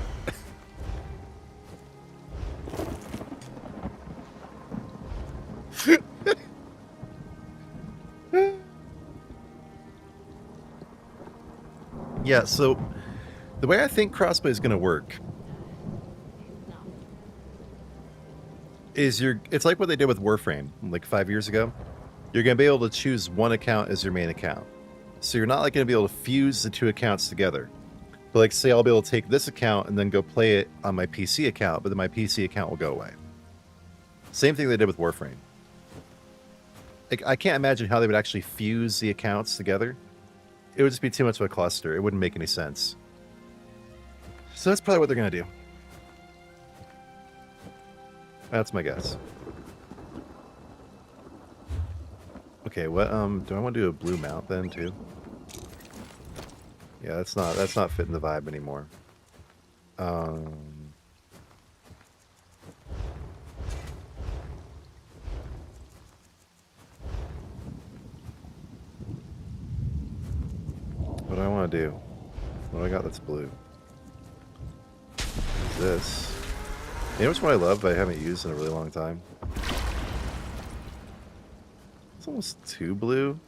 Yeah, so the way I think Crossplay is going to work is it's like what they did with Warframe like 5 years ago. You're going to be able to choose one account as your main account. So you're not like going to be able to fuse the two accounts together. But like say I'll be able to take this account and then go play it on my PC account, but then my PC account will go away. Same thing they did with Warframe. Like, I can't imagine how they would actually fuse the accounts together. It would just be too much of a cluster. It wouldn't make any sense. So that's probably what they're going to do. That's my guess. Okay, what do I want to do a blue mount then too? Yeah, that's not fitting the vibe anymore. What do I want to do? What do I got that's blue? What's this? You know which one I love but I haven't used in a really long time? It's almost too blue.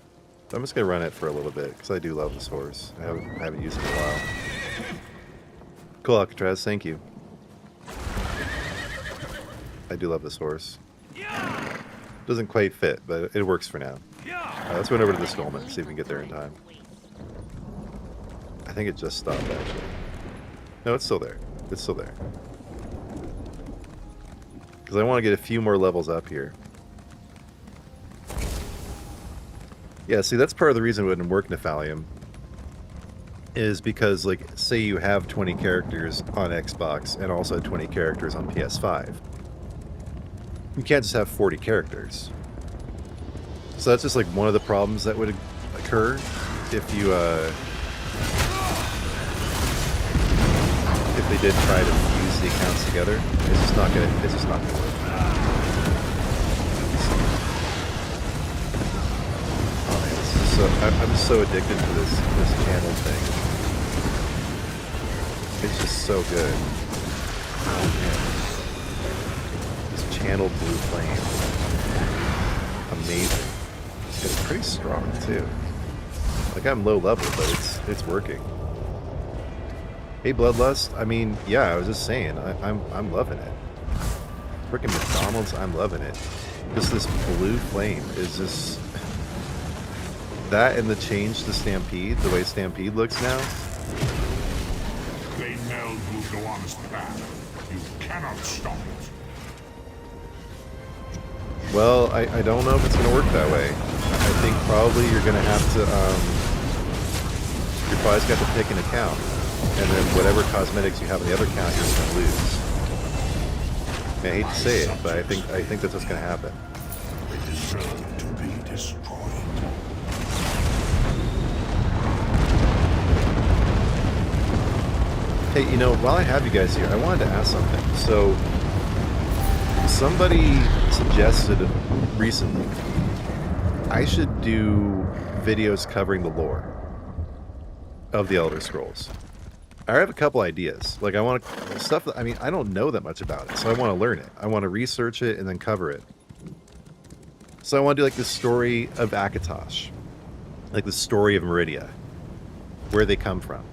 I'm just going to run it for a little bit because I do love this horse. I haven't used it in a while. Cool, Alcatraz. Thank you. I do love this horse. Doesn't quite fit, but it works for now. Let's run over to this dolmen, see if we can get there in time. I think it just stopped, actually. No, it's still there. It's still there. Because I want to get a few more levels up here. Yeah, see, that's part of the reason it wouldn't work Nephallium. Is because, like, say you have 20 characters on Xbox and also 20 characters on PS5. You can't just have 40 characters. So that's just, like, one of the problems that would occur if you, if they did try to fuse the accounts together. It's just not gonna work. Oh, man, this is so, I'm so addicted to this channel thing. It's just so good. Oh, man. This channel blue flame. Amazing. It's pretty strong too. Like, I'm low level, but it's working. Hey, Bloodlust. I mean, yeah, I was just saying, I'm loving it. Frickin' McDonald's, I'm loving it. Just this blue flame is just that, and the change to Stampede, the way Stampede looks now. They meld will go on its path. You cannot stop it. Well, I don't know if it's going to work that way. I think probably you're going to have to, you're probably got to pick an account. And then whatever cosmetics you have on the other account, you're just going to lose. I mean, I hate to say it, but I think that's what's going to happen. They deserve to be destroyed. Hey, you know, while I have you guys here, I wanted to ask something. So, somebody suggested recently I should do videos covering the lore of the Elder Scrolls. I have a couple ideas. Like, I want to stuff that, I mean, I don't know that much about it, so I want to learn it. I want to research it and then cover it. So I want to do like the story of Akatosh, like the story of Meridia, where they come from.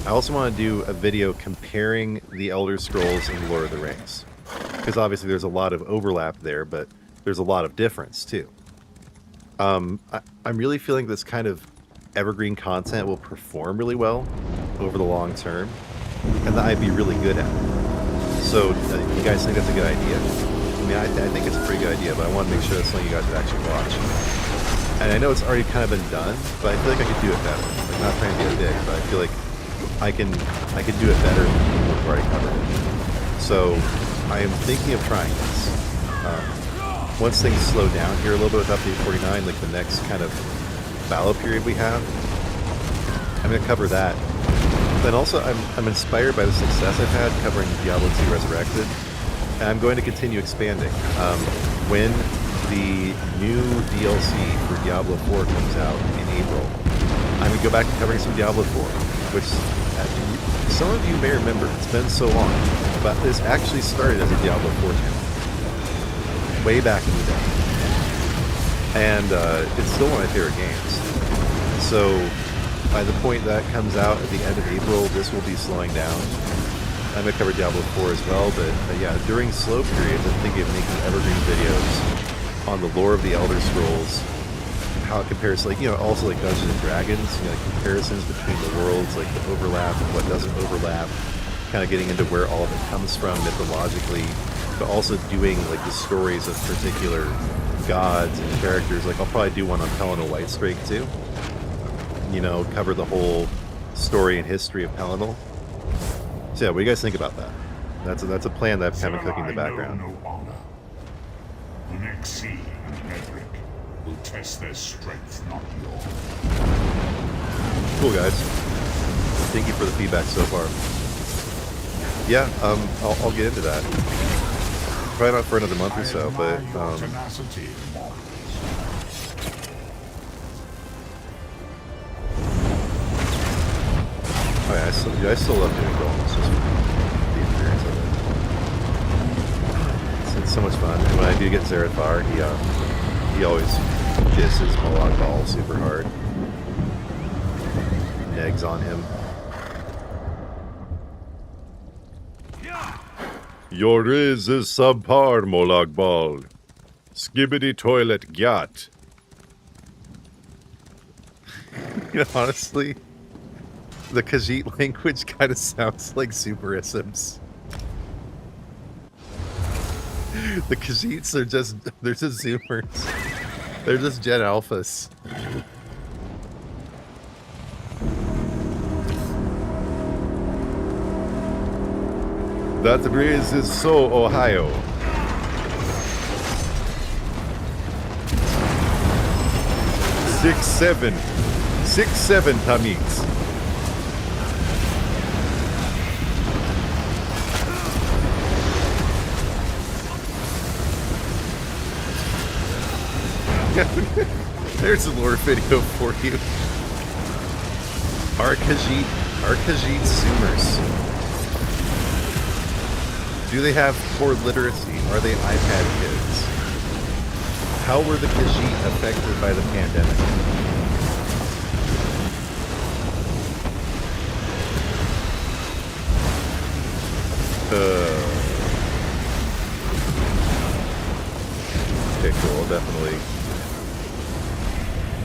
I also want to do a video comparing the Elder Scrolls and Lord of the Rings, because obviously there's a lot of overlap there, but there's a lot of difference too. I'm really feeling this kind of evergreen content will perform really well over the long term, and that I'd be really good at it. So, you guys think that's a good idea? I mean, I think it's a pretty good idea, but I want to make sure that's something you guys would actually watch. And I know it's already kind of been done, but I feel like I could do it better. Like, not trying to be a dick, but I feel like I can do it better than people who've already covered it. So, I am thinking of trying this. Once things slow down here a little bit with Update 49, like the next kind of fallow period we have, I'm going to cover that. Then also, I'm inspired by the success I've had covering Diablo 2 Resurrected, and I'm going to continue expanding. When the new DLC for Diablo 4 comes out in April, I'm going to go back to covering some Diablo 4, which some of you may remember, it's been so long, but this actually started as a Diablo 4 channel, way back in the day. And it's still one of my favorite games. So by the point that comes out at the end of April, this will be slowing down. I'm going to cover Diablo 4 as well, but yeah, during slow periods, I'm thinking of making evergreen videos on the lore of the Elder Scrolls, how it compares, like, you know, also like Dungeons and Dragons, you know, like comparisons between the worlds, like the overlap and what doesn't overlap, kind of getting into where all of it comes from mythologically, but also doing like the stories of particular gods and characters. Like, I'll probably do one on Pelennor Whitestrake too. You know, cover the whole story and history of Pelennor. So yeah, what do you guys think about that? That's a plan that I've kind of cooking in the background. No honor. The next scene in Edric will test their strength, not yours. Cool, guys. Thank you for the feedback so far. Yeah, I'll get into that. Probably not for another month or so, but Tenacity, oh yeah, I still love doing dolmens, just for the experience of it. It's so much fun. And when I do get Zerathar, he always disses Molag Bal super hard. Eggs on him. Your is subpar, Molag Bal. Skibbity toilet gyat. You know, honestly, the Khajiit language kind of sounds like superisms. The Khajiits are they're just Zoomers. They're just Gen Alphas. That breeze is so Ohio. Six, seven, Tamix. There's a lore video for you. Our Khajiit Zoomers. Do they have poor literacy? Are they iPad kids? How were the Khajiit affected by the pandemic? Okay, cool, definitely.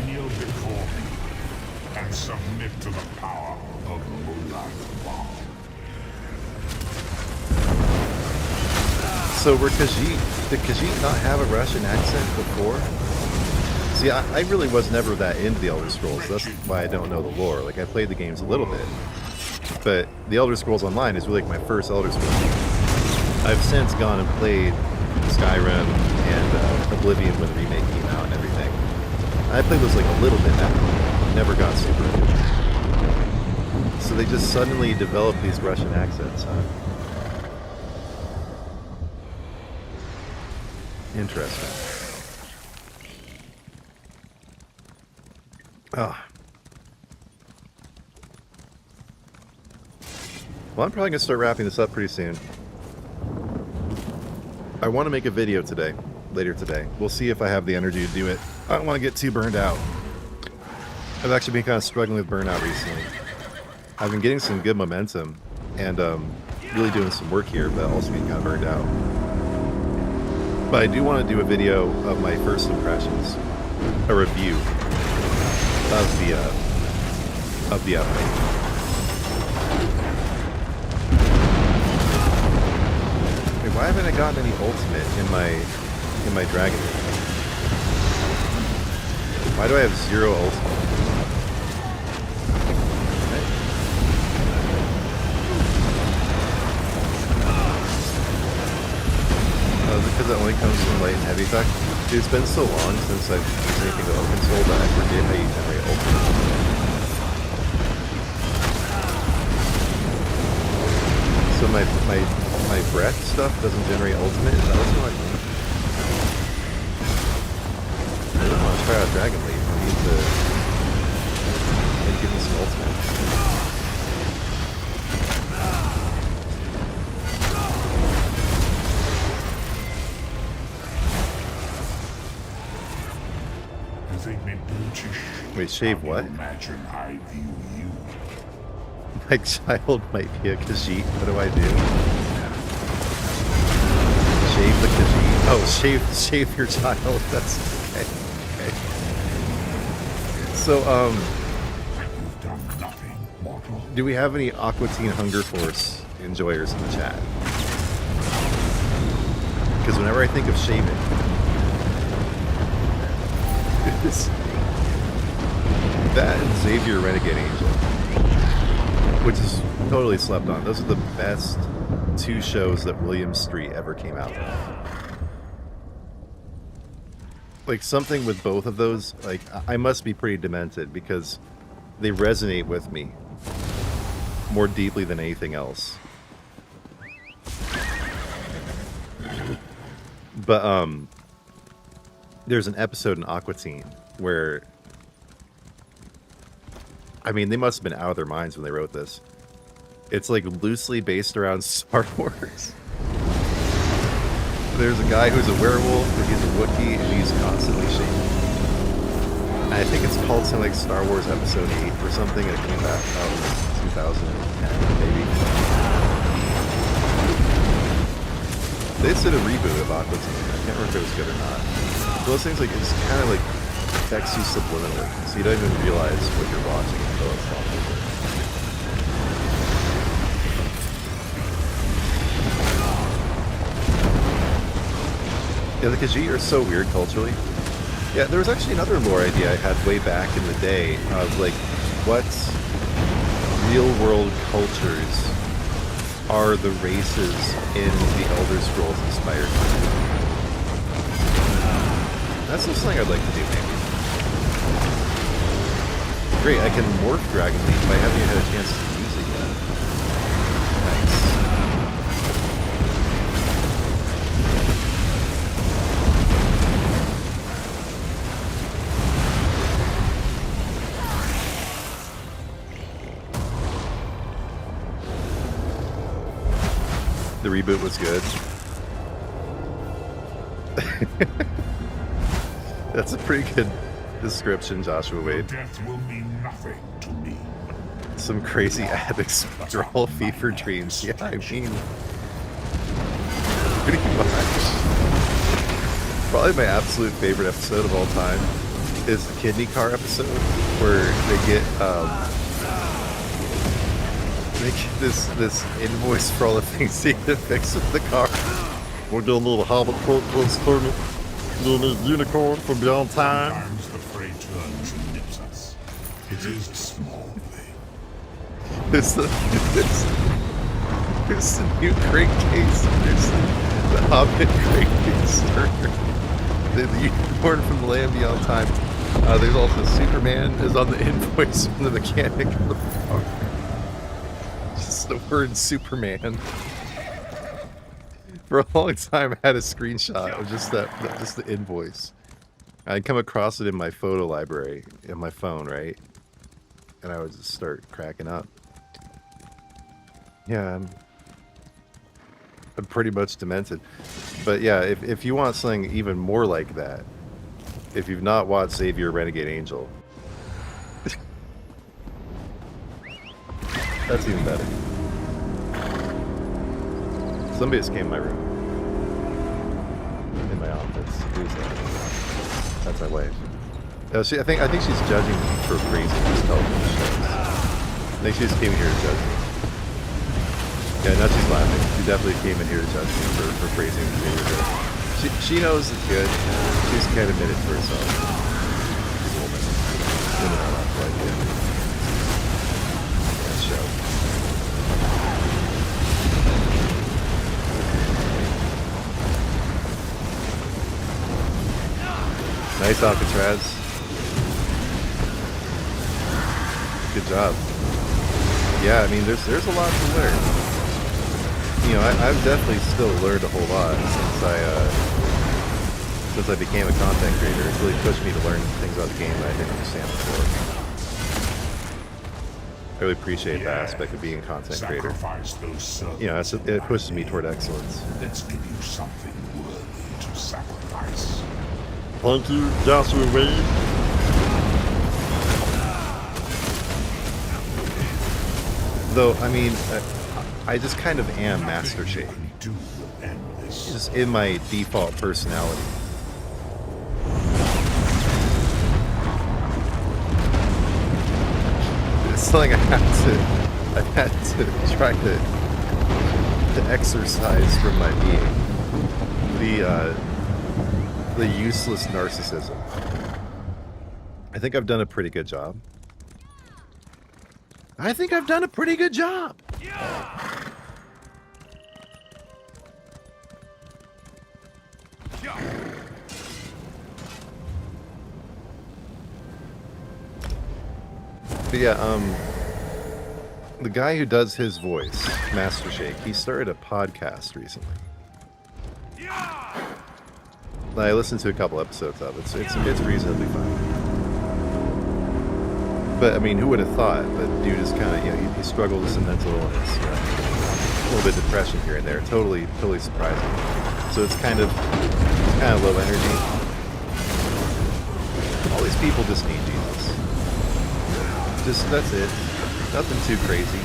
Kneel before me and submit to the power of Mulan. So were Khajiit, did Khajiit not have a Russian accent before? See, I really was never that into the Elder Scrolls. That's why I don't know the lore. Like, I played the games a little bit. But the Elder Scrolls Online is really like my first Elder Scrolls. I've since gone and played Skyrim and Oblivion when the remake came out and everything. I played those like a little bit now. Never got super into it. So they just suddenly developed these Russian accents, huh? Interesting. Oh. Well, I'm probably going to start wrapping this up pretty soon. I want to make a video today, later today. We'll see if I have the energy to do it. I don't want to get too burned out. I've actually been kind of struggling with burnout recently. I've been getting some good momentum and really doing some work here, but also getting kind of burned out. But I do want to do a video of my first impressions, a review of the update. Wait, why haven't I gotten any ultimate in my dragon? Why do I have 0 ultimate? Because it only comes from light and heavy tech. Dude, it's been so long since I've used anything to open soul that I forget how you generate ultimate. So my breath stuff doesn't generate ultimate? Is that what's going on? I really want to try out Dragon Leaf. I need to give me some ultimate. Wait, shave what? Imagine I view you. My child might be a Khajiit. What do I do? Shave the Khajiit. Oh, shave your child. That's okay. Okay. So, You've done nothing, mortal. do we have any Aqua Teen Hunger Force enjoyers in the chat? Because whenever I think of shaving, it's that and Xavier Renegade Angel, which is totally slept on. Those are the best 2 shows that William Street ever came out with. Like, something with both of those, like, I must be pretty demented because they resonate with me more deeply than anything else. But, there's an episode in Aqua Teen where, I mean, they must have been out of their minds when they wrote this. It's like loosely based around Star Wars. There's a guy who's a werewolf, but he's a Wookiee, and he's constantly shaving. And I think it's called something like Star Wars Episode 8 or something, and it came back out in 2010, maybe. They did a reboot of Aqua Teen. I can't remember if it was good or not. Those things, like, it's kind of like affects you subliminally, so you don't even realize what you're watching until it's all over. Yeah, the Khajiit are so weird culturally. Yeah, there was actually another lore idea I had way back in the day of like what real-world cultures are the races in the Elder Scrolls inspired. That's just something I'd like to do, maybe. Great, I can morph Dragonknight, but I haven't had a chance to use it yet. Nice. The reboot was good. That's a pretty good description, Joshua Wade. Death will mean nothing to me. Some crazy addicts draw fever dreams. Yeah, I mean, pretty much. Probably my absolute favorite episode of all time is the kidney car episode where they get this invoice for all the things they need to fix with the car. We're doing a little Hobbit quote close tournament. Little unicorn from beyond time. Sometimes the fray turns and nips us. It is a small thing. There's the new crankcase. There's the Hobbit crankcase. The unicorn from the land beyond time. There's also Superman is on the invoice from the mechanic of the car. Just the word Superman. For a long time, I had a screenshot of just the invoice. I'd come across it in my photo library in my phone, right? And I would just start cracking up. Yeah, I'm pretty much demented. But yeah, if you want something even more like that, if you've not watched Savior Renegade Angel, that's even better. Somebody just came in my room. In my office. Who's that? That's my wife. I think she's judging me for praising these television shows. I think she just came here to judge me. Yeah, now she's laughing. She definitely came in here to judge me for praising the favorite show. She knows it's good. She's kind of admitted to herself. She's a woman. Women are not quite good. That show. Nice Alcatraz. Good job. Yeah, I mean, there's a lot to learn. You know, I've definitely still learned a whole lot since I became a content creator. It's really pushed me to learn things about the game that I didn't understand before. I really appreciate that aspect of being a content creator. You know, it pushes me toward excellence. Let's give you something worthy to sacrifice. Thank you, Joshua Wade. Though, I mean, I just kind of am Master Shake. Just in my default personality. It's something I've had to try to exercise from my being. The useless narcissism. I think I've done a pretty good job. But yeah, the guy who does his voice, Master Shake, he started a podcast recently. I listened to a couple episodes of it. It's reasonably fun. But I mean, who would have thought that dude is kind of, you know, he struggled with some mental illness, you know, a little bit of depression here and there. Totally surprising. So it's kind of low energy. All these people just need Jesus. That's it. Nothing too crazy.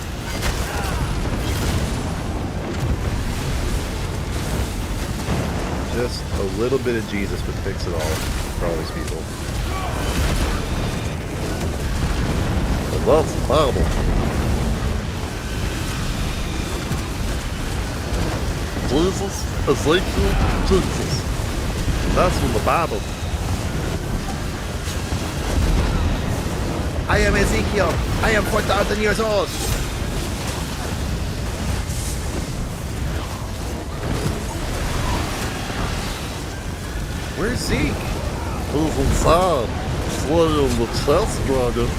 Just a little bit of Jesus would fix it all for all these people. But that's the Bible. Jesus, Ezekiel, Jesus. That's from the Bible. I am Ezekiel. I am 4,000 years old. Where's Zeke? Who's inside? Slaying the chest dragon.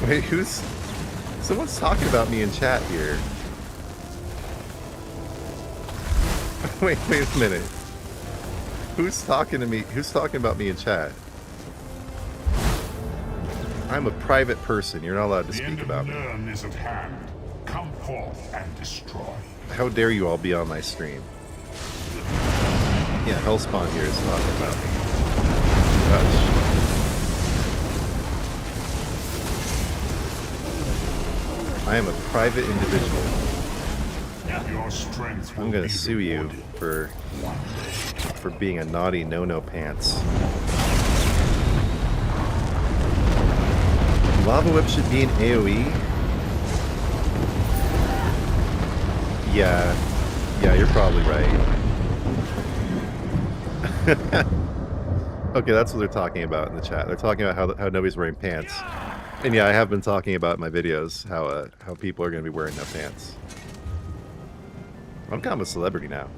Wait, who's... Someone's talking about me in chat here. Wait a minute. Who's talking to me? Who's talking about me in chat? I'm a private person. You're not allowed to The speak end about of me. Nern is at hand. Come forth and destroy. How dare you all be on my stream? Yeah, Hellspawn here is talking about me. Gosh. I am a private individual. Your strength will I'm gonna be sue you rewarded. for being a naughty no-no pants. Lava Whip should be an AoE? Yeah, you're probably right. Okay, that's what they're talking about in the chat. They're talking about how nobody's wearing pants. And yeah, I have been talking about in my videos how people are going to be wearing no pants. I'm kind of a celebrity now.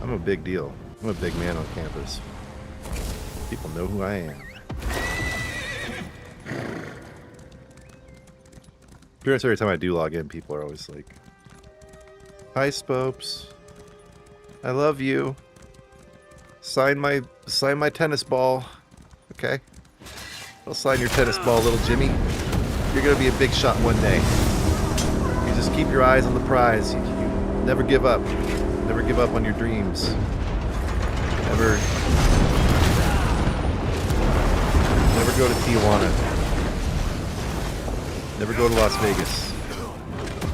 I'm a big deal. I'm a big man on campus. People know who I am. Pretty much every time I do log in, people are always like, "Hi, Spopes. I love you. Sign my tennis ball." Okay. I'll sign your tennis ball, little Jimmy. You're gonna be a big shot one day. You just keep your eyes on the prize. You never give up. Never give up on your dreams. Never go to Tijuana. Never go to Las Vegas.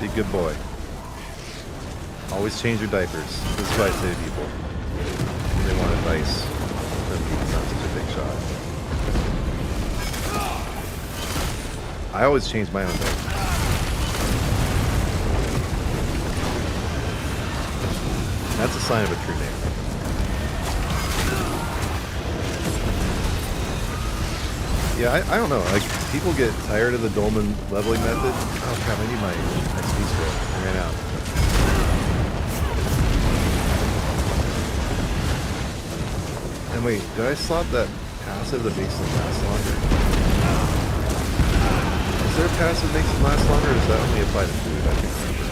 Be a good boy. Always change your diapers. This is what I say to people when they want advice. Then he's not such a big shot. I always change my own diapers. That's a sign of a true name. Yeah, I don't know. Like, people get tired of the dolmen leveling method. Oh crap, I need my XP scroll. I ran out. And wait, did I slot that passive that makes them last longer? Is there a passive that makes them last longer, or does that only apply to food? I can't remember.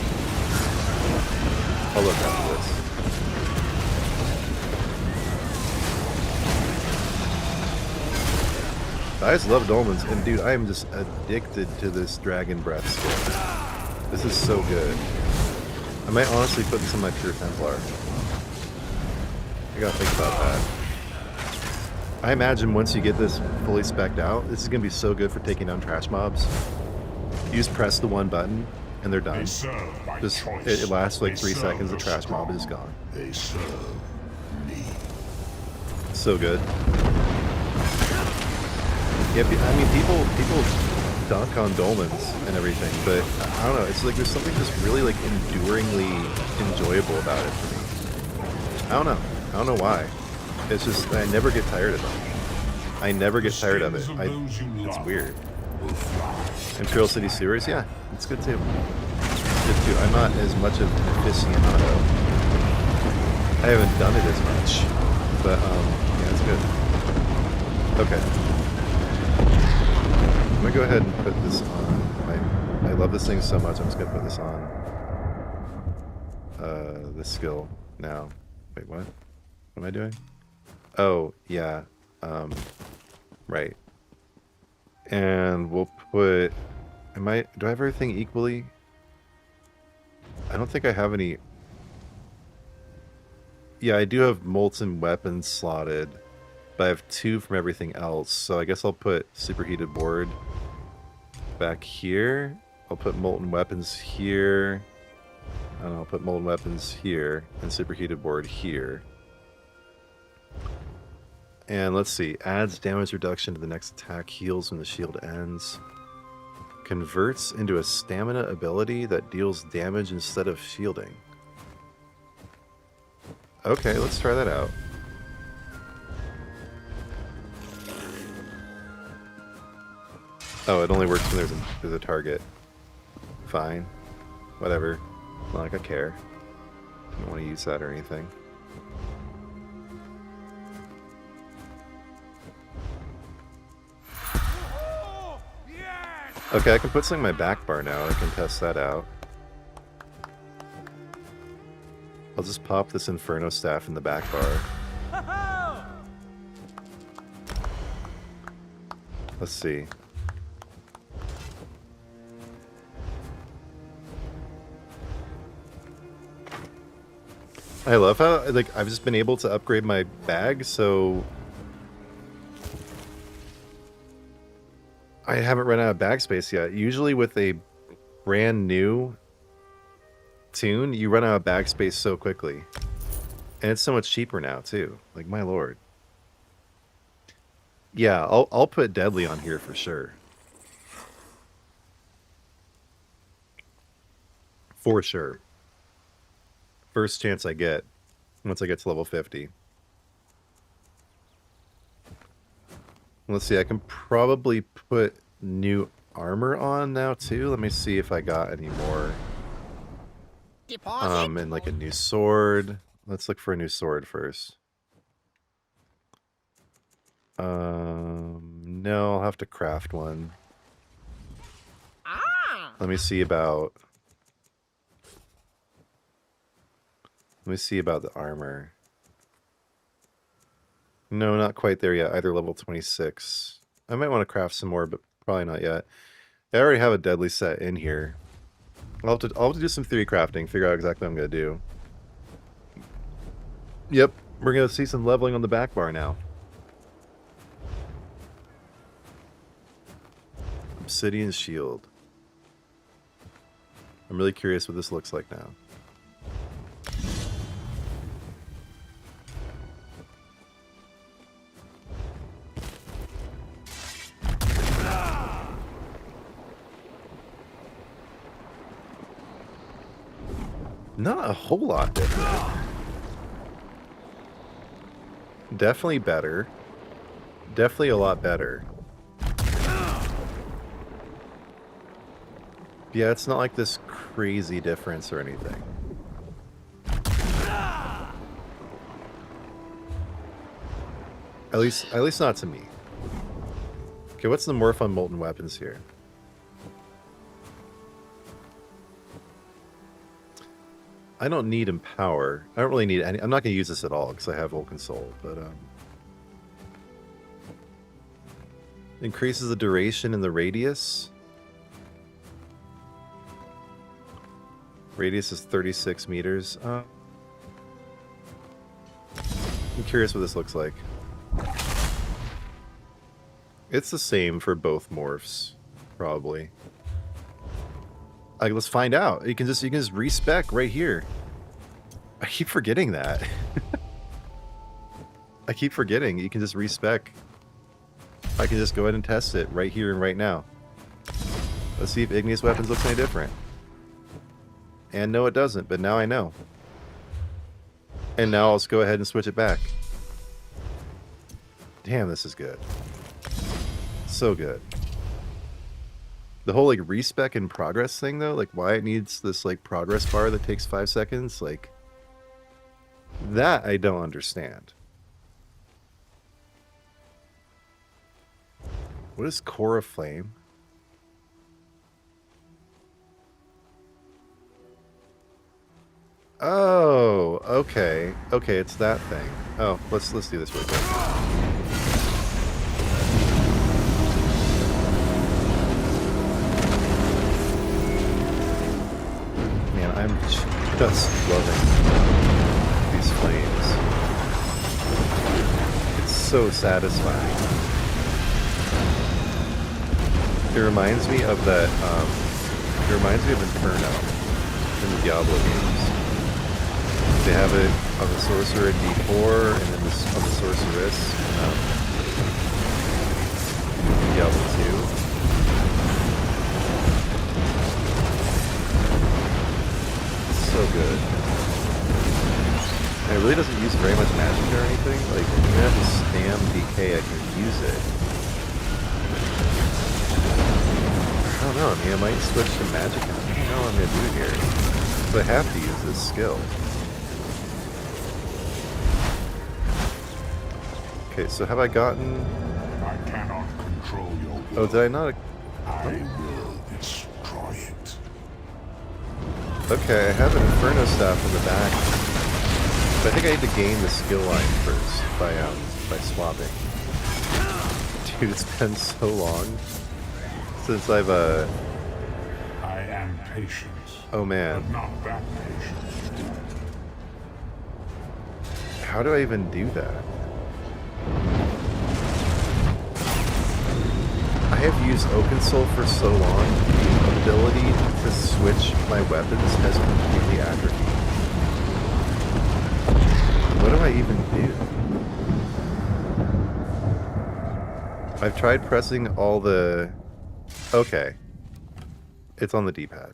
I'll look after this. I just love dolmens, and dude, I am just addicted to this dragon breath skill. This is so good. I might honestly put this in my pure Templar. I gotta think about that. I imagine once you get this fully spec'd out, this is gonna be so good for taking down trash mobs. You just press the one button, and they're done. They serve my Just choice. it lasts like They 3 serve seconds. The the trash mob strong. is gone. They serve me. So good. Yeah, I mean, people dunk on dolmens and everything, but I don't know. It's like there's something just really like enduringly enjoyable about it for me. I don't know. I don't know why. It's just I never get tired of it. I never get tired of it. It's weird. Imperial City Sewers, yeah, it's good too. It's good too. I'm not as much of an aficionado. I haven't done it as much, but yeah, it's good. Okay. I'm gonna go ahead and put this on. I love this thing so much. I'm just gonna put this on. This skill now. Wait, what? What am I doing? Oh, yeah. Right. And we'll put. Do I have everything equally? I don't think I have any. Yeah, I do have molten weapons slotted, but I have 2 from everything else. So I guess I'll put superheated board back here. I'll put molten weapons here. And I'll put molten weapons here and superheated board here. And let's see, adds damage reduction to the next attack, heals when the shield ends. Converts into a stamina ability that deals damage instead of shielding. Okay, let's try that out. Oh, it only works when there's a target. Fine. Whatever. Not like I care. I don't want to use that or anything. Okay, I can put something in my back bar now. I can test that out. I'll just pop this Inferno Staff in the back bar. Let's see. I love how, like, I've just been able to upgrade my bag, so I haven't run out of bag space yet. Usually with a brand new tune, you run out of bag space so quickly. And it's so much cheaper now, too. Like, my lord. Yeah, I'll put Deadly on here for sure. For sure. First chance I get, once I get to level 50. Let's see, I can probably put new armor on now too. Let me see if I got any more. And like a new sword. Let's look for a new sword first. No, I'll have to craft one. Let me see about the armor. No, not quite there yet. Either level 26. I might want to craft some more, but probably not yet. I already have a Deadly set in here. I'll have to do some theory crafting, figure out exactly what I'm going to do. Yep, we're going to see some leveling on the back bar now. Obsidian Shield. I'm really curious what this looks like now. Not a whole lot different. Definitely better. Definitely a lot better. Yeah, it's not like this crazy difference or anything. At least not to me. Okay, what's the morph on molten weapons here? I don't need Empower. I don't really need any. I'm not going to use this at all because I have Vulcan Soul, but increases the duration and the radius. Radius is 36 meters. I'm curious what this looks like. It's the same for both morphs, probably. Let's find out. You can just respec right here. I keep forgetting that. I keep forgetting you can just respec. I can just go ahead and test it right here and right now. Let's see if igneous weapons looks any different. And no, it doesn't. But now I know. And now I'll just go ahead and switch it back. Damn, this is good. So good. The whole like respec and progress thing though, like why it needs this like progress bar that takes 5 seconds, like that I don't understand. What is Core of Flame? Oh, okay. Okay, it's that thing. Oh, let's do this real quick. I'm just loving these flames. It's so satisfying. It reminds me of that, it reminds me of Inferno in the Diablo games. They have it on the Sorcerer at D4 and then on the Sorceress in Diablo 2. so good. And it really doesn't use very much magic or anything. Like, even at the spam DK, I can use it. I don't know. I mean, I might switch to magic. I don't know what I'm going to do here. But I have to use this skill. Okay, so have I gotten... I cannot control your will. Oh, did I not... I will destroy it. Okay, I have an Inferno Staff in the back. But I think I need to gain the skill line first by swapping. Dude, it's been so long since I've I am patient. Oh man. But not that patient. How do I even do that? I have used Oakensoul for so long, the ability to switch my weapons has completely atrophied. What do I even do? I've tried pressing all the... Okay. It's on the D-pad.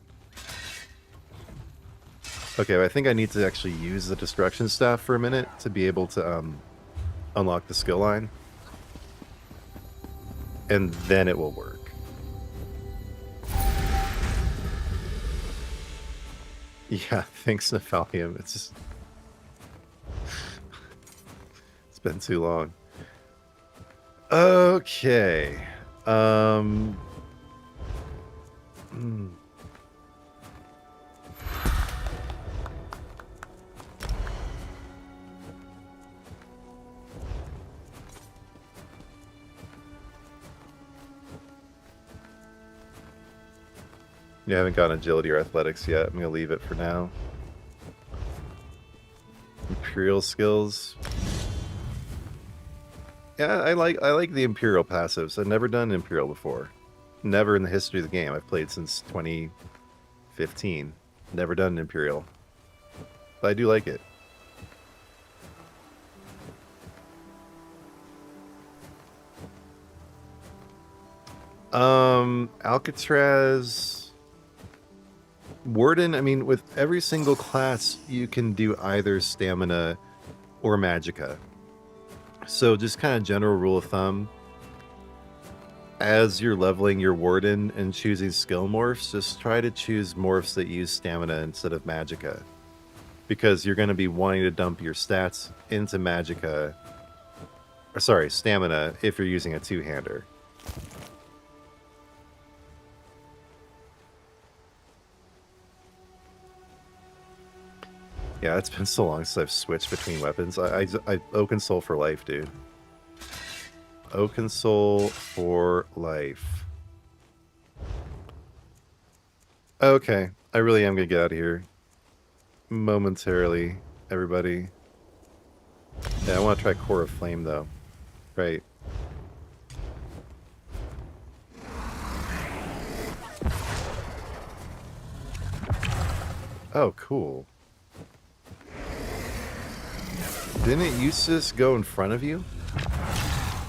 Okay, I think I need to actually use the Destruction Staff for a minute to be able to unlock the skill line. And then it will work. Yeah, thanks, Nephalium. It's just... it's been too long. Okay. You haven't gotten agility or athletics yet. I'm gonna leave it for now. Imperial skills. Yeah, I like the Imperial passives. I've never done Imperial before. Never in the history of the game. I've played since 2015. Never done an Imperial. But I do like it. Alcatraz... Warden, I mean, with every single class, you can do either Stamina or Magicka. So just kind of general rule of thumb, as you're leveling your Warden and choosing skill morphs, just try to choose morphs that use Stamina instead of Magicka. Because you're going to be wanting to dump your stats into Magicka, or sorry, Stamina, if you're using a two-hander. Yeah, it's been so long since I've switched between weapons. I Oakensoul for life, dude. Oakensoul for life. Okay, I really am gonna get out of here. Momentarily, everybody. Yeah, I want to try Core of Flame, though. Right. Oh, cool. Didn't it used to just go in front of you?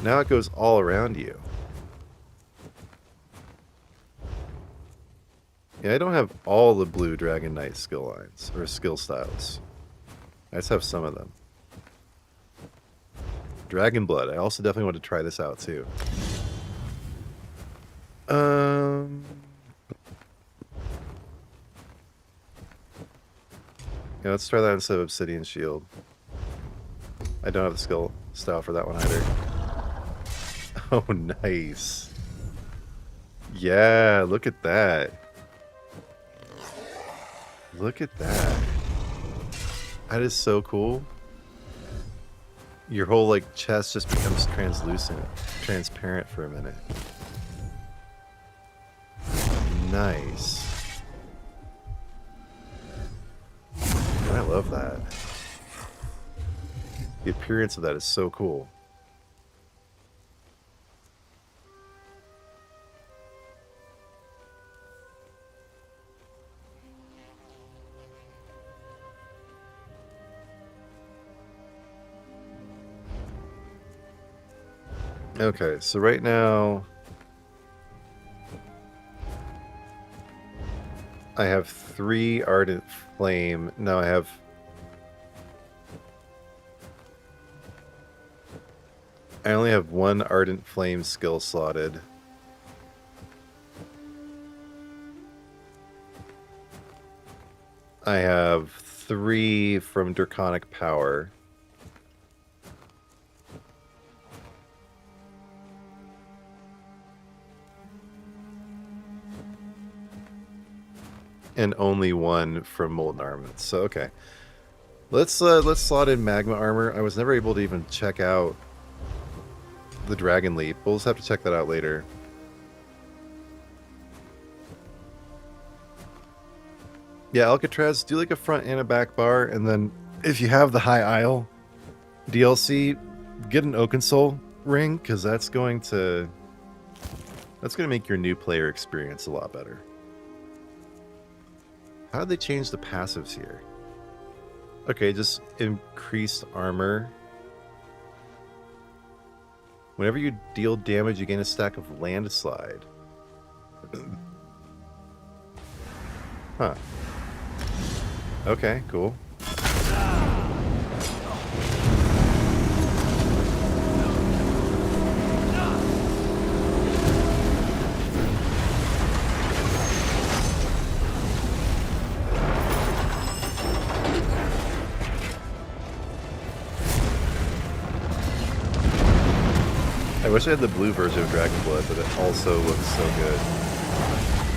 Now it goes all around you. Yeah, I don't have all the blue Dragon Knight skill lines, or skill styles. I just have some of them. Dragon Blood, I also definitely want to try this out too. Yeah, let's try that instead of Obsidian Shield. I don't have the skill style for that one either. Oh, nice. Yeah, look at that. Look at that. That is so cool. Your whole, like, chest just becomes transparent for a minute. Nice. I love that. The appearance of that is so cool. Okay, so right now... I have 3 Ardent Flame. No, I have... I only have 1 Ardent Flame skill slotted. I have 3 from Draconic Power. And only 1 from Molten Armaments. So okay, let's slot in Magma Armor. I was never able to even check out the Dragon Leap. We'll just have to check that out later. Yeah, Alcatraz, do like a front and a back bar, and then if you have the High Isle DLC, get an Oakensole ring, because that's going to make your new player experience a lot better. How did they change the passives here? Okay, just increased armor. Whenever you deal damage, you gain a stack of landslide. Huh. Okay, cool. I wish I had the blue version of Dragon Blood, but it also looks so good.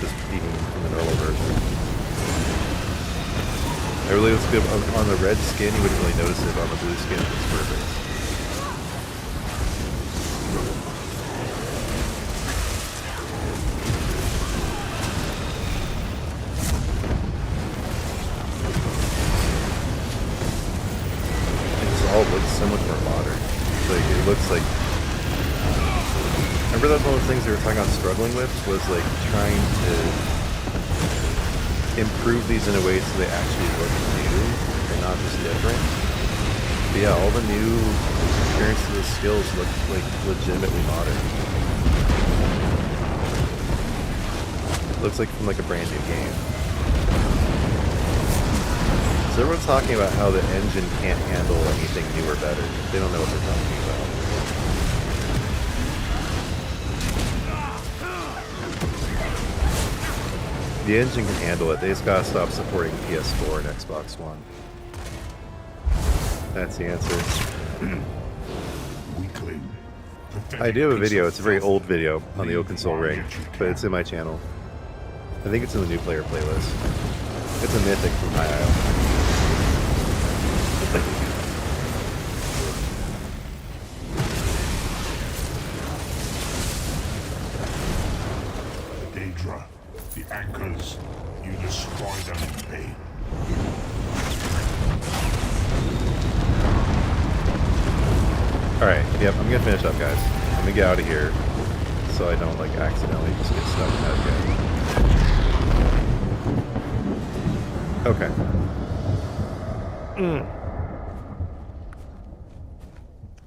Just even from the normal version. It really looks good on the red skin. You wouldn't really notice it on the blue skin. It's perfect. It just all looks so much more modern. Like it looks like. Remember that one of the things they were talking about struggling with was like trying to improve these in a way so they actually look new and not just different. But yeah, all the new experiences and skills look like legitimately modern. Looks like from like a brand new game. So everyone's talking about how the engine can't handle anything new or better. They don't know what they're talking about. The engine can handle it. They just gotta stop supporting PS4 and Xbox One. That's the answer. Weakling. I do have a video. It's a very old video on the Oakensole ring, but it's in my channel. I think it's in the new player playlist. It's a mythic from High Isle. Daedra, the anchors, you destroy them in vain. Alright, yep, I'm gonna finish up, guys. I'm gonna get out of here so I don't, like, accidentally just get stuck in that game. Okay.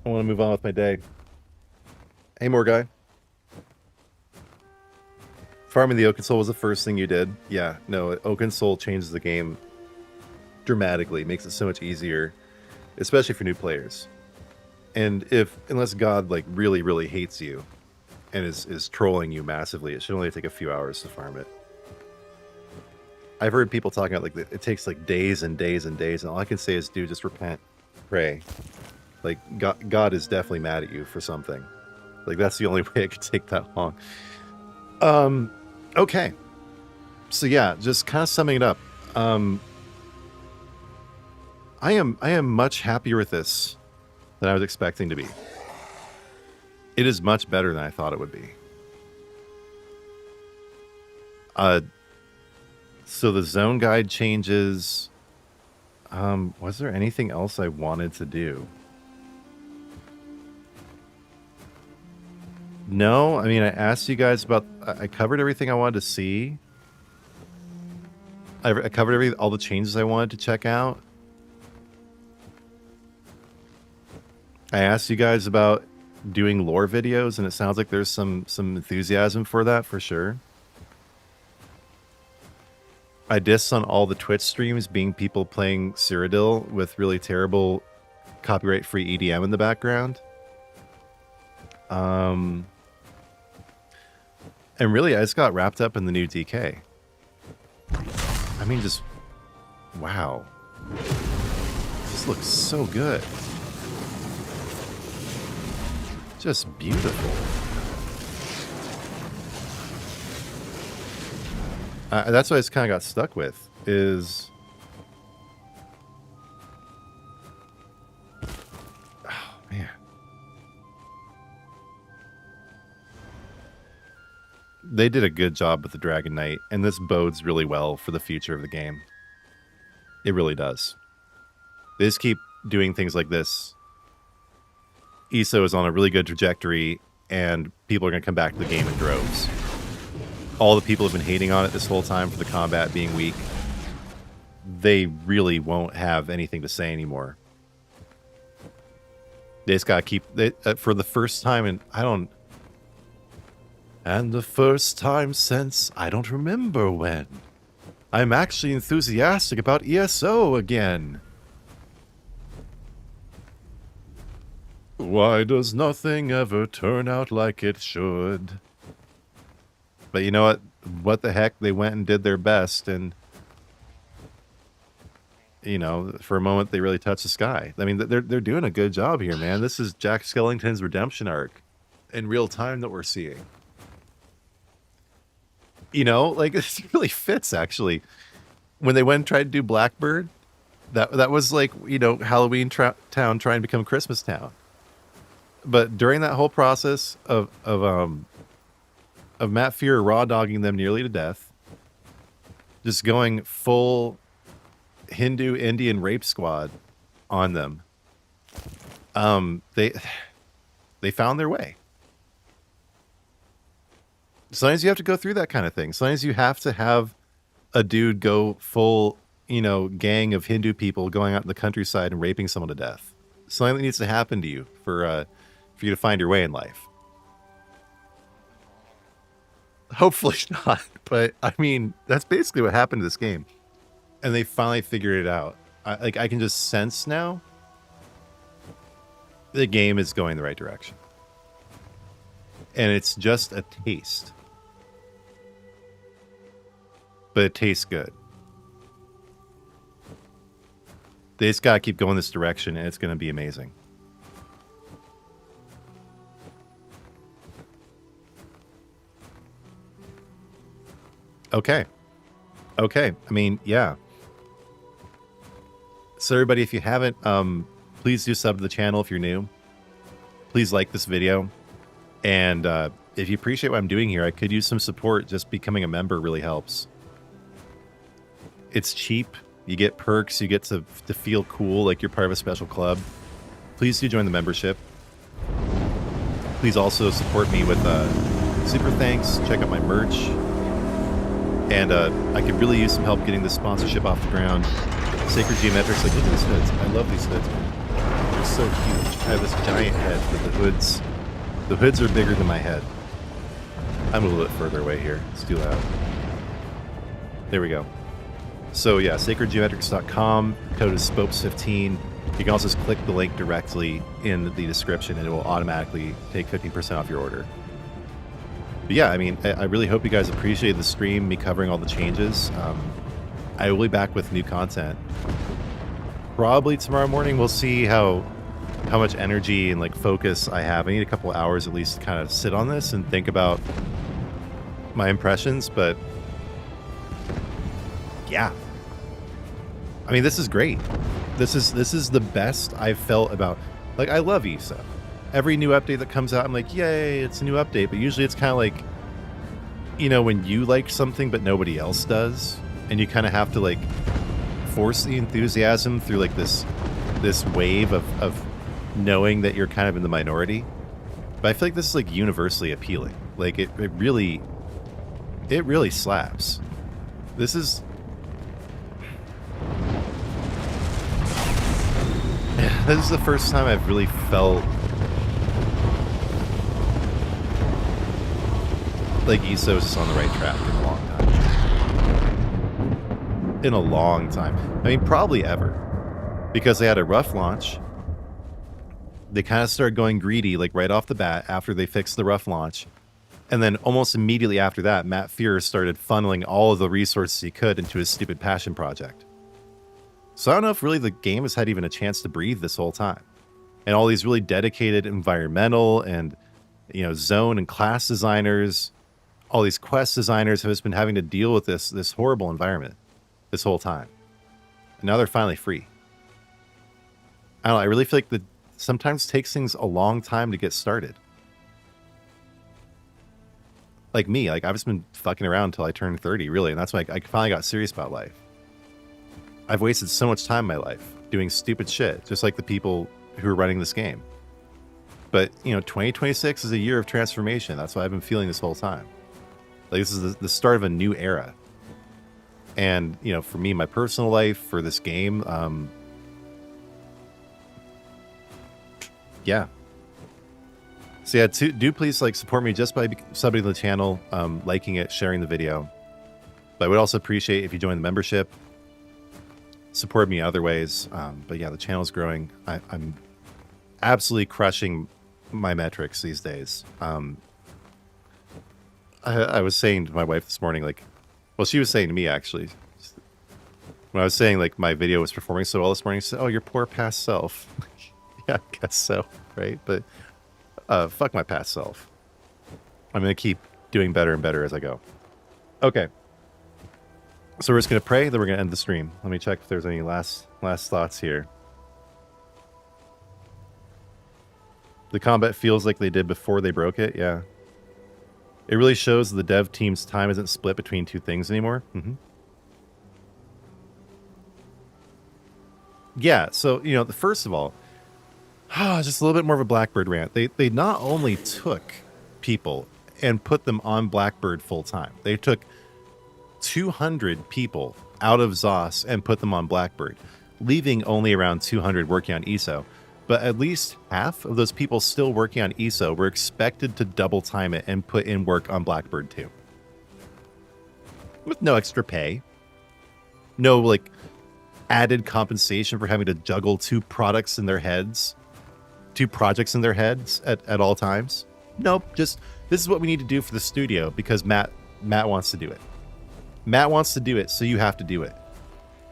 I want to move on with my day. Hey, more guy. Farming the Oakensole was the first thing you did. Yeah, no, Oakensole changes the game dramatically. Makes it so much easier, especially for new players. And unless God like really, really hates you and is trolling you massively, it should only take a few hours to farm it. I've heard people talking about like it takes like days and days and days, and all I can say is, dude, just repent, pray. Like God is definitely mad at you for something. Like that's the only way it could take that long. Okay. So yeah, just kind of summing it up. I am much happier with this than I was expecting to be. It is much better than I thought it would be. So the zone guide changes. Was there anything else I wanted to do? No, I mean, I asked you guys about... I covered everything I wanted to see. I covered all the changes I wanted to check out. I asked you guys about doing lore videos, and it sounds like there's some enthusiasm for that, for sure. I diss on all the Twitch streams being people playing Cyrodiil with really terrible copyright-free EDM in the background. And really, I just got wrapped up in the new DK. I mean, just... wow. This looks so good. Just beautiful. That's what I just kind of got stuck with, is... oh, man. They did a good job with the Dragon Knight, and this bodes really well for the future of the game. It really does. They just keep doing things like this. ESO is on a really good trajectory, and people are going to come back to the game in droves. All the people have been hating on it this whole time for the combat being weak. They really won't have anything to say anymore. They just got to keep... for the first time in... And the first time since I don't remember when. I'm actually enthusiastic about ESO again. Why does nothing ever turn out like it should? But you know what? What the heck? They went and did their best, and you know, for a moment they really touched the sky. I mean, they're doing a good job here, man. This is Jack Skellington's redemption arc in real time that we're seeing. You know, like, this really fits, actually. When they went and tried to do Blackbird, that was like, you know, Halloween town trying to become Christmas town. But during that whole process of Matt Fear raw dogging them nearly to death, just going full Hindu Indian rape squad on them, they found their way. Sometimes you have to go through that kind of thing. Sometimes you have to have a dude go full, you know, gang of Hindu people going out in the countryside and raping someone to death. Something that needs to happen to you for you to find your way in life. Hopefully not, but I mean, that's basically what happened to this game. And they finally figured it out. I can just sense now the game is going the right direction. And it's just a taste. But it tastes good. They just gotta keep going this direction, and it's gonna be amazing. Okay. I mean, yeah. So everybody, if you haven't, please do sub to the channel if you're new. Please like this video. And if you appreciate what I'm doing here, I could use some support. Just becoming a member really helps. It's cheap. You get perks. You get to feel cool, like you're part of a special club. Please do join the membership. Please also support me with super thanks. Check out my merch. And I could really use some help getting this sponsorship off the ground. Sacred Geometrics, like, look at these hoods. I love these hoods. They're so huge. I have this giant head, but the hoods are bigger than my head. I'm a little bit further away here. Let's do that. There we go. So yeah, sacredgeometrics.com. Code is Spopes15. You can also just click the link directly in the description and it will automatically take 15% off your order. But yeah, I mean, I really hope you guys appreciate the stream, me covering all the changes. I will be back with new content. Probably tomorrow morning. We'll see how much energy and like focus I have. I need a couple hours at least to kind of sit on this and think about my impressions, but yeah. I mean, this is great. This is the best I've felt about, like, I love ESO. Every new update that comes out, I'm like, yay, it's a new update. But usually it's kind of like, you know, when you like something but nobody else does, and you kind of have to like force the enthusiasm through like this wave of knowing that you're kind of in the minority. But I feel like this is like universally appealing. Like it really slaps. This is the first time I've really felt like ESO is on the right track in a long time. in a long time. I mean, probably ever. Because they had a rough launch. They kind of started going greedy, like right off the bat after they fixed the rough launch. And then almost immediately after that, Matt Fear started funneling all of the resources he could into his stupid passion project. So I don't know if really the game has had even a chance to breathe this whole time. And all these really dedicated environmental and, you know, zone and class designers, all these quest designers have just been having to deal with this horrible environment this whole time. And now they're finally free. I don't know, I really feel like that sometimes takes things a long time to get started. Like me, like I've just been fucking around until I turned 30, really, and that's why I finally got serious about life. I've wasted so much time in my life doing stupid shit, just like the people who are running this game. But, you know, 2026 is a year of transformation. That's what I've been feeling this whole time. Like, this is the start of a new era. And, you know, for me, my personal life, for this game, yeah. So yeah, do please like support me just by subbing to the channel, liking it, sharing the video. But I would also appreciate if you join the membership. Support me other ways. But yeah, the channel's growing. I'm absolutely crushing my metrics these days. I was saying to my wife this morning, like, well, she was saying to me actually, when I was saying like my video was performing so well this morning, she said, "Oh, your poor past self." Yeah, I guess so, right? But fuck my past self. I'm gonna keep doing better and better as I go. Okay. So we're just gonna pray, then we're gonna end the stream. Let me check if there's any last thoughts here. The combat feels like they did before they broke it, yeah. It really shows the dev team's time isn't split between two things anymore. Mm-hmm. Yeah, so, you know, first of all, just a little bit more of a Blackbird rant. They not only took people and put them on Blackbird full time, they took 200 people out of ZOS and put them on Blackbird, leaving only around 200 working on ESO. But at least half of those people still working on ESO were expected to double time it and put in work on Blackbird too. With no extra pay. No, like, added compensation for having to juggle two projects in their heads at all times. Nope, just, this is what we need to do for the studio because Matt wants to do it. Matt wants to do it, so you have to do it.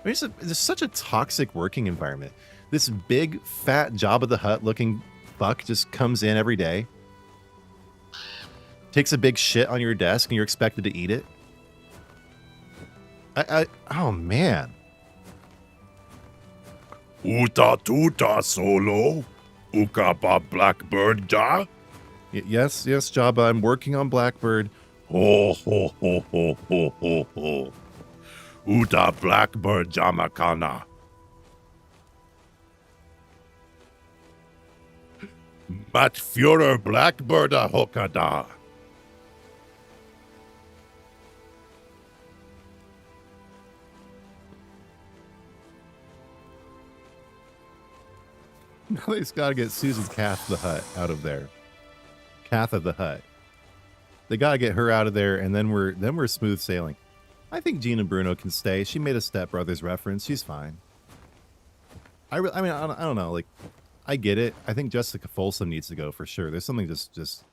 I mean, it's such a toxic working environment. This big, fat Jabba the Hutt looking fuck just comes in every day, takes a big shit on your desk, and you're expected to eat it. Oh, man. Uta tuta solo. Ukapa Blackbird da? Yes, Jabba, I'm working on Blackbird. Ho ho ho ho ho ho ho. Uta Blackbird Jamakana. Mat Führer Blackbird Hokada. Now they just gotta get Susan Cath the Hutt out of there. Cath of the Hutt. They gotta get her out of there, and then we're smooth sailing. I think Jean and Bruno can stay. She made a Step Brothers reference. She's fine. I don't know. Like, I get it. I think Jessica Folsom needs to go for sure. There's something just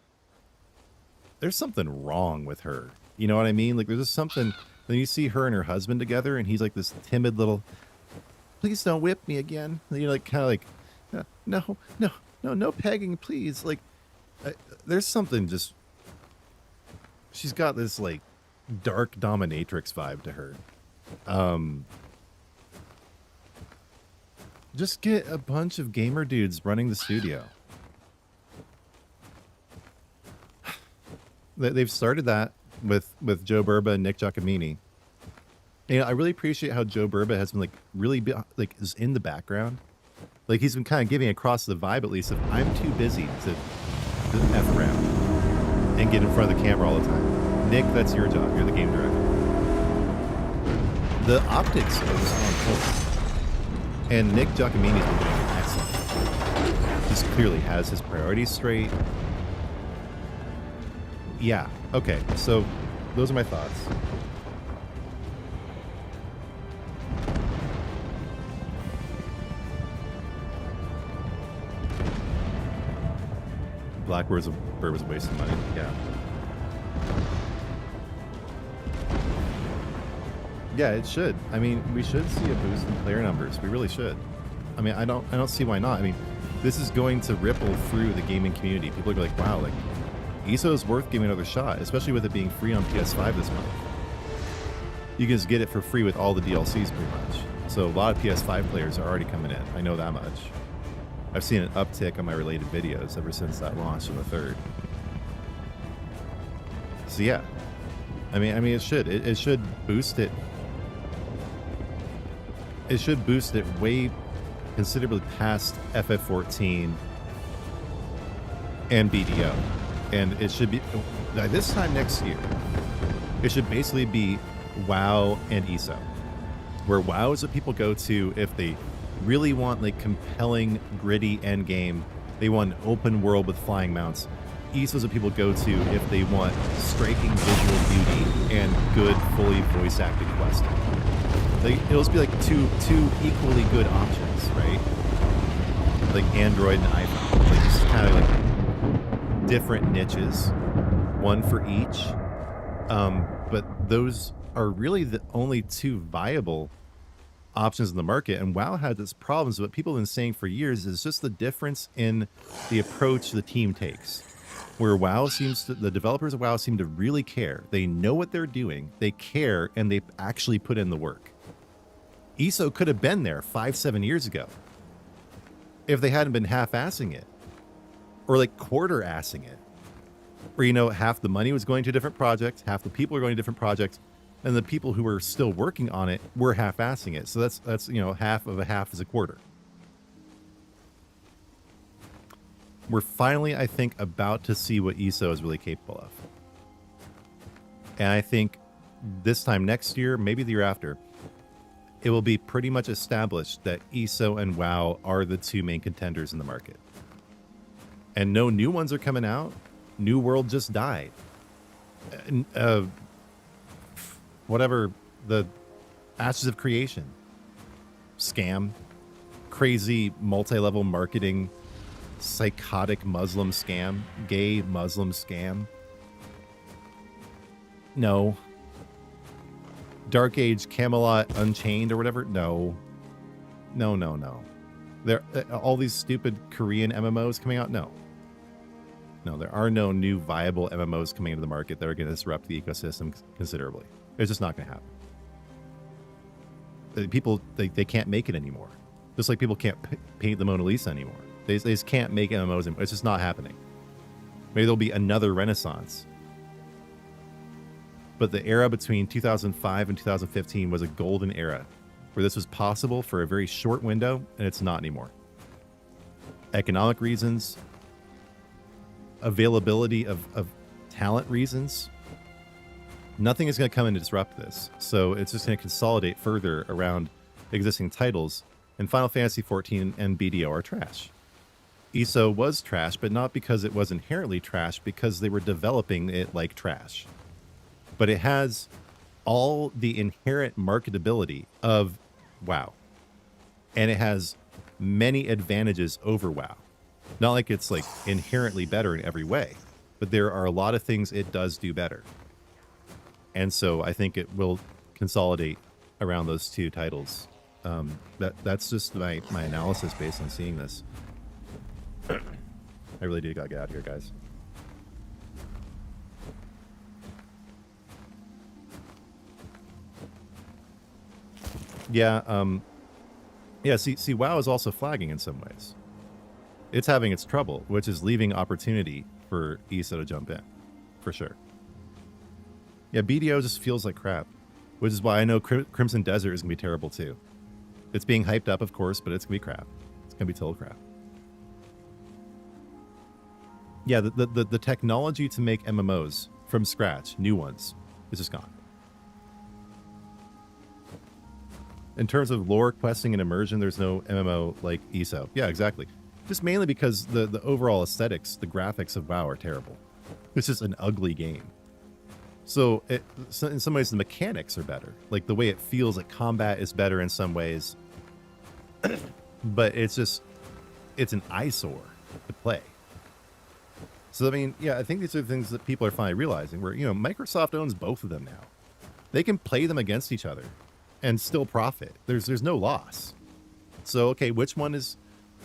there's something wrong with her. You know what I mean? Like, there's just something. Then you see her and her husband together, and he's like this timid little, "Please don't whip me again." And you're like, kind of like, no pegging, please. Like, there's something just. She's got this like dark dominatrix vibe to her. Just get a bunch of gamer dudes running the studio. They've started that with Joe Burba and Nick Giacomini. And I really appreciate how Joe Burba has been like is in the background. Like, he's been kind of giving across the vibe, at least, of I'm too busy to F around and get in front of the camera all the time. Nick, that's your job. You're the game director. The optics are just on point. And Nick Giacomini's been doing excellent. Just clearly has his priorities straight. Yeah, okay, so those are my thoughts. Blackbird's a waste of money. Yeah. Yeah, it should. I mean, we should see a boost in player numbers. We really should. I mean, I don't see why not. I mean, this is going to ripple through the gaming community. People are going to be like, wow, like ESO is worth giving another shot, especially with it being free on PS5 this month. You can just get it for free with all the DLCs pretty much. So a lot of PS5 players are already coming in. I know that much. I've seen an uptick on my related videos ever since that launch on the 3rd. So yeah, I mean, it should. It should boost it. It should boost it way considerably past FF14 and BDO. And it should be, by this time next year, it should basically be WoW and ESO. Where WoW is what people go to if they really want like compelling, gritty end game. They want an open world with flying mounts. ESO is what people go to if they want striking visual beauty and good, fully voice acted questing. It'll just be like two equally good options, right? Like Android and iPhone. Like just kind of like different niches, one for each. But those are really the only two viable options in the market. And WoW had its problems. What people have been saying for years is just the difference in the approach the team takes. Where WoW seems to, the developers of WoW seem to really care. They know what they're doing, they care, and they actually put in the work. ESO could have been there 5-7 years ago if they hadn't been half-assing it, or like quarter-assing it, where, you know, half the money was going to a different project, half the people are going to different projects, and the people who were still working on it were half-assing it. So that's you know, half of a half is a quarter. We're finally, I think, about to see what ESO is really capable of. And I think this time next year, maybe the year after, it will be pretty much established that ESO and WoW are the two main contenders in the market. And no new ones are coming out. New World just died. Whatever, the Ashes of Creation. Scam. Crazy multi-level marketing. Psychotic Muslim scam. Gay Muslim scam. No. Dark Age Camelot Unchained or whatever? No. No. There, all these stupid Korean MMOs coming out? No. No, there are no new viable MMOs coming into the market that are going to disrupt the ecosystem considerably. It's just not going to happen. People, they can't make it anymore. Just like people can't paint the Mona Lisa anymore. They just can't make MMOs anymore. It's just not happening. Maybe there'll be another renaissance. But the era between 2005 and 2015 was a golden era where this was possible for a very short window, and it's not anymore. Economic reasons, availability of talent reasons, nothing is going to come in to disrupt this. So it's just going to consolidate further around existing titles, and Final Fantasy XIV and BDO are trash. ESO was trash, but not because it was inherently trash, because they were developing it like trash. But it has all the inherent marketability of WoW. And it has many advantages over WoW. Not like it's like inherently better in every way, but there are a lot of things it does do better. And so I think it will consolidate around those two titles. That's just my analysis based on seeing this. I really do gotta get out of here, guys. Yeah, see, WoW is also flagging in some ways. It's having its trouble, which is leaving opportunity for ESO to jump in, for sure. Yeah, BDO just feels like crap, which is why I know Crimson Desert is going to be terrible too. It's being hyped up, of course, but it's going to be crap. It's going to be total crap. Yeah, the technology to make MMOs from scratch, new ones, is just gone. In terms of lore, questing, and immersion, there's no MMO like ESO. Yeah, exactly. Just mainly because the overall aesthetics, the graphics of WoW are terrible. It's just an ugly game. So in some ways, the mechanics are better. Like the way it feels, like combat is better in some ways. But it's an eyesore to play. So, I mean, yeah, I think these are things that people are finally realizing where, Microsoft owns both of them now. They can play them against each other and still profit. There's no loss. So, okay, which one is,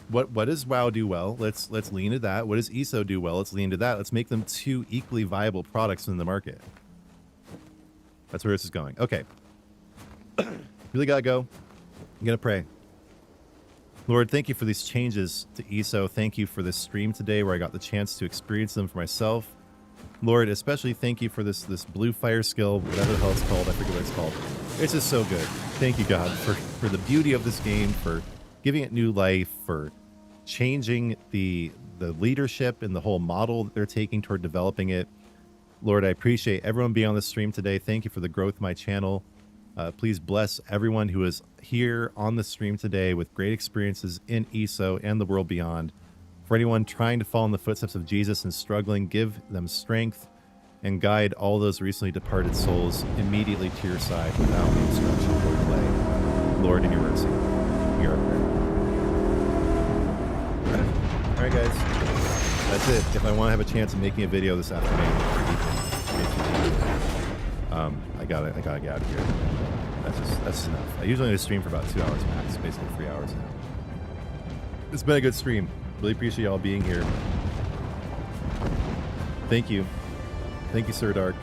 what does WoW do well? Let's lean into that. What does ESO do well? Let's lean into that. Let's make them two equally viable products in the market. That's where this is going. Okay. Really gotta go. I'm gonna pray. Lord, thank you for these changes to ESO. Thank you for this stream today where I got the chance to experience them for myself. Lord, especially thank you for this blue fire skill, whatever the hell it's called. I forget what it's called. It's just so good. Thank you, God, for the beauty of this game, for giving it new life, for changing the leadership and the whole model that they're taking toward developing it. Lord, I appreciate everyone being on this stream today. Thank you for the growth of my channel. Please bless everyone who is here on the stream today with great experiences in ESO and the world beyond. For anyone trying to follow in the footsteps of Jesus and struggling, give them strength and guide all those recently departed souls immediately to your side without instruction or delay. Lord, in your mercy, hear our prayer. All right, guys. That's it. If I want to have a chance of making a video this afternoon or evening, I gotta get out of here. That's enough. I usually only stream for about 2 hours max, basically 3 hours now. It's been a good stream. Really appreciate y'all being here. Thank you. Thank you, Sir Dark.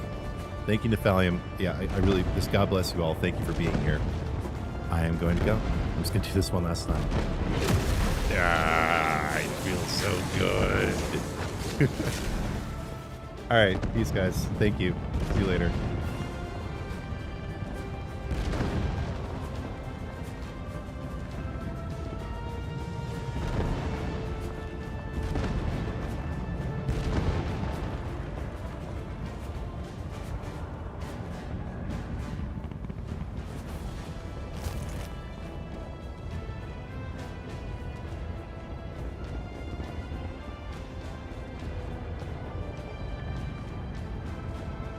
Thank you, Nephalium. Yeah, I really, just God bless you all. Thank you for being here. I am going to go. I'm just going to do this one last time. I feel so good. All right. Peace, guys. Thank you. See you later.